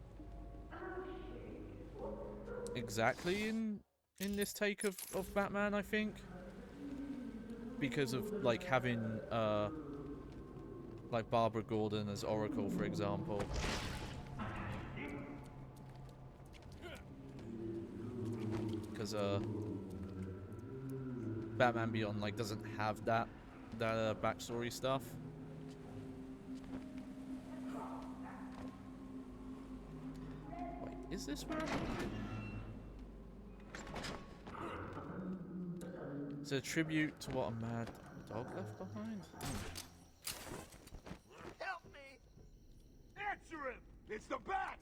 exactly in this take of Batman, I think, because of like having like Barbara Gordon as Oracle, for example. Because Batman Beyond like doesn't have that backstory stuff. Wait, is this where I'm going? It's a tribute to what a mad dog left behind. Help me! Answer him! It's the Bat!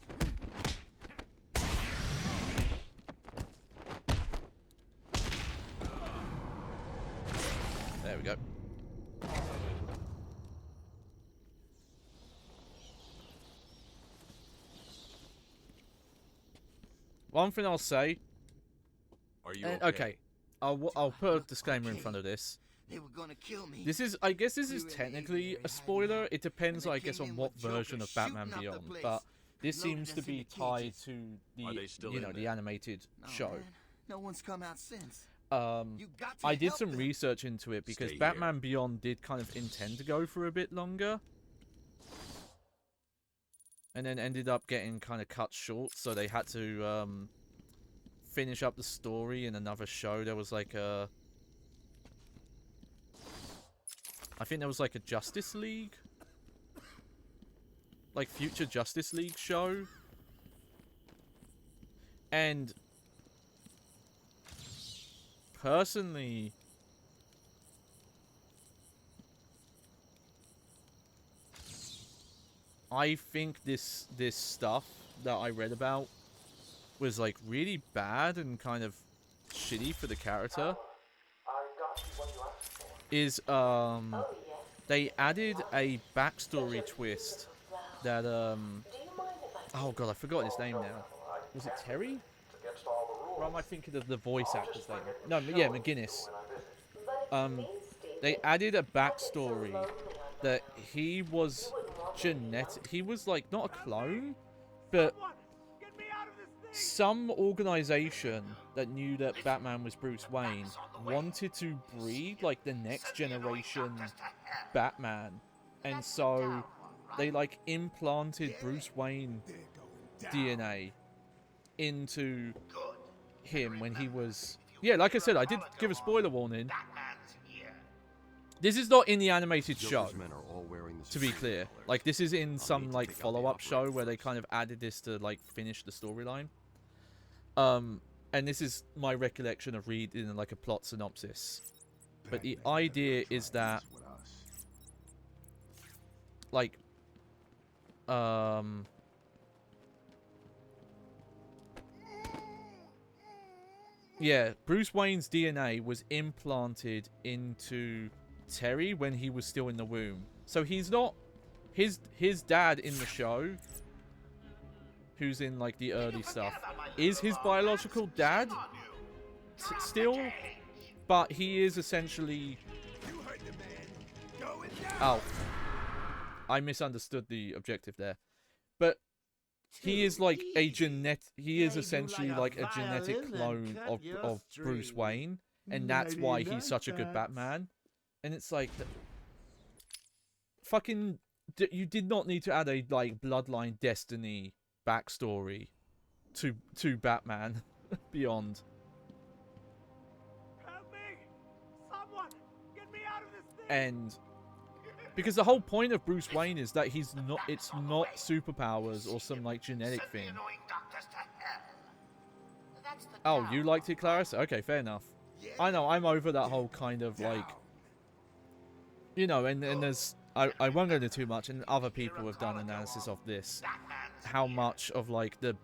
There we go. One thing I'll say. Are you okay? I'll put a disclaimer in front of this. They were gonna kill me. This is, I guess, this is technically a spoiler. It depends, I guess, on what version of Batman Beyond. But this seems to be tied to the the animated show. Man. No one's come out since. I did some research into it because Batman Beyond did kind of intend to go for a bit longer. and then ended up getting kind of cut short, so they had to finish up the story in another show. There was like a... I think there was like a Justice League? Like future Justice League show. And personally, I think this stuff that I read about was like really bad and kind of shitty for the character. Is they added a backstory twist that oh god, I've forgotten his name now. Was it Terry? Or am I thinking of the voice actor's name? No, yeah, McGinnis. They added a backstory that he was genetic. He was like not a clone, but some organization that knew that Batman was Bruce Wayne wanted to breed like the next generation Batman, and so they like implanted Bruce Wayne DNA into him when he was... Yeah, like I said, I did give a spoiler warning. This is not in the animated show, to be clear. Like, this is in some, like, follow-up show where they kind of added this to, like, finish the storyline. And this is my recollection of reading, like, a plot synopsis. But the idea is that, like, yeah, Bruce Wayne's DNA was implanted into Terry when he was still in the womb. So he's not... His dad in the show, who's in, like, the early stuff, is his biological dad still, but he is essentially... Oh. I misunderstood the objective there. But he is like a he is essentially like a genetic clone of Bruce Wayne, and that's why he's such a good Batman. And it's like, fucking, you did not need to add a like Bloodline Destiny backstory to Batman Beyond. Help me! Someone, get me out of this thing! And because the whole point of Bruce Wayne is that he's not, it's not superpowers or some like genetic thing. Oh, you liked it, Clarissa? Okay, fair enough. I know, I'm over that whole kind of like, you know, and there's, I won't go into too much, and other people have done analysis of this. How much of like the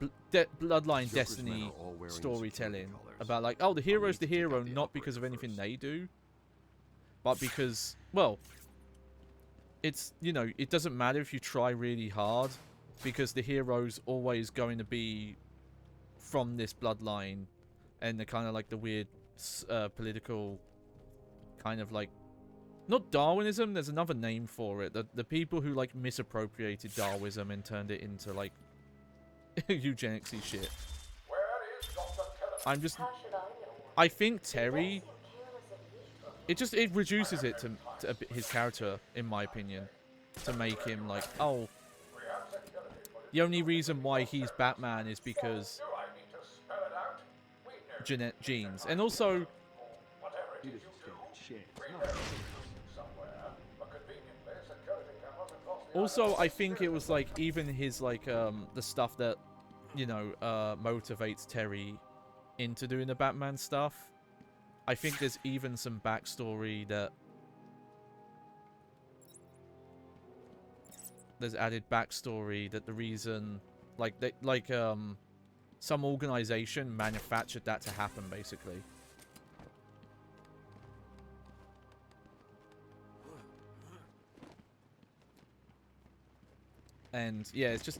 Bloodline Destiny storytelling about like, oh, the hero's the hero not because of anything they do, but because, well, it's, you know, it doesn't matter if you try really hard, because the hero's always going to be from this bloodline, and the kind of like the weird political kind of like, not Darwinism, there's another name for it. The people who like misappropriated Darwinism and turned it into like eugenicsy shit. I'm just, I think Terry, it reduces it to his character, in my opinion, to make him like, oh, the only reason why he's Batman is because genes, and also I think it was like even his like the stuff that, you know, motivates Terry into doing the Batman stuff. I think there's even some backstory that there's added backstory that the reason, like they, like some organization manufactured that to happen, basically. And yeah, it's just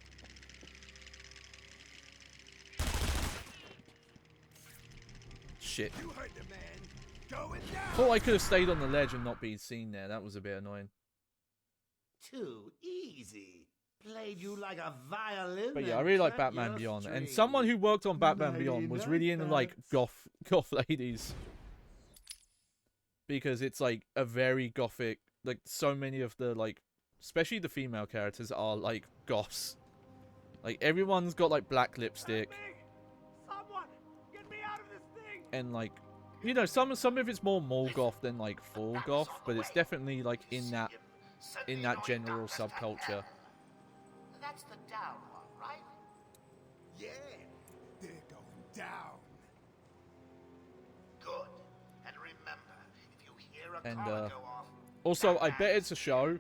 shit. Thought I could have stayed on the ledge and not been seen there. That was a bit annoying. Too easy. Played you like a violin. But yeah, I really like Batman Beyond. And someone who worked on Batman Beyond was really into like goth ladies. Because it's like a very gothic, like so many of the like, especially the female characters are like goths. Like, everyone's got, like, black lipstick. Someone, get me out of this thing. And, like, you know, some of it's more mall goth than, like, full goth. But it's definitely, like, in that general subculture. That's the down one, right? Yeah, they're going down. Good. And remember, if you hear a And, collar go off, also, I bet it's a show.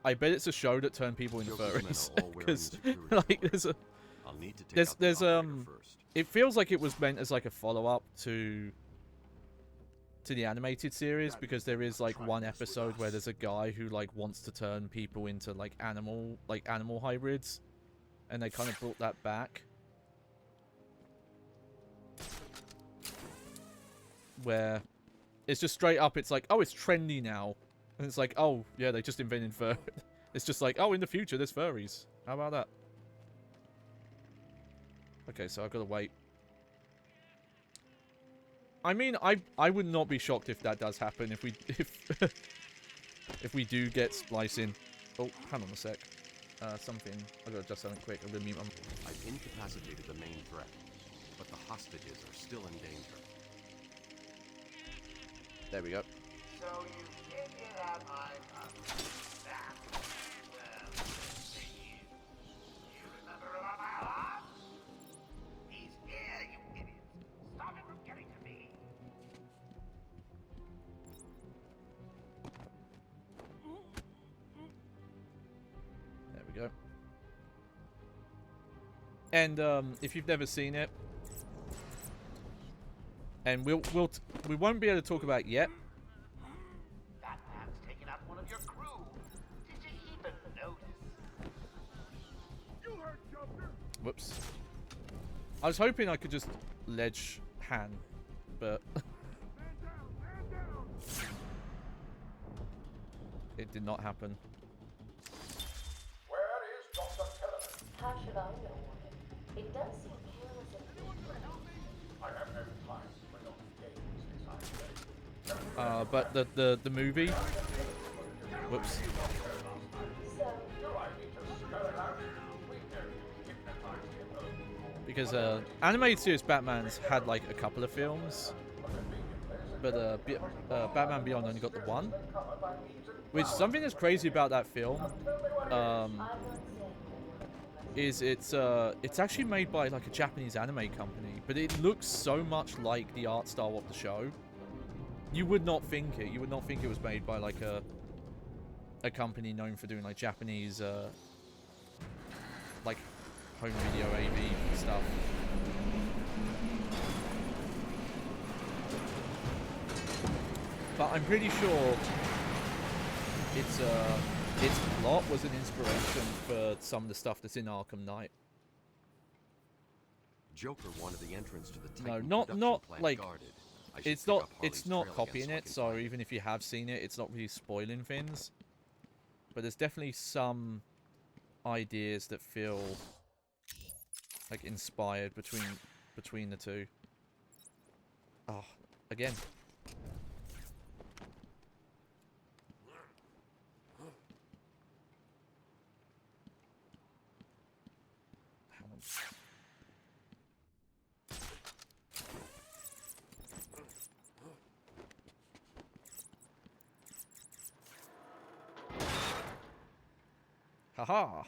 I bet it's a show that turned people into Joker's men furries. are all wearing Because, security like, clearance. there's a... I'll need to take out the operator first. It feels like it was meant as, like, a follow-up to the animated series, because there is, like, one episode where there's a guy who, like, wants to turn people into, like, animal hybrids. And they kind of brought that back. Where it's just straight up, it's like, oh, it's trendy now. And it's like, oh, yeah, they just invented fur. It's just like, oh, in the future, there's furries. How about that? Okay, so I've got to wait. I mean, I would not be shocked if that does happen, if we do get splicing. Oh, hang on a sec. Something. I've got to adjust something quick. I'm going to mute my... I've incapacitated the main threat, but the hostages are still in danger. There we go. so you figured out my that. Well, let's see. You remember about my alarm? He's here, you idiots. Stop him from getting to me. There we go. And if you've never seen it, and we won't be able to talk about it yet. That man's taken out one of your crew. Did you even notice? You heard Joker. Whoops. I was hoping I could just ledge Han, but it did not happen. Where is Dr. Kellerman? How should I know? It does seem careless of you. I have no time for no games besides But the movie. Whoops. Do I need to spell it out? We know hypnotize him. Because animated series Batman's had like a couple of films, but Batman Beyond only got the one. Which, something that's crazy about that film is it's actually made by like a Japanese anime company, but it looks so much like the art style of the show. You would not think it. You would not think it was made by like a company known for doing like Japanese like home video AV stuff. But I'm pretty sure its plot was an inspiration for some of the stuff that's in Arkham Knight. Joker wanted the entrance to the No, Titan not production plant like guarded. I should it's pick not up Harley's it's not trail copying again it, so I so even if you have seen it, it's not really spoiling things. But there's definitely some ideas that feel like inspired between the two. Oh, again. Hang on. Haha.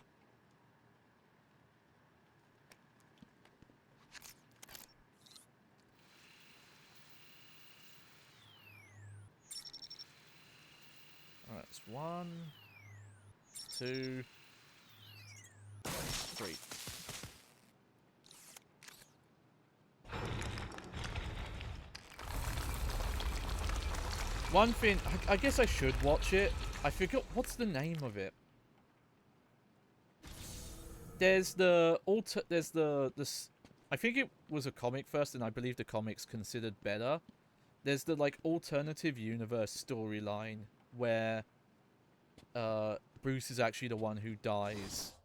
Alright, it's 1, 2, 3. One thing, I guess I should watch it. I forgot, what's the name of it? There's I think it was a comic first, and I believe the comic's considered better. There's the like alternative universe storyline where Bruce is actually the one who dies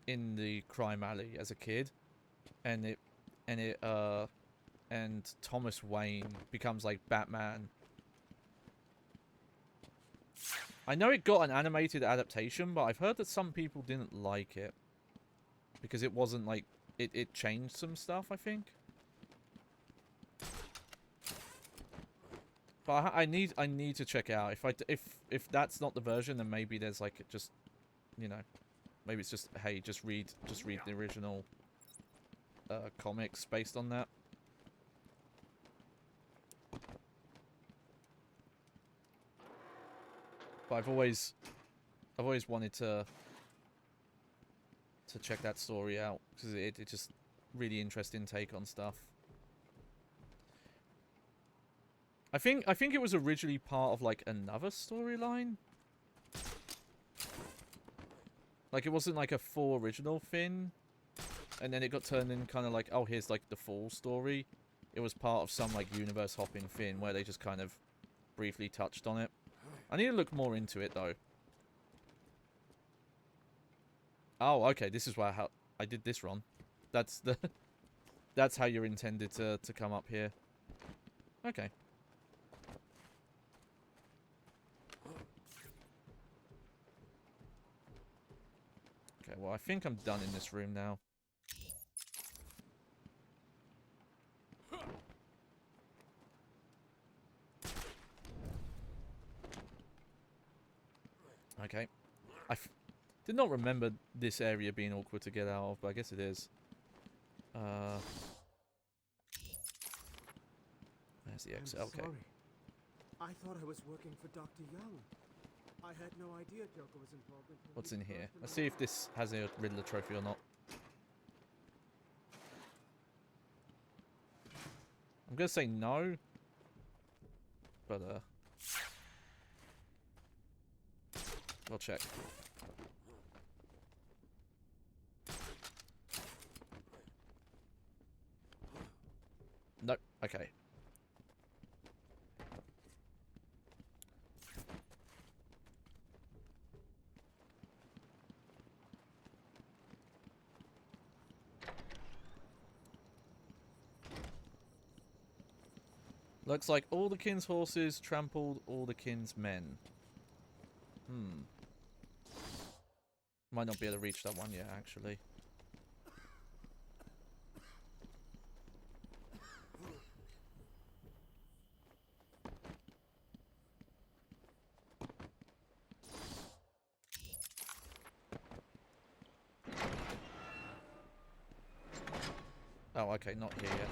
in the crime alley as a kid, and Thomas Wayne becomes like Batman. I know it got an animated adaptation, but I've heard that some people didn't like it. because it wasn't like it changed some stuff, I think. But I need to check it out. If that's not the version, then maybe there's like just, you know, maybe it's just, hey, just read the original comics based on that. But I've always wanted to check that story out because it's just really interesting take on stuff. I think it was originally part of like another storyline. Like it wasn't like a full original Finn, and then it got turned in kind of like, oh, here's like the full story. It was part of some like universe hopping Finn where they just kind of briefly touched on it. I need to look more into it though. Oh, okay, this is how I did this wrong. That's the that's how you're intended to come up here. Okay. Okay, well, I think I'm done in this room now. Okay. Did not remember this area being awkward to get out of, but I guess it is. There's the exit. Okay. Sorry. I thought I was working for Dr. Young. I had no idea Joker was involved until What's in here? Let's see if this has a Riddler trophy or not. I'm gonna say no, but we'll check. Nope. Okay. Looks like all the king's horses trampled all the king's men. Might not be able to reach that one yet, actually. Oh, okay, not here yet.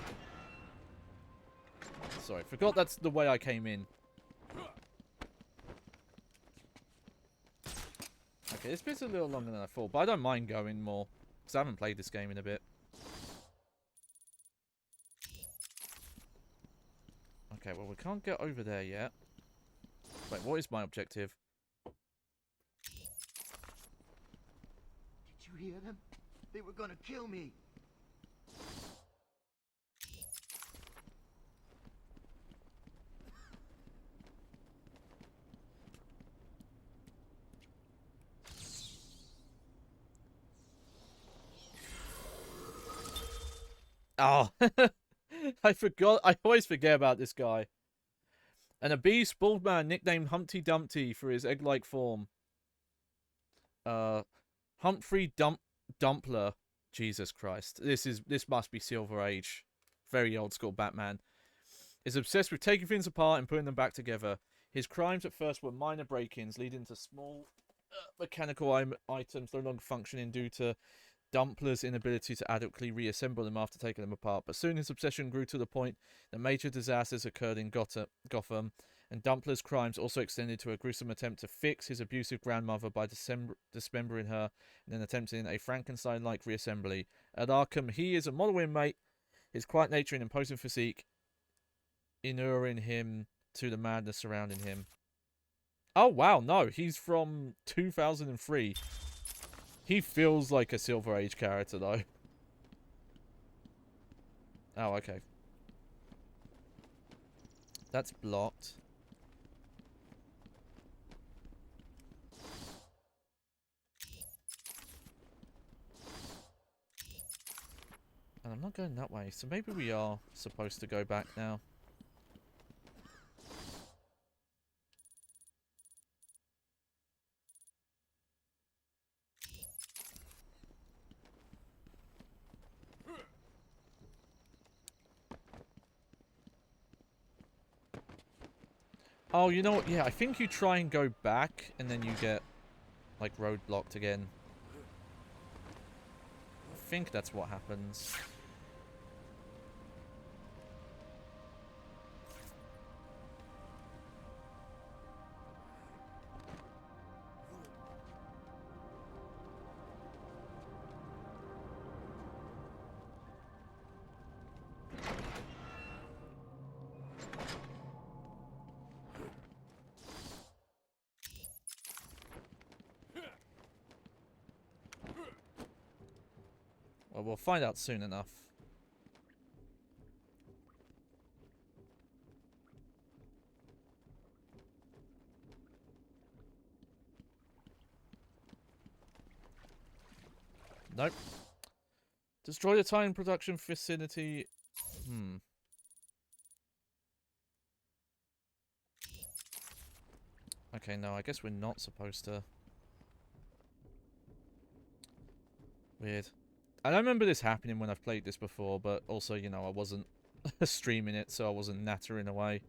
Sorry, forgot that's the way I came in. Okay, this bit's a little longer than I thought, but I don't mind going more, because I haven't played this game in a bit. Okay, well, we can't get over there yet. Wait, what is my objective? Did you hear them? They were gonna kill me. Oh, I forgot. I always forget about this guy. An obese bald man nicknamed Humpty Dumpty for his egg-like form. Humphrey Dumpler. Jesus Christ. This must be Silver Age. Very old school Batman. Is obsessed with taking things apart and putting them back together. His crimes at first were minor break-ins, leading to small mechanical items no longer functioning due to Dumpler's inability to adequately reassemble them after taking them apart. But soon his obsession grew to the point that major disasters occurred in Gotham, and Dumpler's crimes also extended to a gruesome attempt to fix his abusive grandmother by dismembering her and then attempting a Frankenstein-like reassembly. At Arkham, he is a model inmate, his quiet nature and imposing physique inuring him to the madness surrounding him. Oh, wow, no, he's from 2003. He feels like a Silver Age character, though. Oh, okay. That's blocked. And I'm not going that way, so maybe we are supposed to go back now. Oh, you know what? Yeah, I think you try and go back, and then you get, like, roadblocked again. I think that's what happens. Well, we'll find out soon enough. Nope. Destroy the time production facility. Okay, no, I guess we're not supposed to. Weird. I don't remember this happening when I've played this before, but also, you know, I wasn't streaming it, so I wasn't nattering away.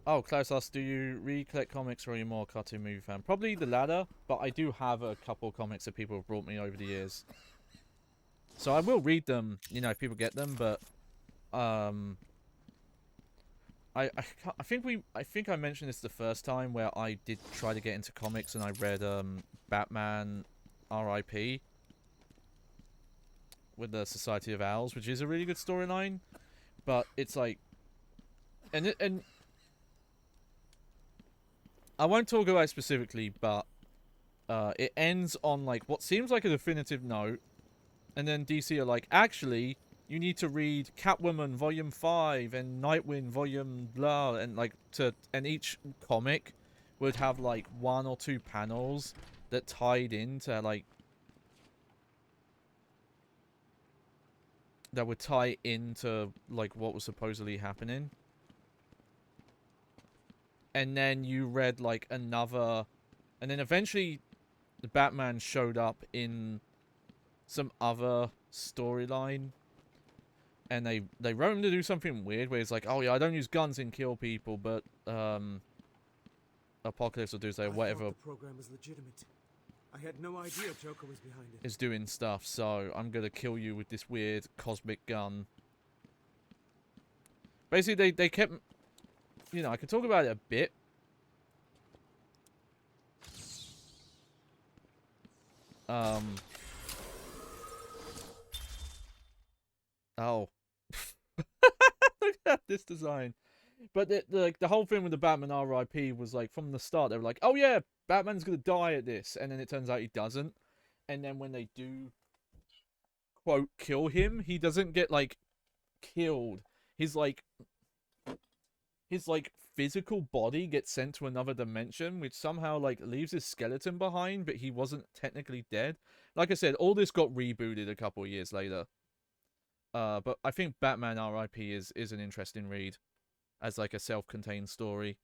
Oh, Klaus asks, do you read, collect comics, or are you more a cartoon movie fan? Probably the latter, but I do have a couple comics that people have brought me over the years. So I will read them, you know, if people get them, but, I think I mentioned this the first time where I did try to get into comics and I read, Batman R.I.P. with the Society of Owls, which is a really good storyline, but it's like, and I won't talk about it specifically, but it ends on like what seems like a definitive note, and then DC are like, actually, you need to read Catwoman Volume 5 and Nightwing Volume blah, and like and each comic would have like 1 or 2 panels that tied into like that would tie into like what was supposedly happening. And then you read like another, and then eventually the Batman showed up in some other storyline, and they wrote him to do something weird where it's like, oh yeah, I don't use guns and kill people, but Apocalypse or Doomsday or whatever I thought the program was legitimate. I had no idea Joker was behind it. is doing stuff, so I'm gonna kill you with this weird cosmic gun. Basically, they kept, you know, I could talk about it a bit. Oh. Look at this design. But the whole thing with the Batman R.I.P. was like, from the start, they were like, oh yeah, Batman's gonna die at this. And then it turns out he doesn't. And then when they do, quote, kill him, he doesn't get, like, killed. His physical body gets sent to another dimension, which somehow, like, leaves his skeleton behind, but he wasn't technically dead. Like I said, all this got rebooted a couple of years later. But I think Batman R.I.P. is an interesting read as like a self-contained story.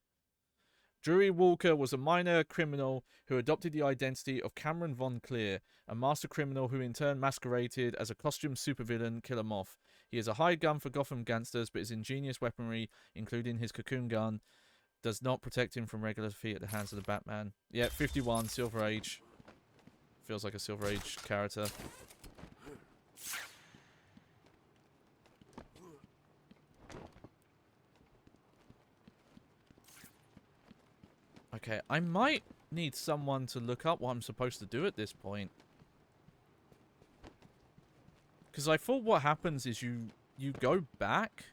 Drury Walker was a minor criminal who adopted the identity of Cameron Von Clear, a master criminal who in turn masqueraded as a costumed supervillain, Killer Moth. He is a hired gun for Gotham gangsters, but his ingenious weaponry, including his cocoon gun, does not protect him from regular defeat at the hands of the Batman. Yeah, 51, Silver Age. Feels like a Silver Age character. Okay, I might need someone to look up what I'm supposed to do at this point. Because I thought what happens is you go back.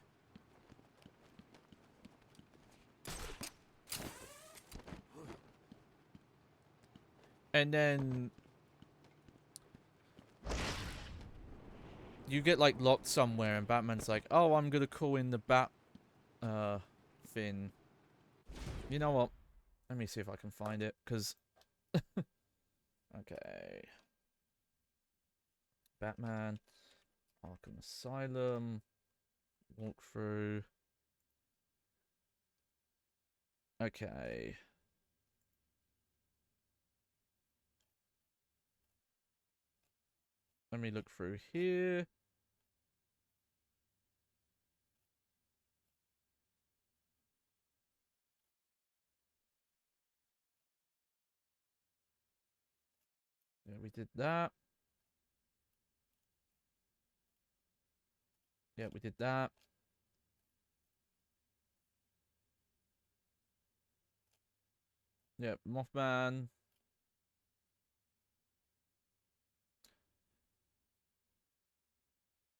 And then you get like locked somewhere and Batman's like, oh, I'm gonna call in the bat thing. You know what? Let me see if I can find it, because okay. Batman, Arkham Asylum, walkthrough. Okay. Let me look through here. Yeah, we did that. Yeah, we did that. Yeah, Mothman.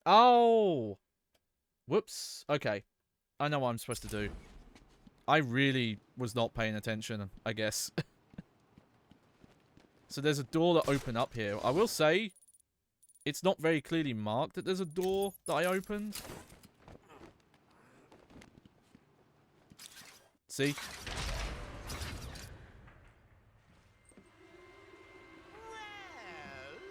Oh! Whoops. Okay. I know what I'm supposed to do. I really was not paying attention, I guess. So there's a door that opened up here. I will say, it's not very clearly marked that there's a door that I opened. See?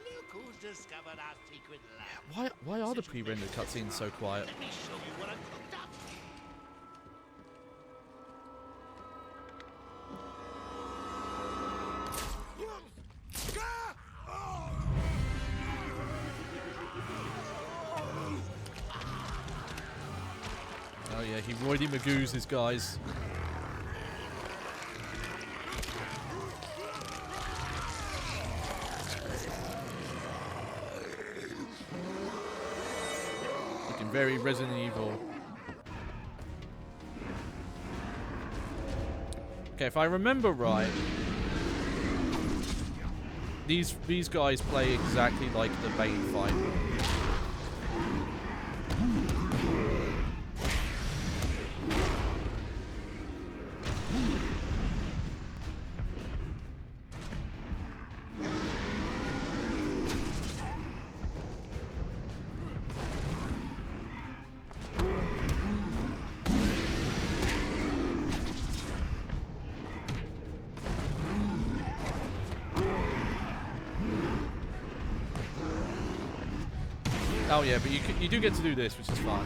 Look who's discovered our secret lab. Why are the pre-rendered cutscenes so quiet? Let me show you what I've cooked up. Oh yeah, he Roydy Magoo's his guys. Looking very Resident Evil. Okay, if I remember right, these guys play exactly like the Bane fight. Oh yeah, but you do get to do this, which is fun.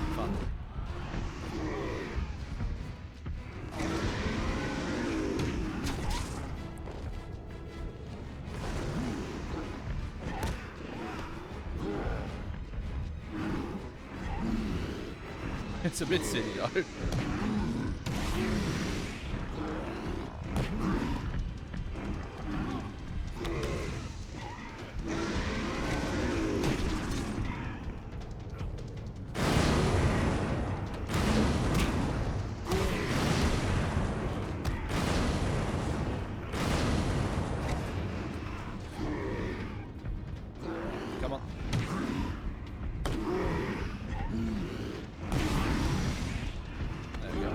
It's a bit silly though. Come on. There we go.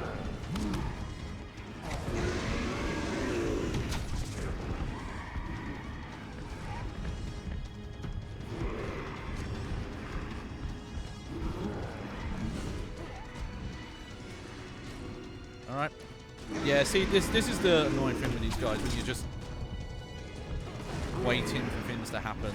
Alright. Yeah, see, this is the annoying thing with these guys, when you're just waiting for things to happen.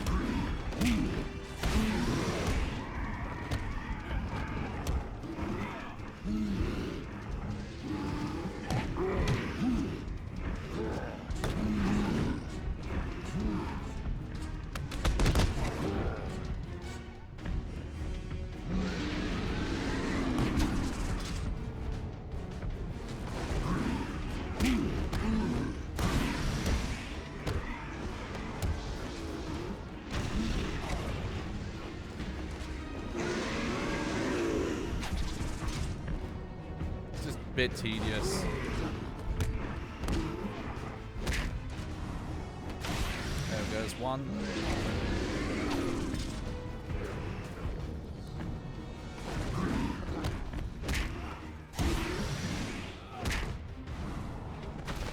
It's just a bit tedious. one.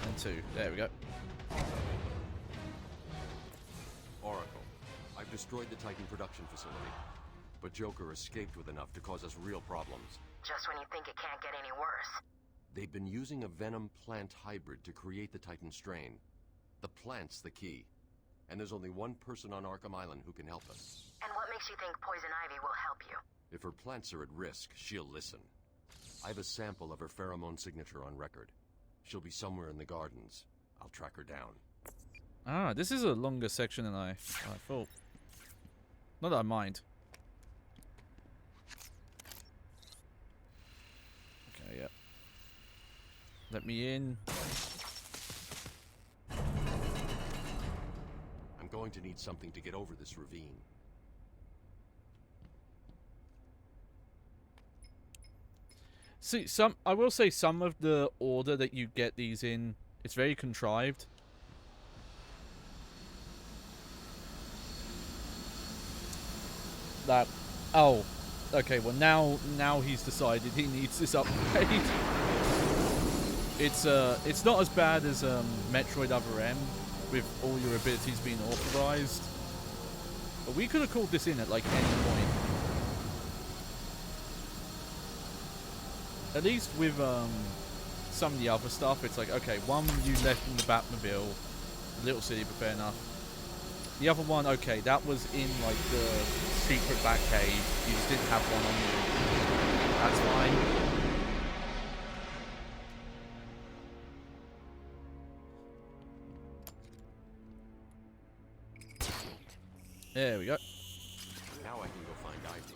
And two. There we go. Oracle, I've destroyed the Titan production facility, but Joker escaped with enough to cause us real problems. Just when you think it can't get any worse. They've been using a venom plant hybrid to create the Titan strain. The plant's the key. And there's only one person on Arkham Island who can help us. And what makes you think Poison Ivy will help you? If her plants are at risk, she'll listen. I have a sample of her pheromone signature on record. She'll be somewhere in the gardens. I'll track her down. Ah, this is a longer section than I thought. Not that I mind. Okay, yeah. Let me in. I'm going to need something to get over this ravine. See, I will say some of the order that you get these in, it's very contrived. That, oh, okay. Well, now he's decided he needs this upgrade. It's not as bad as Metroid Other M, with all your abilities being authorized. But we could have called this in at like any point. At least with some of the other stuff, it's like, okay, one you left in the Batmobile, a little silly, but fair enough. The other one, okay, that was in like the secret Batcave. You just didn't have one on you. That's fine. There we go. Now I can go find Ivy.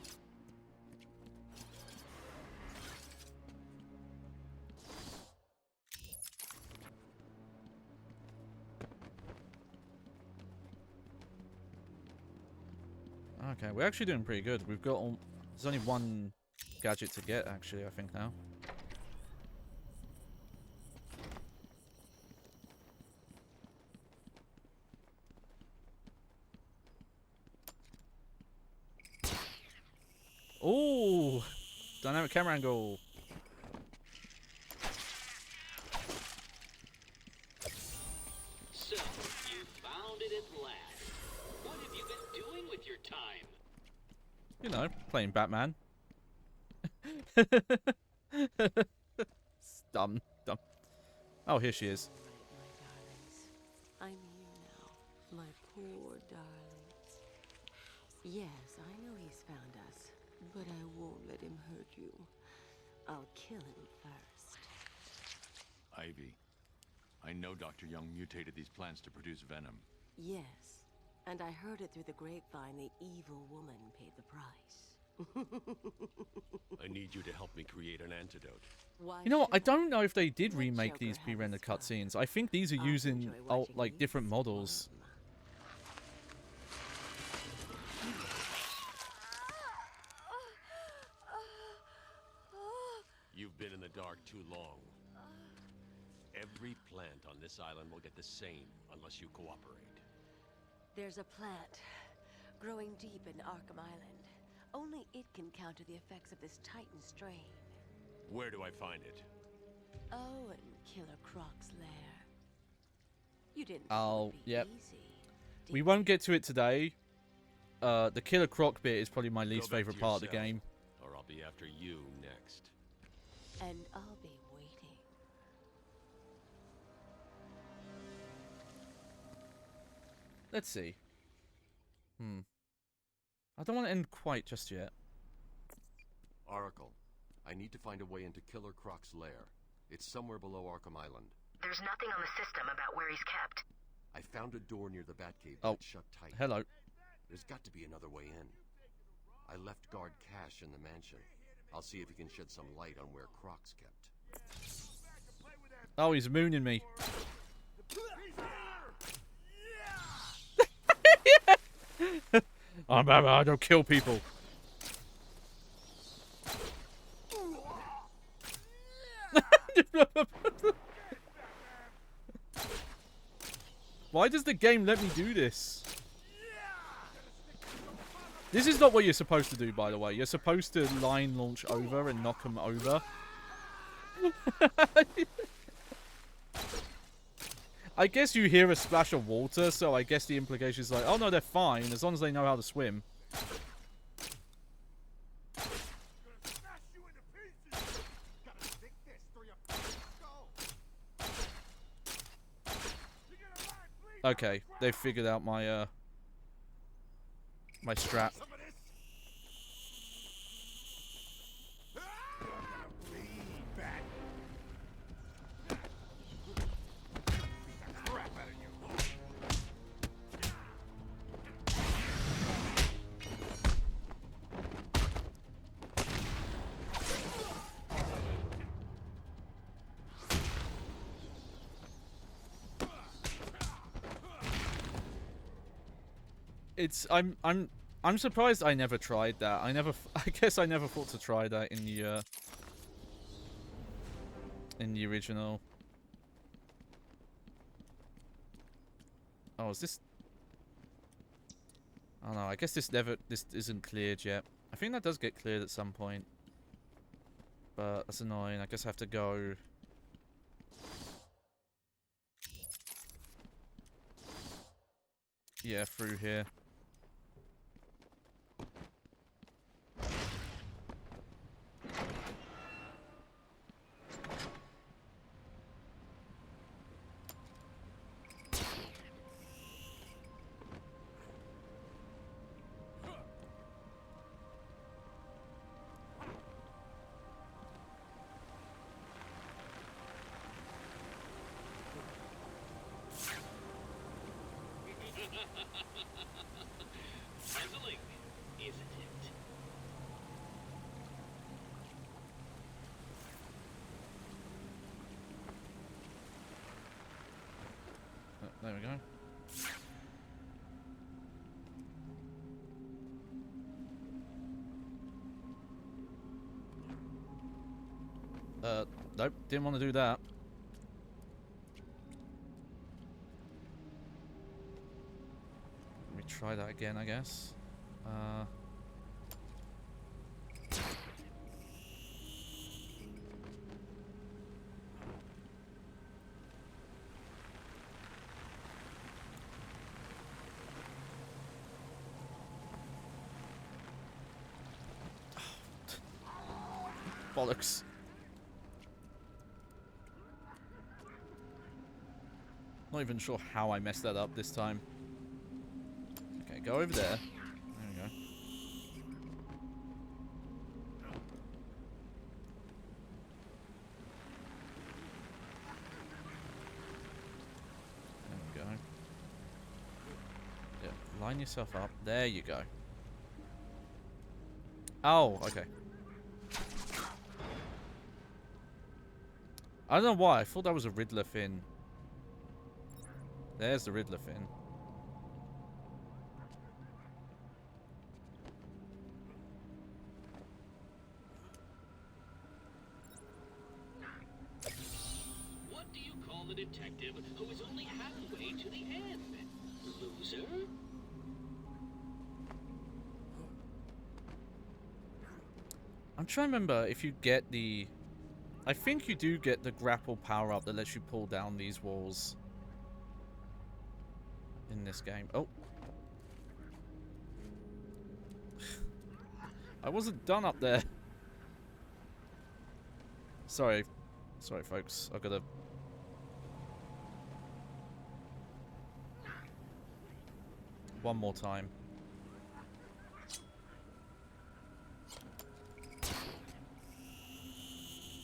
Okay, we're actually doing pretty good. We've got there's only one gadget to get, actually, I think now. Ooh! Dynamic camera angle. So, you found it at last. What have you been doing with your time? You know, playing Batman. Dumb. Oh, here she is. I'm here now, my poor darlings. Yes, I know he's found us, but I won't let him hurt you. I'll kill him first. Ivy, I know Dr. Young mutated these plants to produce venom. Yes, and I heard it through the grapevine the evil woman paid the price. I need you to help me create an antidote. You know what? I don't know if they did remake these pre-rendered cutscenes. I think these are using like different models. You've been in the dark too long. Every plant on this island will get the same unless you cooperate. There's a plant growing deep in Arkham Island. Only it can counter the effects of this Titan strain. Where do I find it? Oh, in Killer Croc's lair. You didn't think Oh, it would be yep. easy. We won't get to it today. The Killer Croc bit is probably my Go least back favorite to part of the yourself, game. Or I'll be after you next. And I'll be waiting. Let's see. I don't want to end quite just yet. Oracle, I need to find a way into Killer Croc's lair. It's somewhere below Arkham Island. There's nothing on the system about where he's kept. I found a door near the Batcave Oh, that's shut tight. hello. There's got to be another way in. I left guard Cash in the mansion. I'll see if he can shed some light on where Croc's kept. Oh, he's mooning me. I'm Batman, I don't kill people. Why does the game let me do this? This is not what you're supposed to do, by the way. You're supposed to line launch over and knock them over. I guess you hear a splash of water, so I guess the implication is like, oh no, they're fine, as long as they know how to swim. Okay, they've figured out my, my strat. It's I'm surprised I never tried that. I guess I never thought to try that in the original. Oh, is this? Oh no, I guess this isn't cleared yet. I think that does get cleared at some point. But that's annoying. I guess I have to go. Yeah, through here. Puzzling, isn't it? Oh, there we go. Nope, didn't want to do that. Let me try that again, I guess. Bollocks. Not even sure how I messed that up this time. Okay, go over there. There we go. There we go. Yeah, line yourself up. There you go. Oh, okay. I don't know why. I thought that was a Riddler fin. There's the Riddler fin. What do you call the detective who is only halfway to the end? Loser? I'm trying to remember if you get the... I think you do get the grapple power-up that lets you pull down these walls. In this game. Oh. I wasn't done up there. Sorry. Sorry, folks. I've got to... One more time.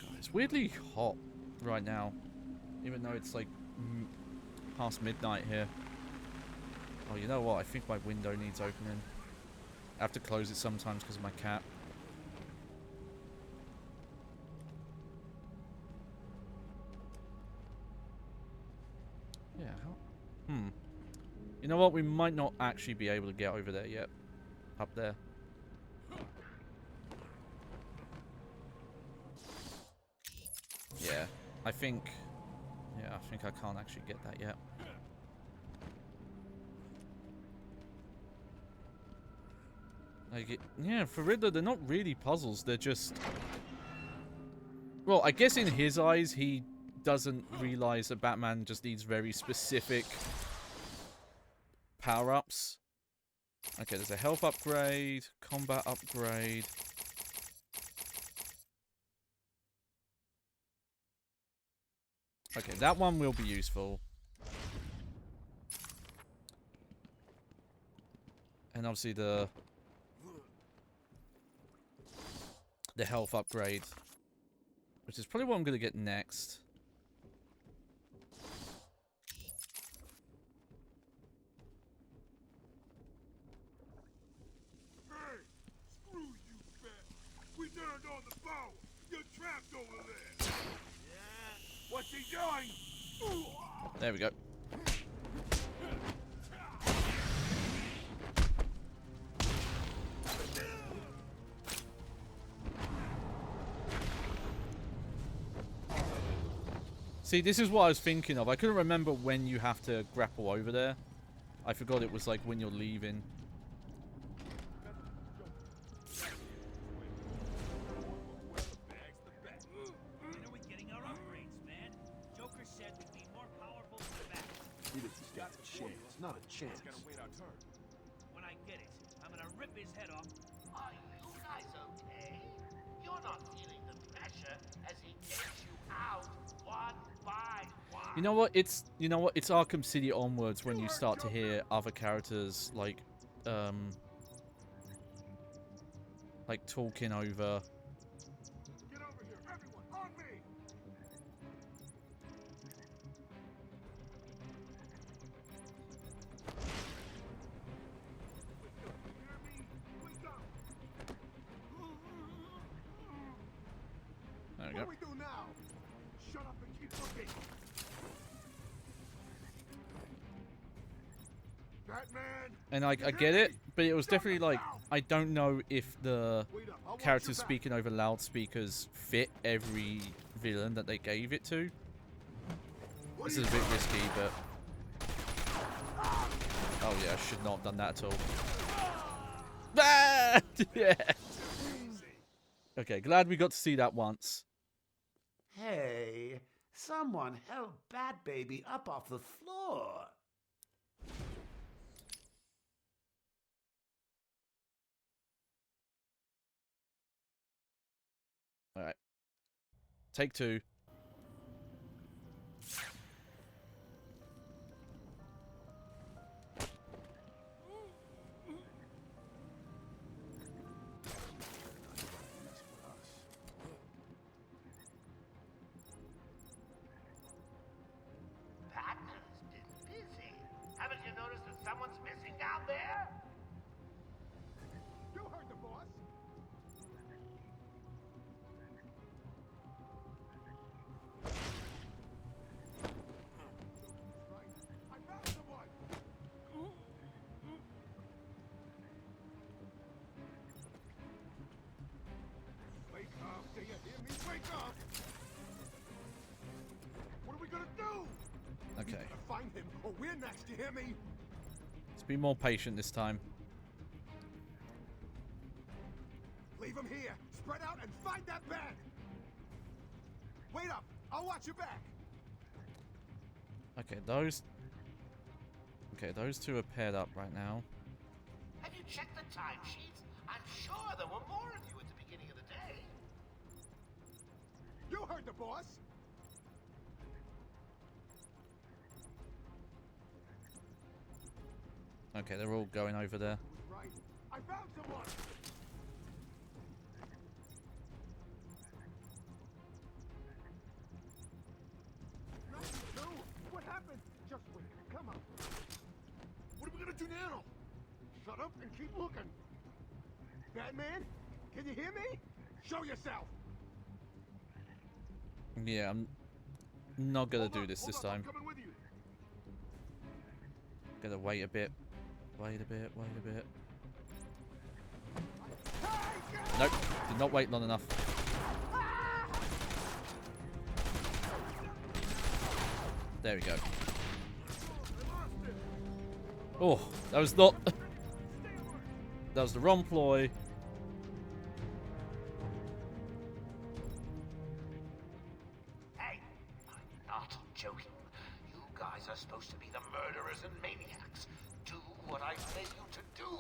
God, it's weirdly hot right now. Even though it's like past midnight here. Oh, you know what? I think my window needs opening. I have to close it sometimes because of my cat. Yeah, how... You know what? We might not actually be able to get over there yet. Up there. Yeah, I think... Yeah, I think I can't actually get that yet. Like, yeah, for Riddler, they're not really puzzles. They're just... Well, I guess in his eyes, he doesn't realize that Batman just needs very specific power-ups. Okay, there's a health upgrade, combat upgrade. Okay, that one will be useful. And obviously the health upgrade, which is probably what I'm going to get next. Hey, screw you, Bat. We turned on the power. You're trapped over there. Yeah. What's he doing? There we go. See, this is what I was thinking of. I couldn't remember when you have to grapple over there. I forgot it was like when you're leaving. When are we getting our upgrades, man? Joker said we'd be more powerful than the Bat. Give this guy a chance, not a chance. Gotta wait our turn. When I get it, I'm gonna rip his head off. Are you guys okay? You're not feeling the pressure as he takes you out one by one. You know what? It's Arkham City onwards when you start to hear other characters like talking over. Get over here, everyone, on me! There we What go. do we do now? Shut up and keep looking. Batman! And I get it, but it was definitely like, I don't know if the characters speaking over loudspeakers fit every villain that they gave it to. This is a bit risky, but... Oh yeah, I should not have done that at all. Ah! Yeah. Okay, glad we got to see that once. Hey, someone help Bat Baby up off the floor. Alright. Take two. Batman's been busy. Haven't you noticed that someone's missing down there? You heard the boss. I found someone. Wake up, do you hear me? Wake up! What are we gonna do? Okay. We gotta find him, or we're next, you hear me? Let's be more patient this time. Leave him here. Spread out and find that bag. Wait up. I'll watch your back. Okay, those two are paired up right now. Have you checked the timesheets? I'm sure there were more of you at the beginning of the day. You heard the boss. Okay, they're all going over there. Right. I found someone. What happened? Just wait. Come on. What are we gonna do now? Shut up and keep looking. Batman, can you hear me? Show yourself. Yeah, I'm not gonna do this time. I'm coming with you. Gotta wait a bit. Wait a bit. Nope, did not wait long enough. There we go. Oh, that was not... That was the wrong ploy. Hey, I'm not joking. You guys are supposed to be the murderers and maniacs. Do what I say you to do.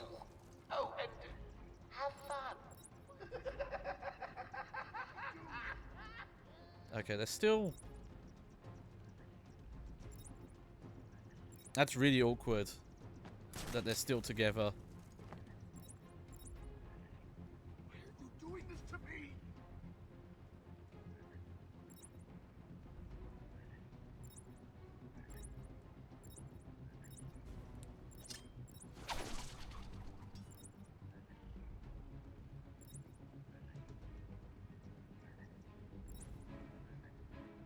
Oh, and have fun. Okay, they're still... That's really awkward that they're still together. Why are you doing this to me?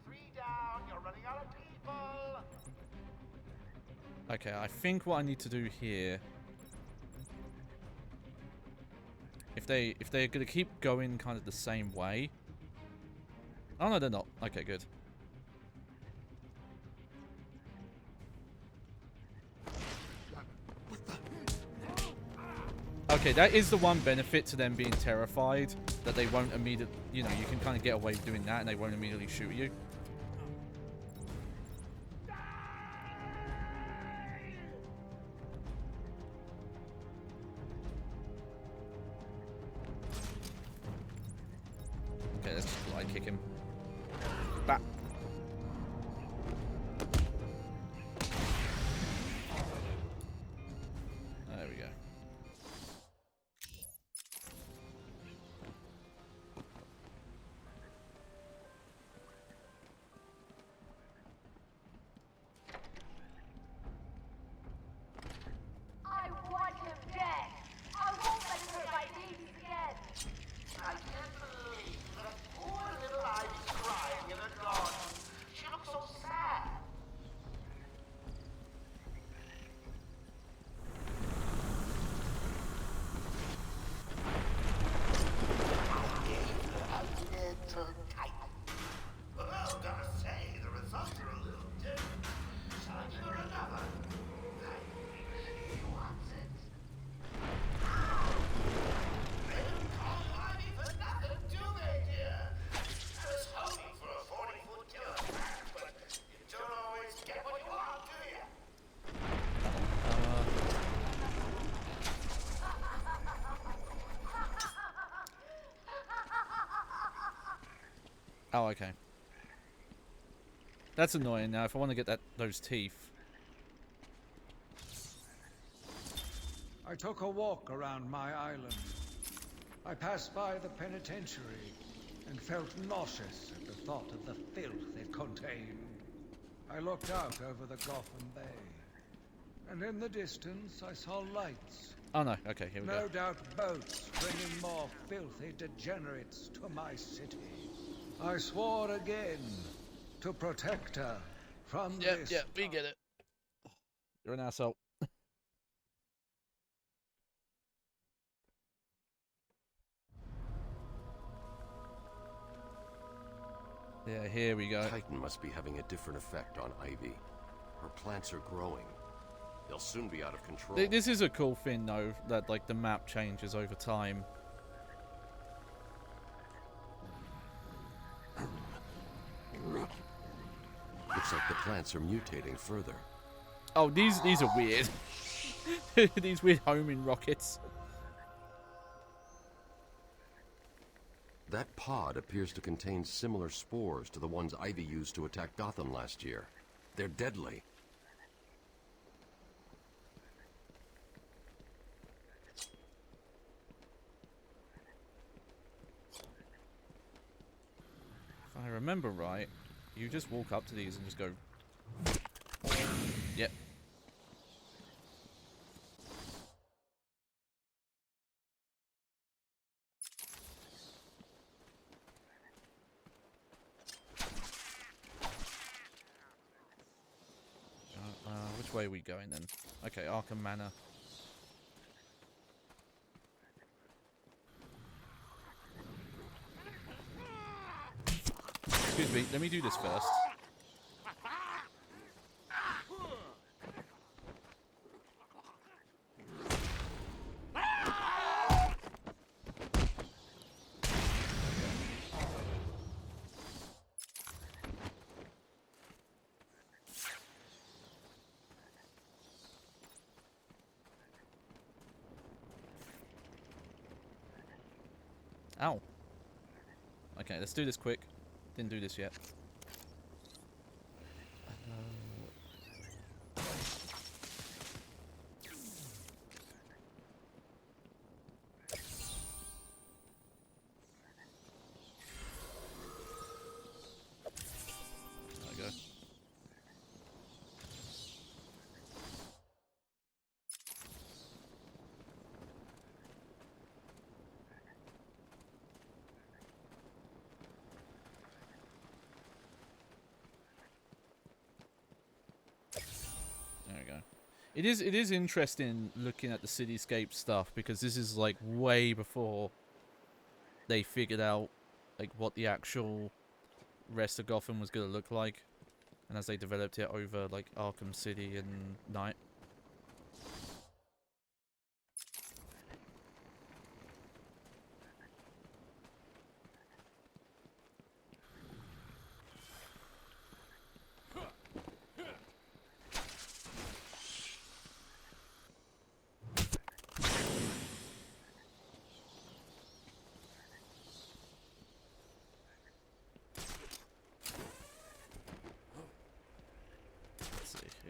Three down, you're running out of people. Okay, I think what I need to do here... If they're gonna keep going kind of the same way... Oh no, they're not. Okay, good. Okay, that is the one benefit to them being terrified, that they won't immediately, you know, you can kind of get away with doing that and they won't immediately shoot you. Okay, let's just glide kick him. Back. There we go. I want him dead. I won't let him hurt my babies again. I can't believe that poor little Ivy's crying in her garden. She looks so sad. I gave her a little kite. Well, gotta say, the results are a little different. Shall I give her another? I think she wants it. They don't call you Ivy for nothing, do they, dear? I was hoping for a 40-foot killer match, but you don't always get what you want, do you? Oh, okay. That's annoying now if I want to get those teeth. I took a walk around my island. I passed by the penitentiary and felt nauseous at the thought of the filth it contained. I looked out over the Gotham Bay, and in the distance I saw lights. Oh no, okay, here we go. No doubt boats bringing more filthy degenerates to my city. I swore again to protect her from this. Yeah, we get it. You're an asshole. Yeah, here we go. Titan must be having a different effect on Ivy. Her plants are growing. They'll soon be out of control. This is a cool thing, though, that like the map changes over time. Looks like the plants are mutating further. Oh, these are weird. These weird homing rockets. That pod appears to contain similar spores to the ones Ivy used to attack Gotham last year. They're deadly. If I remember right, you just walk up to these and just go... Yep. Which way are we going then? Okay, Arkham Manor. Excuse me, let me do this first. Ow. Okay, let's do this quick. Didn't do this yet. There we go. There we go. It is interesting looking at the cityscape stuff, because this is like way before they figured out like what the actual rest of Gotham was gonna look like, and as they developed it over like Arkham City and Night.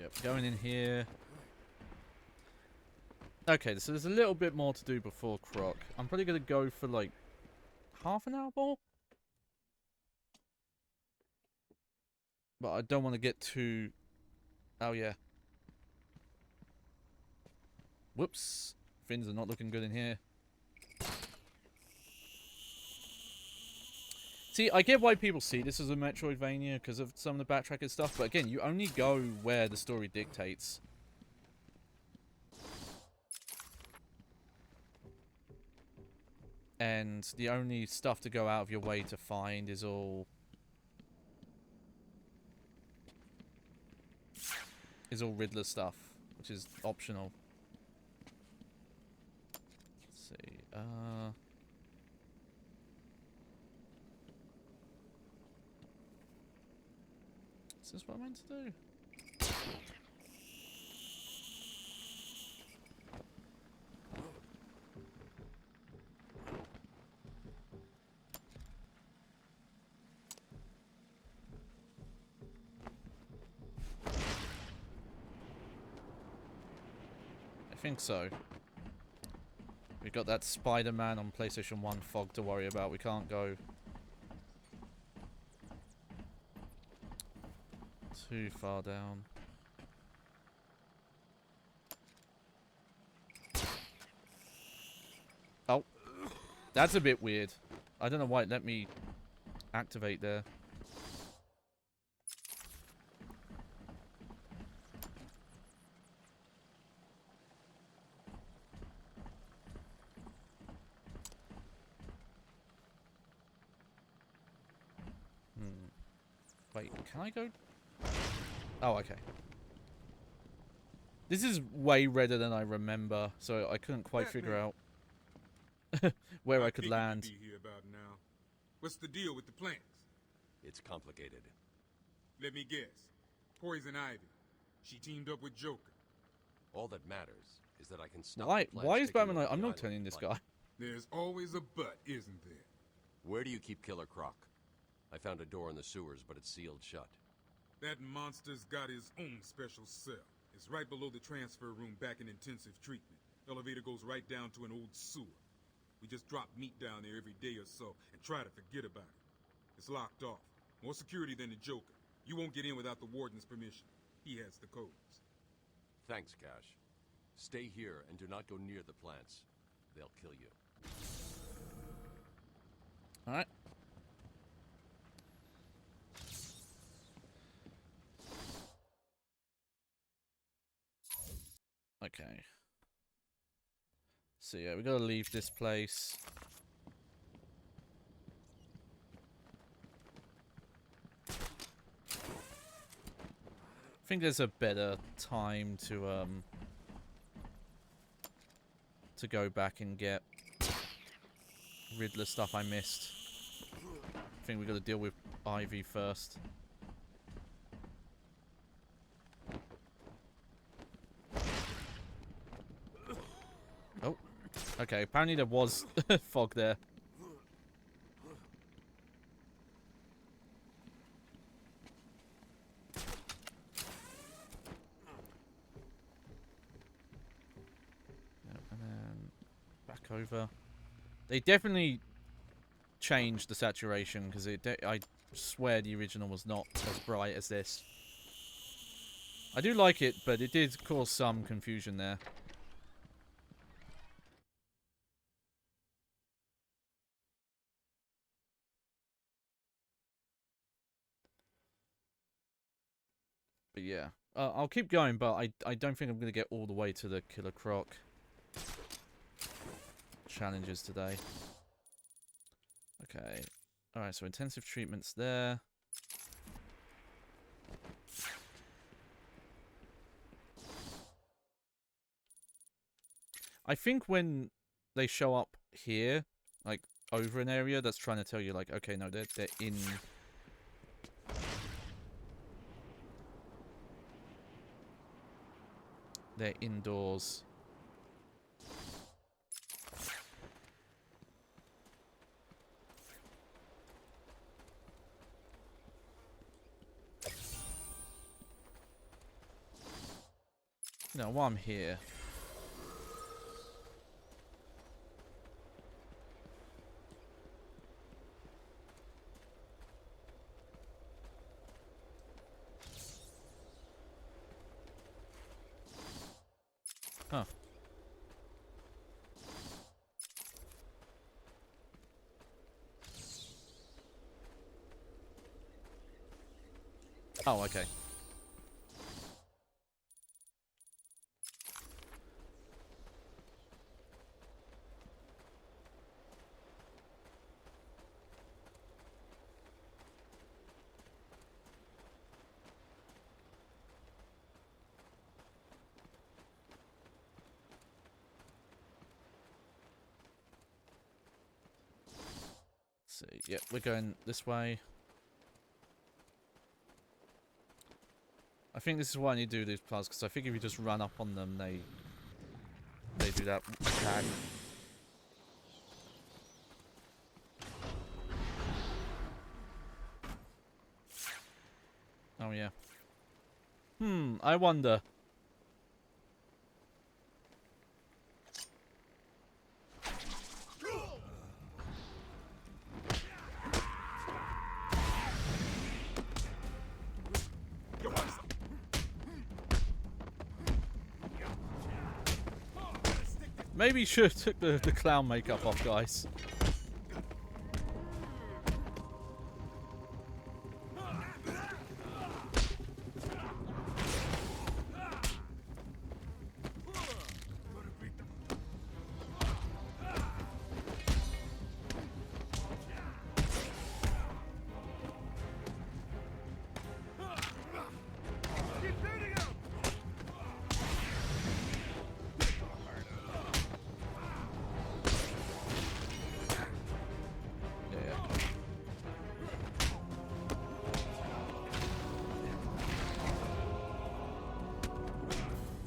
Yep, going in here. Okay, so there's a little bit more to do before Croc. I'm probably going to go for like half an hour more. But I don't want to get too... Oh yeah. Whoops. Things are not looking good in here. See, I get why people see this as a Metroidvania because of some of the backtracking stuff, but again, you only go where the story dictates. And the only stuff to go out of your way to find is all Riddler stuff, which is optional. Let's see. Is this what I'm meant to do? I think so. We've got that Spider-Man on PlayStation 1 fog to worry about. We can't go too far down. Oh. That's a bit weird. I don't know why it let me activate there. Wait, can I go? Oh, okay. This is way redder than I remember, so I couldn't quite figure out where I could land. Be here about now. What's the deal with the plants? It's complicated. Let me guess. Poison Ivy. She teamed up with Joker. All that matters is that I can stop Why? the plants Why is taking Batman over like, I'm the not island turning this by- guy? There's always a but, isn't there? Where do you keep Killer Croc? I found a door in the sewers, but it's sealed shut. That monster's got his own special cell. It's right below the transfer room back in intensive treatment. Elevator goes right down to an old sewer. We just drop meat down there every day or so and try to forget about it. It's locked off. More security than the Joker. You won't get in without the warden's permission. He has the codes. Thanks, Cash. Stay here and do not go near the plants. They'll kill you. Alright. Okay. So yeah, we gotta leave this place. I think there's a better time to go back and get Riddler stuff I missed. I think we gotta deal with Ivy first. Oh, okay. Apparently there was fog there. Cover. They definitely changed the saturation because I swear the original was not as bright as this. I do like it, but it did cause some confusion there. But yeah, I'll keep going, but I don't think I'm going to get all the way to the Killer Croc challenges today. Okay. Alright, so intensive treatment's there. I think when they show up here, like, over an area, that's trying to tell you, like, okay, no, they're in... They're indoors. No, while I'm here... Huh. Oh, okay. Let's see. Yep, we're going this way. I think this is why I need to do these plus, because I think if you just run up on them, they do that attack. Oh yeah. I wonder. Maybe you should have took the clown makeup off, guys.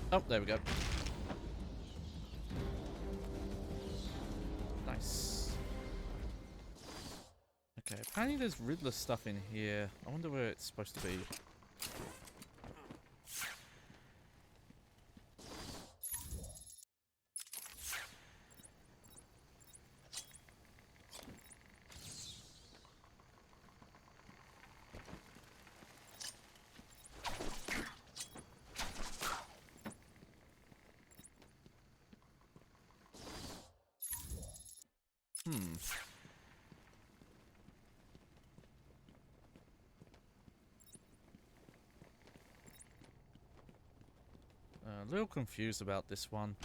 Oh, there we go. Nice. Okay, apparently there's Riddler stuff in here. I wonder where it's supposed to be. A little confused about this one.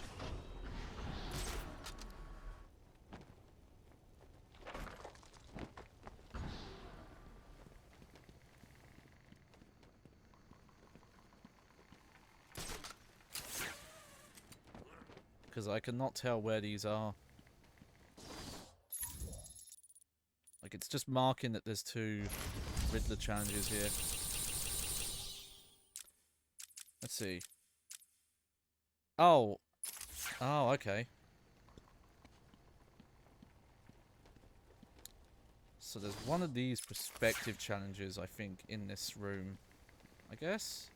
Because I cannot tell where these are. Like, it's just marking that there's 2 Riddler challenges here. Let's see. Oh. Oh, okay. So there's one of these perspective challenges, I think, in this room. I guess?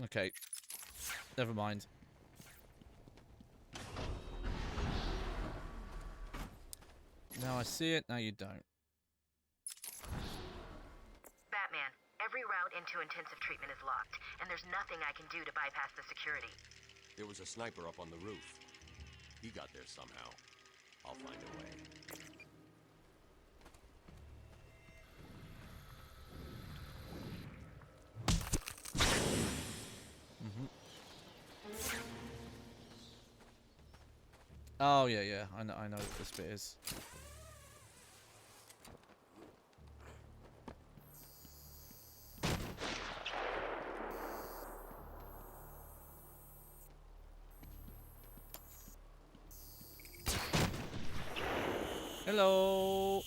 Okay. Never mind. Now I see it, now you don't. Batman, every route into intensive treatment is locked, and there's nothing I can do to bypass the security. There was a sniper up on the roof. He got there somehow. I'll find a way. Oh yeah, I know what this bit is. Hello.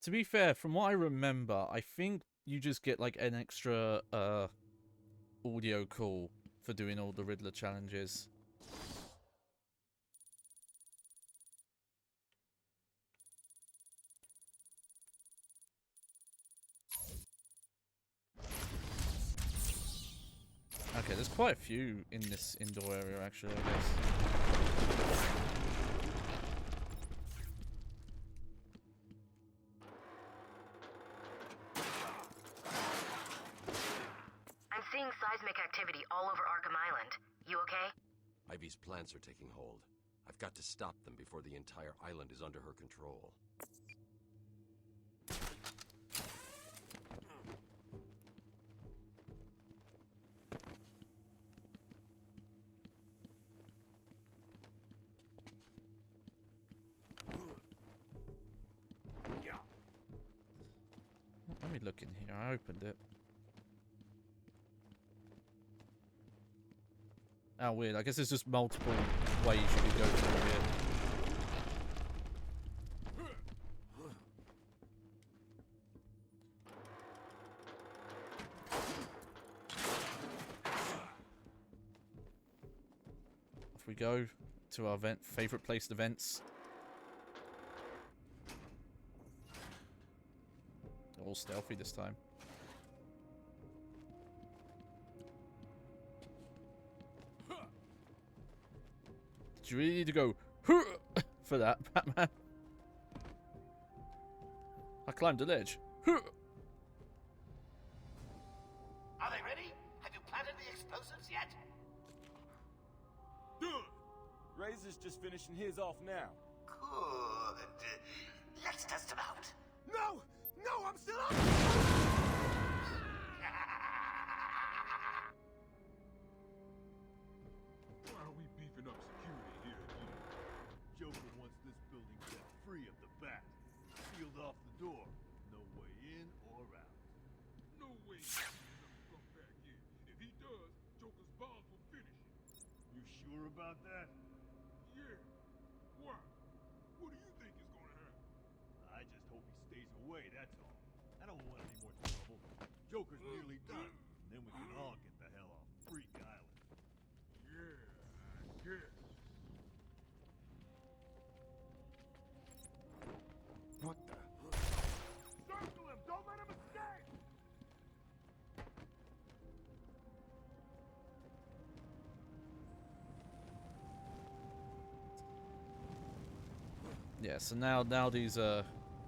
To be fair, from what I remember, I think you just get like an extra audio call for doing all the Riddler challenges. Okay, there's quite a few in this indoor area actually, I guess. I'm seeing seismic activity all over Arkham Island. You okay? Ivy's plants are taking hold. I've got to stop them before the entire island is under her control. Let me look in here. I opened it. Oh, weird. I guess there's just multiple ways you could go through here. Off we go to our favorite placed events. All stealthy this time. Did you really need to go for that, Batman? I climbed a ledge. Are they ready? Have you planted the explosives yet? Good. Razor's just finishing his off now. Good. Let's test them out. No! No, I'm still up! Why are we beefing up security here again? Joker wants this building set free of the bat. Sealed off the door. No way in or out. No way he's gonna come back in. If he does, Joker's bombs will finish him. You sure about that? Yeah. Why? What do you think is gonna happen? I just hope he stays away, that's all. I don't want any more trouble. Joker's nearly done, and then we can all get the hell off Freak Island. Yeah, I guess. What the? Circle him! Don't let him escape! Yeah, so now these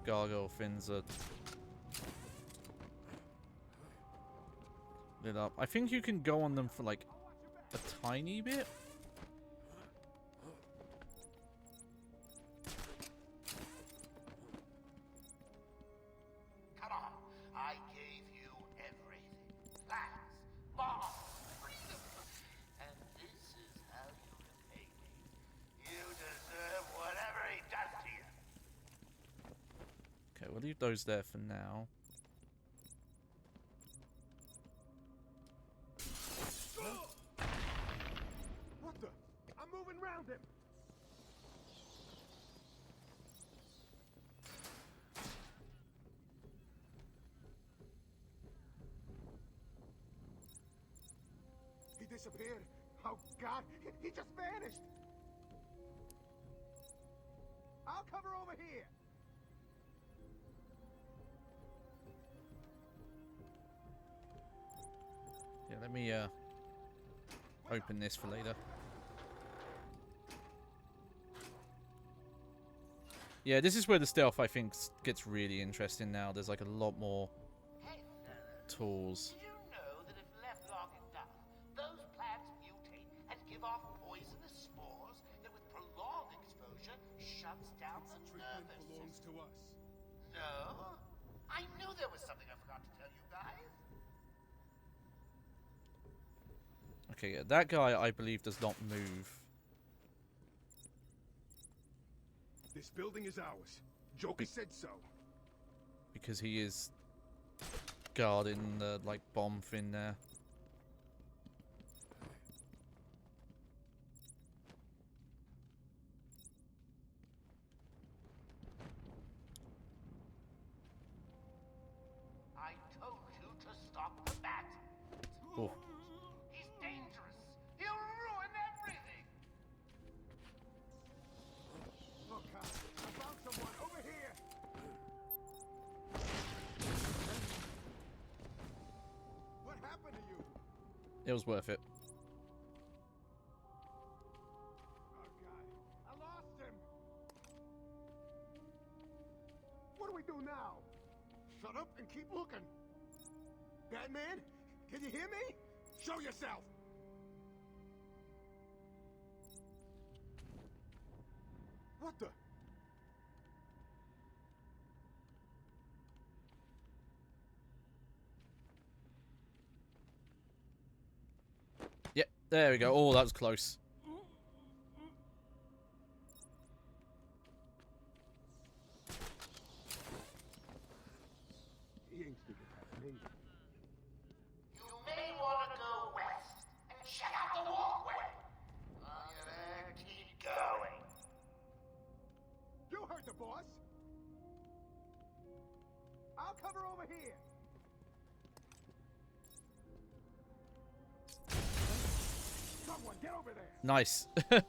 gargoyle fins are lit up. I think you can go on them for like a tiny bit. Come on. I gave you everything. Plans, bombs, freedom. And this is how you repay me. You deserve whatever he does to you. Okay, we'll leave those there for now. What the? I'm moving round him! disappeared. Oh, God, he just vanished. I'll cover over here. Yeah, let me open this for later. Yeah, this is where the stealth, I think, gets really interesting now. There's like a lot more tools. Did you know that if left long enough, those plants mutate and give off poisonous spores that with prolonged exposure shuts down the nervous belongs system? to us. No? I knew there was something I forgot to tell you guys. Okay, yeah, that guy, I believe, does not move. This building is ours. Joker said so. Because he is guarding the, like, bomb thing there. I told you to stop the bat. Oh. He's dangerous. He'll ruin everything. Look, I found someone over here. What happened to you? It was worth it. Oh, God. I lost him. What do we do now? Shut up and keep looking. Batman, can you hear me? Show yourself. What the? Yep, there we go. Oh, that was close. He ain't sticking past me. You may want to go west and check out the walkway. While you're there, keep going. You heard the boss. I'll cover over here. Someone get over there. Nice. Man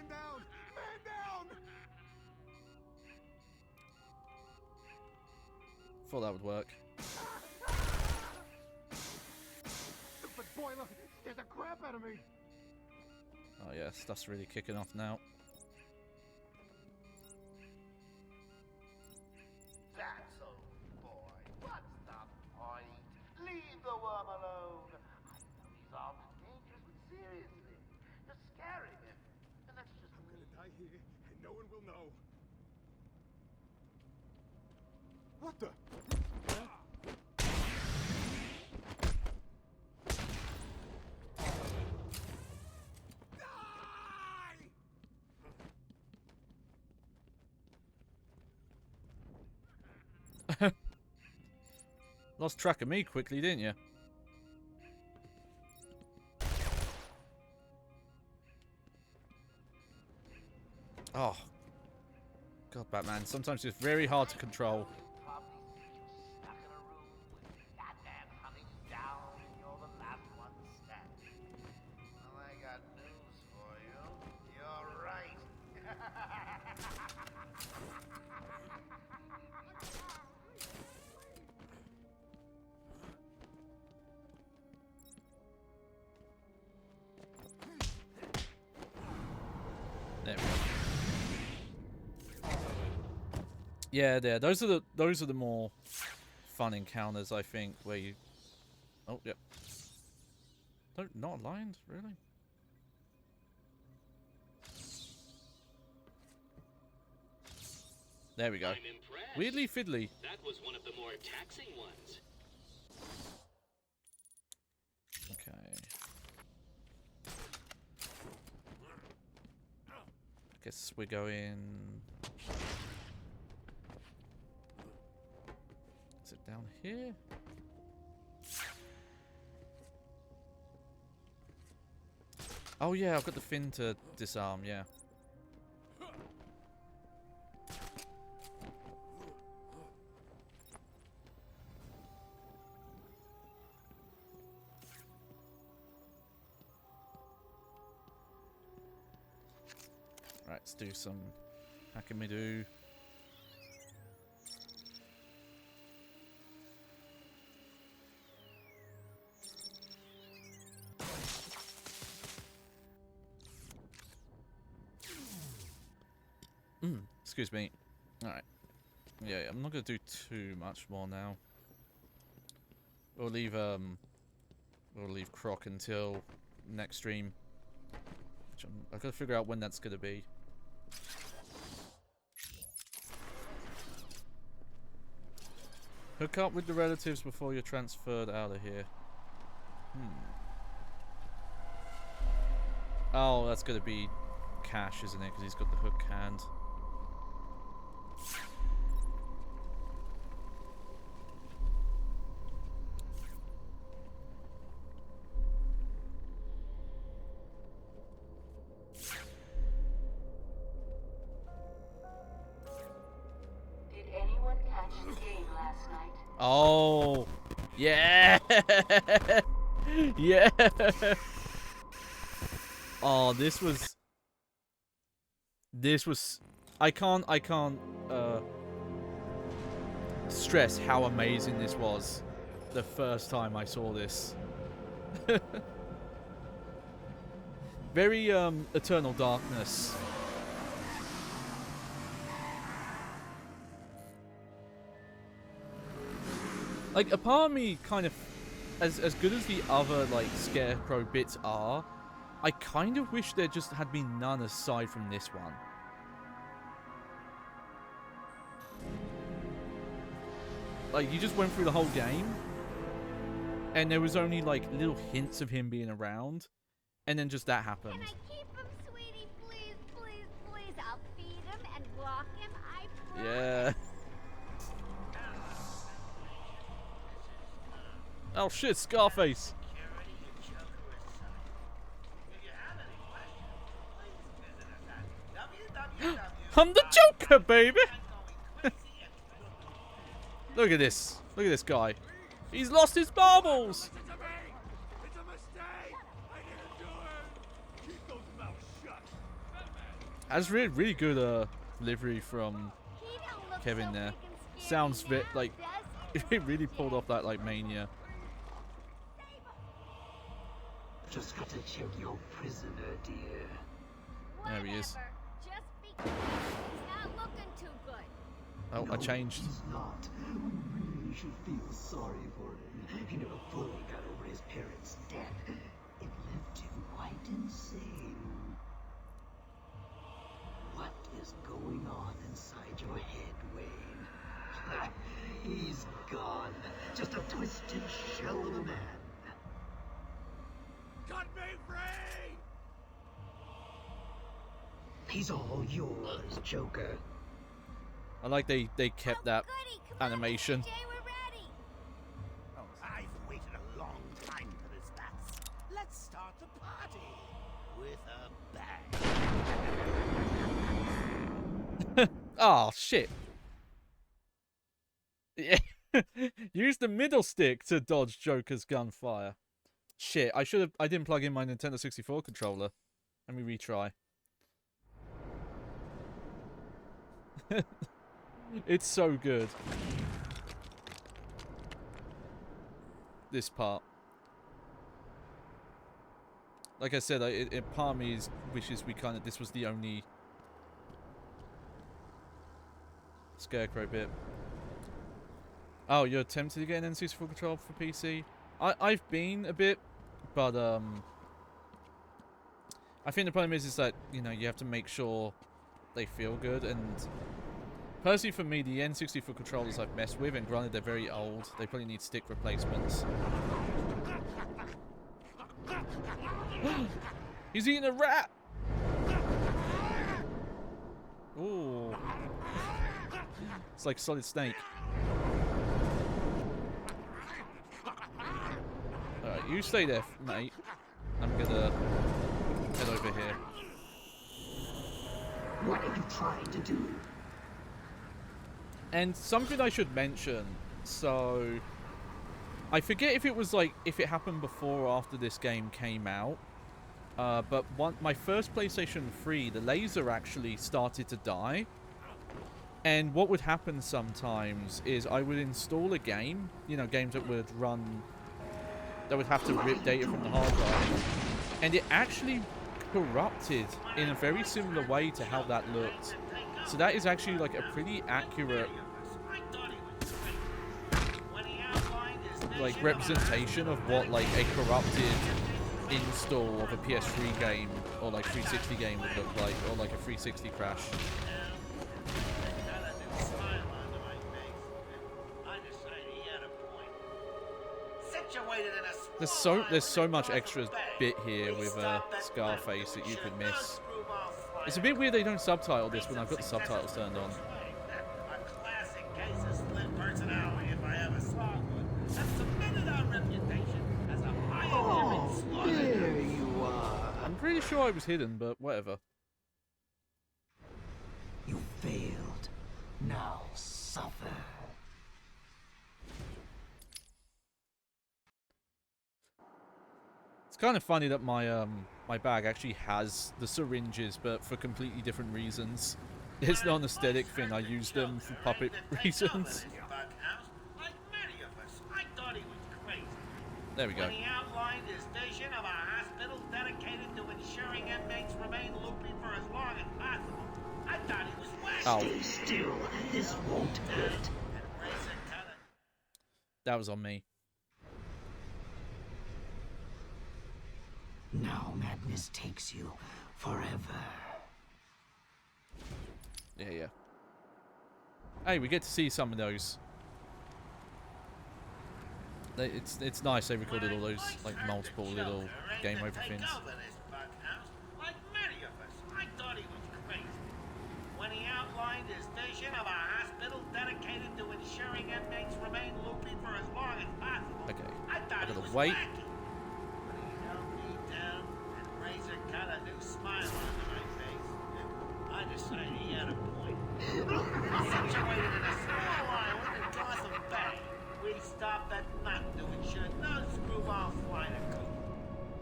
down! Man down! Thought that would work. Stupid boiler scared the crap out of me. Oh yeah, stuff's really kicking off now. That's old boy. What's the point? Leave the worm alone. I know he's armed and dangerous, but seriously, you're scaring him. And that's just I'm gonna die here, and no one will know. What the? Lost track of me quickly, didn't you? Oh. God, Batman. Sometimes it's very hard to control. probably see you stuck in a room with Batman hunting you down and you're the last one standing. Well, I got news for you. You're right. There we go. Yeah, there. Those are the more fun encounters, I think, where you. Oh, yep. Don't not aligned, really. There we go. I'm impressed. Weirdly fiddly. That was one of the more taxing ones. Okay. I guess we're going. Is it down here? Oh yeah, I've got the fin to disarm, yeah. Right, let's do some Hakamidu. Excuse me. Alright. Yeah, I'm not gonna do too much more now. We'll leave Croc until next stream. Which I've got to figure out when that's gonna be. Hook up with the relatives before you're transferred out of here. Oh, that's gonna be Cash, isn't it? Because he's got the hook hand. Did anyone catch the game last night? Oh, yeah, yeah. Oh, this was. I can't stress how amazing this was. The first time I saw this. Very Eternal Darkness. Like, a part of me kind of, as good as the other, like, Scarecrow bits are, I kind of wish there just had been none aside from this one. Like, you just went through the whole game, and there was only, like, little hints of him being around, and then just that happened. Can I keep him, sweetie? Please, please, please. I'll feed him and walk him. I promise. Yeah. Oh shit, Scarface. I'm the Joker, baby. Look at this. Look at this guy. He's lost his marbles. That's really good delivery from Kevin there. Sounds bit like it really pulled off that like mania. Just got to check your prisoner, dear. There he is. Just because he's not looking too good. Oh, No, I changed. He's not. We really should feel sorry for him. He never fully got over his parents' death. It left him quite insane. What is going on inside your head, Wayne? He's gone. Just a twisted shell of a man. Cut me free! He's all yours, Joker. I like they kept that animation. I've waited a long time for this, Bats. Let's start the party with a bang. Oh shit. Yeah. Use the middle stick to dodge Joker's gunfire. Shit, I didn't plug in my Nintendo 64 controller. Let me retry. It's so good. This part. Like I said, part of me wishes this was the only Scarecrow bit. Oh, you're tempted to get an N64 controller for PC? I've been a bit, but I think the problem is that, you know, you have to make sure they feel good, and personally for me, the N64 controllers I've messed with, and granted they're very old, they probably need stick replacements. He's eating a rat! Ooh. It's like Solid Snake. Alright, you stay there, mate. I'm gonna head over here. What are you trying to do? And something I should mention, so I forget if it was like, if it happened before or after this game came out, But my first PlayStation 3, the laser actually started to die. And what would happen sometimes is I would install a game, you know, games that would run, that would have to rip data from the hard drive. And it actually corrupted in a very similar way to how that looked. So that is actually like a pretty accurate like representation of what like a corrupted install of a PS3 game or like 360 game would look like, or like a 360 crash. There's so much extra bit here with Scarface that you could miss. It's a bit weird they don't subtitle this when I've got the subtitles turned on. Oh, there you are. I'm pretty sure I was hidden, but whatever. You failed. Now suffer. It's kind of funny that my my bag actually has the syringes, but for completely different reasons. It's not an aesthetic thing. I use them for puppet reasons. There we go. When he outlined his vision of a hospital dedicated to ensuring inmates remain loopy for as long as possible, I thought he was wacky. Stay still. This won't hurt. That was on me. Now madness takes you forever. Yeah. Hey, we get to see some of those. It's nice they recorded all those like multiple little game over things. Like many of us, I thought he was crazy. When he outlined his vision of a hospital dedicated to ensuring inmates remain loopy for as long as possible, Okay. I thought he was Wait. wacky. When he held me down and Razor cut a new smile onto my face, I decided he had a point. Situated in a small island in Gotham Bay, we stopped at nothing to ensure no screwball flying a coop.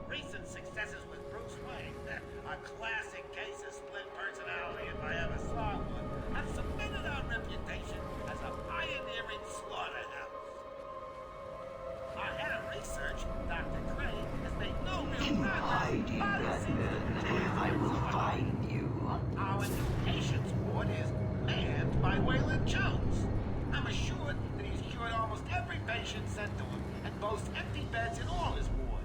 Recent successes with Bruce Wayne, a classic case of split personality if I ever saw one, have cemented our reputation as a pioneering slaughterhouse. Our head of research, Dr. Craig, has made no real progress. I will find you. Our new patients ward is manned by Waylon Jones. I'm assured that he's cured almost every patient sent to him and boasts empty beds in all his wards.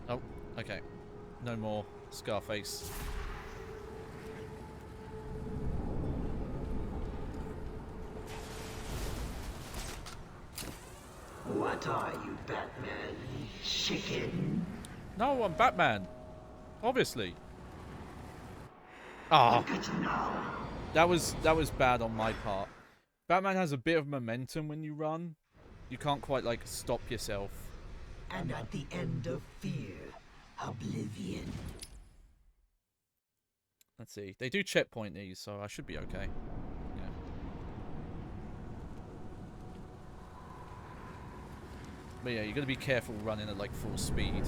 Oh, okay. No more Scarface. What are you, Batman? Chicken? No, I'm Batman. Obviously. Ah. That was bad on my part. Batman has a bit of momentum when you run. You can't quite like stop yourself. And at the end of fear, oblivion. Let's see. They do checkpoint these, so I should be okay. Yeah. But yeah, you gotta be careful running at like full speed.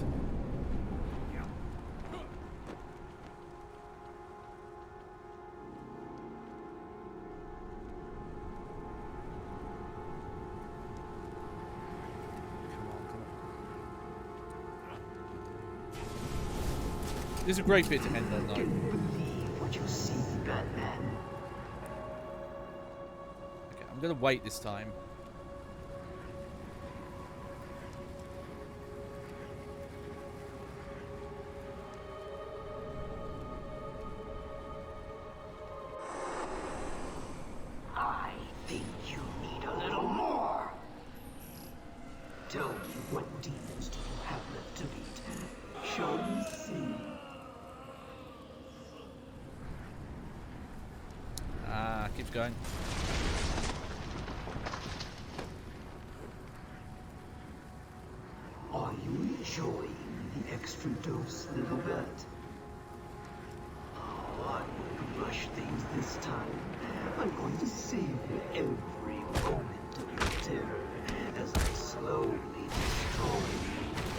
This is a great bit to end on, though. Believe what you see, Batman. Okay, I'm gonna wait this time. I think you need a little more. Tell me what demons do you have left to beat? Shall we see? Ah, keeps going. Are you enjoying the extra dose, little bat? Oh, I won't rush things this time. I'm going to savor every moment of your terror as I slowly destroy you.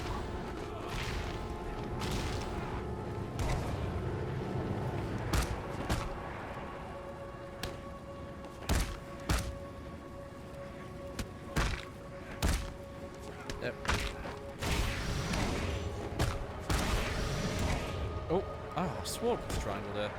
Oh, I swore it was triangle there.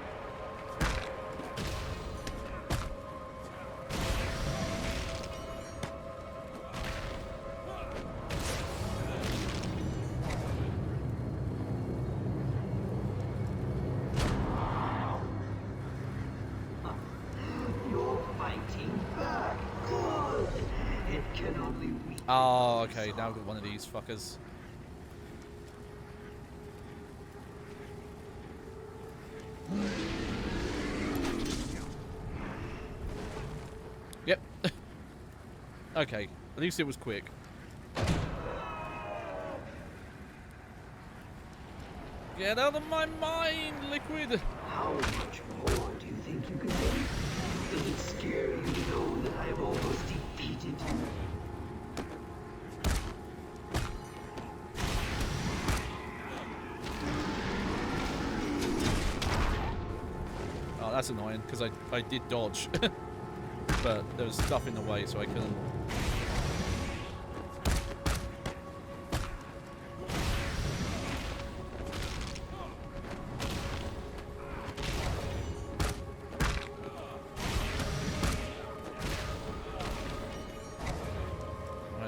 You're fighting back. Good. It can only weaken. Oh, okay. Now I've got one of these fuckers. Yep. Okay. At least it was quick. Get out of my mind, Liquid! How much more do you think you can take? Does it scare you to know that I have almost defeated you? Oh, that's annoying, because I did dodge. But there was stuff in the way, so I couldn't.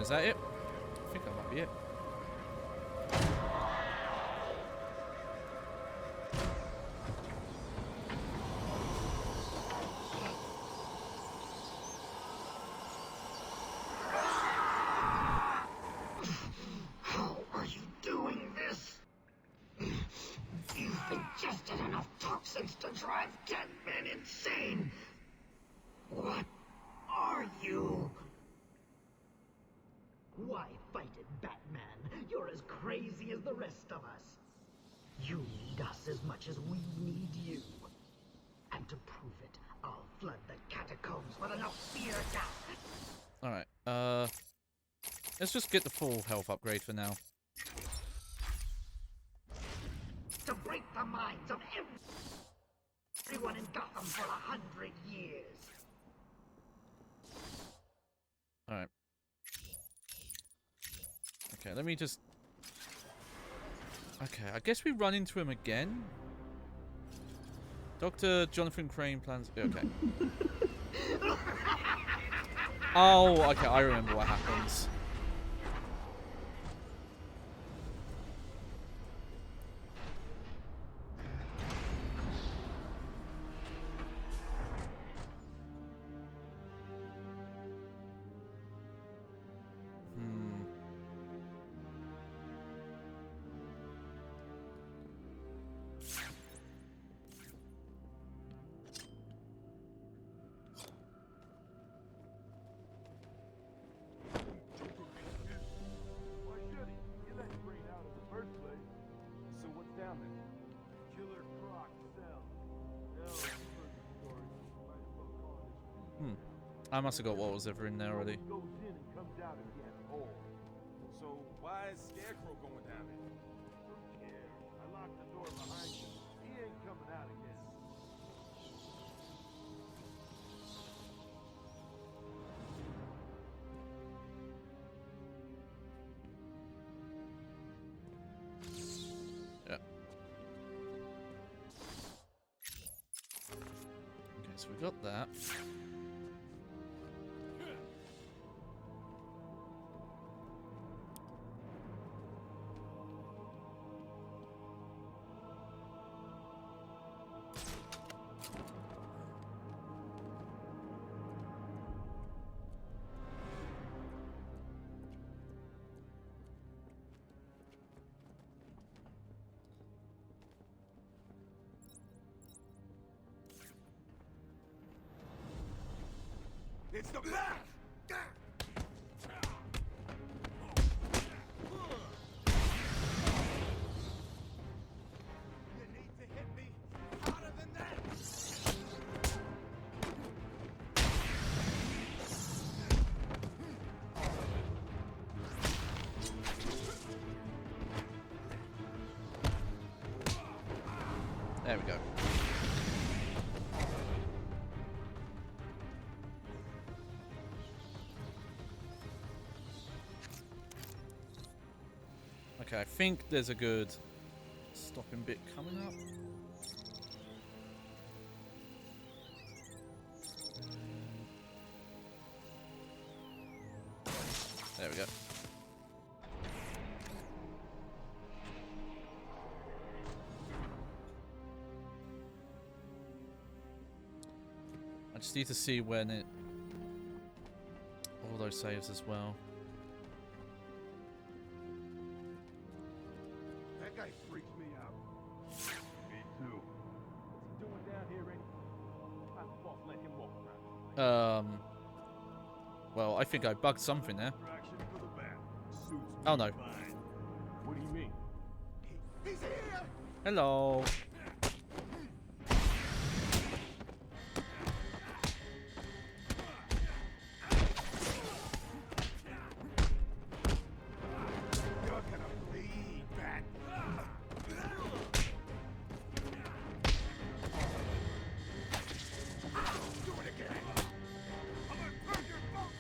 Is that it? I think that might be it. How are you doing this? You've ingested enough toxins to drive 10 men insane. What are you? Why fight it, Batman? You're as crazy as the rest of us. You need us as much as we need you. And to prove it, I'll flood the catacombs with enough fear gas. Alright, let's just get the full health upgrade for now. To break the minds of everyone in Gotham for 100 years. Alright. Okay, let me just... Okay, I guess we run into him again. Dr. Jonathan Crane plans... Okay. Oh, okay, I remember what happens. Why should he? You let him bring it out in the first place. So what's down there? Killer Croc cell. Hell, you've heard the story. Might as well call it his I must have got what was ever in there already. He goes in and comes out again whole. So why is Scarecrow going down there? Who cares? I locked the door behind him. He ain't coming out again. Yeah. Okay, so we got that. It's the back! You need to hit me harder than that! There we go. Okay, I think there's a good stopping bit coming up. There we go. I just need to see when it... all those saves as well. That guy freaks me out. Me too. What's he doing down here, Randy? How's the boss let him walk around? Well, I think I bugged something there. Distraction for the back. Suits Oh no. fine. What do you mean? He's here! Hello. You're gonna bleed back. Do it again. I'm gonna burn your bones.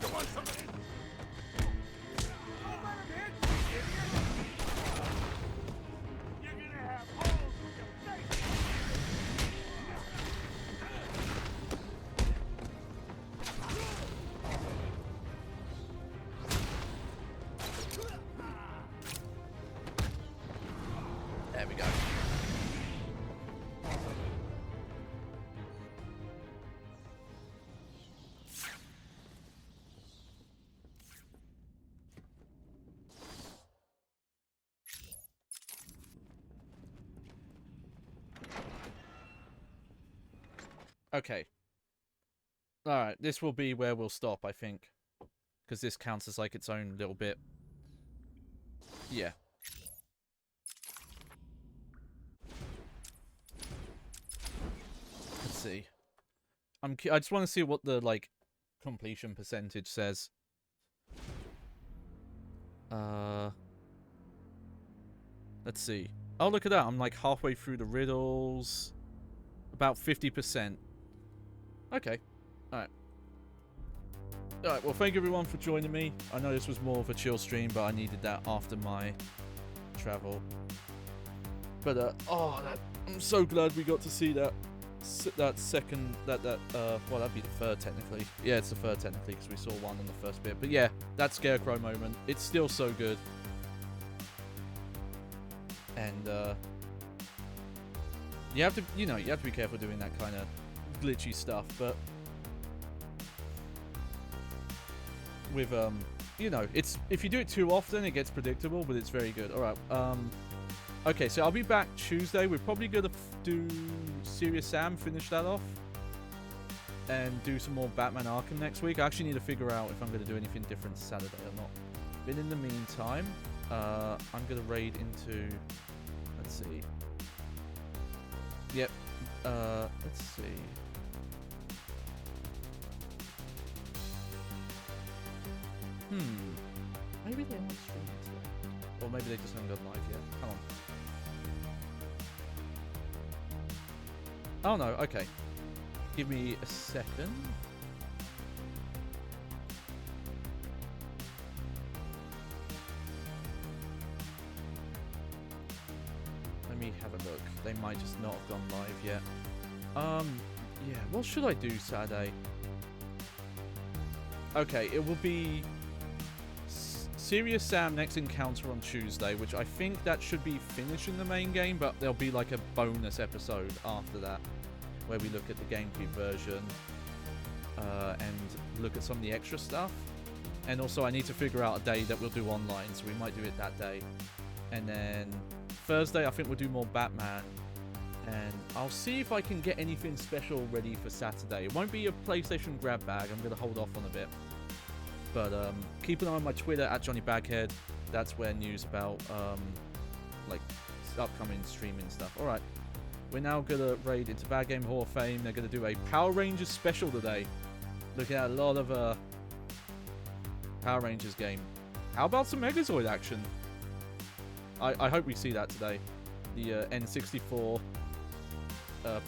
You want some of this? Don't let him hit you, idiot! You're gonna have holes in your face. There we go. Okay. Alright, this will be where we'll stop, I think. Because this counts as like its own little bit. Yeah. Let's see. I just want to see what the, like, completion percentage says. Let's see. Oh, look at that. I'm, like, halfway through the riddles. About 50%. Okay. Alright. Alright, well, thank you everyone for joining me. I know this was more of a chill stream, but I needed that after my travel. But, oh, I'm so glad we got to see that second, well, that'd be the third technically. Yeah, it's the third technically because we saw one in the first bit. But yeah, that Scarecrow moment, it's still so good. And you have to, you have to be careful doing that kind of glitchy stuff. But with it's, if you do it too often, it gets predictable. But it's very good. All right. Okay, so I'll be back Tuesday. We're probably gonna do Serious Sam, finish that off, and do some more Batman Arkham next week. I actually need to figure out if I'm gonna do anything different Saturday or not. But in the meantime, I'm gonna raid into. Let's see. Yep. Let's see. Maybe they won't stream it. Or maybe they just haven't gone live yet. Come on. Oh no, okay. Give me a second. Let me have a look. They might just not have gone live yet. Yeah, what should I do Saturday? Okay, it will be Serious Sam next encounter on Tuesday, which I think that should be finishing the main game, but there'll be like a bonus episode after that where we look at the GameCube version and look at some of the extra stuff. And also I need to figure out a day that we'll do online, so we might do it that day. And then Thursday I think we'll do more Batman, and I'll see if I can get anything special ready for Saturday. It won't be a PlayStation grab bag, I'm going to hold off on a bit. But keep an eye on my Twitter at JohnnyBaghead. That's where news about like upcoming streaming stuff. Alright, we're now going to raid into Bad Game Hall of Fame. They're going to do a Power Rangers special today. Looking at a lot of Power Rangers game. How about some Megazord action? I hope we see that today. The N64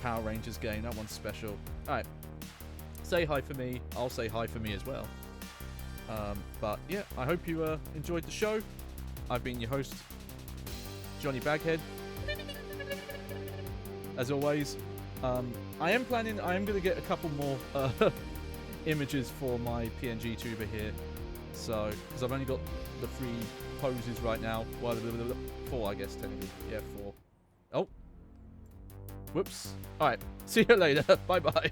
Power Rangers game. That one's special. Alright. say hi for me. I'll say hi for me as well. But yeah, I hope you enjoyed the show. I've been your host, Johnny Baghead. As always, I am going to get a couple more images for my PNG tuber here. So, because I've only got the 3 poses right now. Well, 4, I guess, technically. Yeah, 4. Oh. Whoops. Alright. See you later. Bye-bye.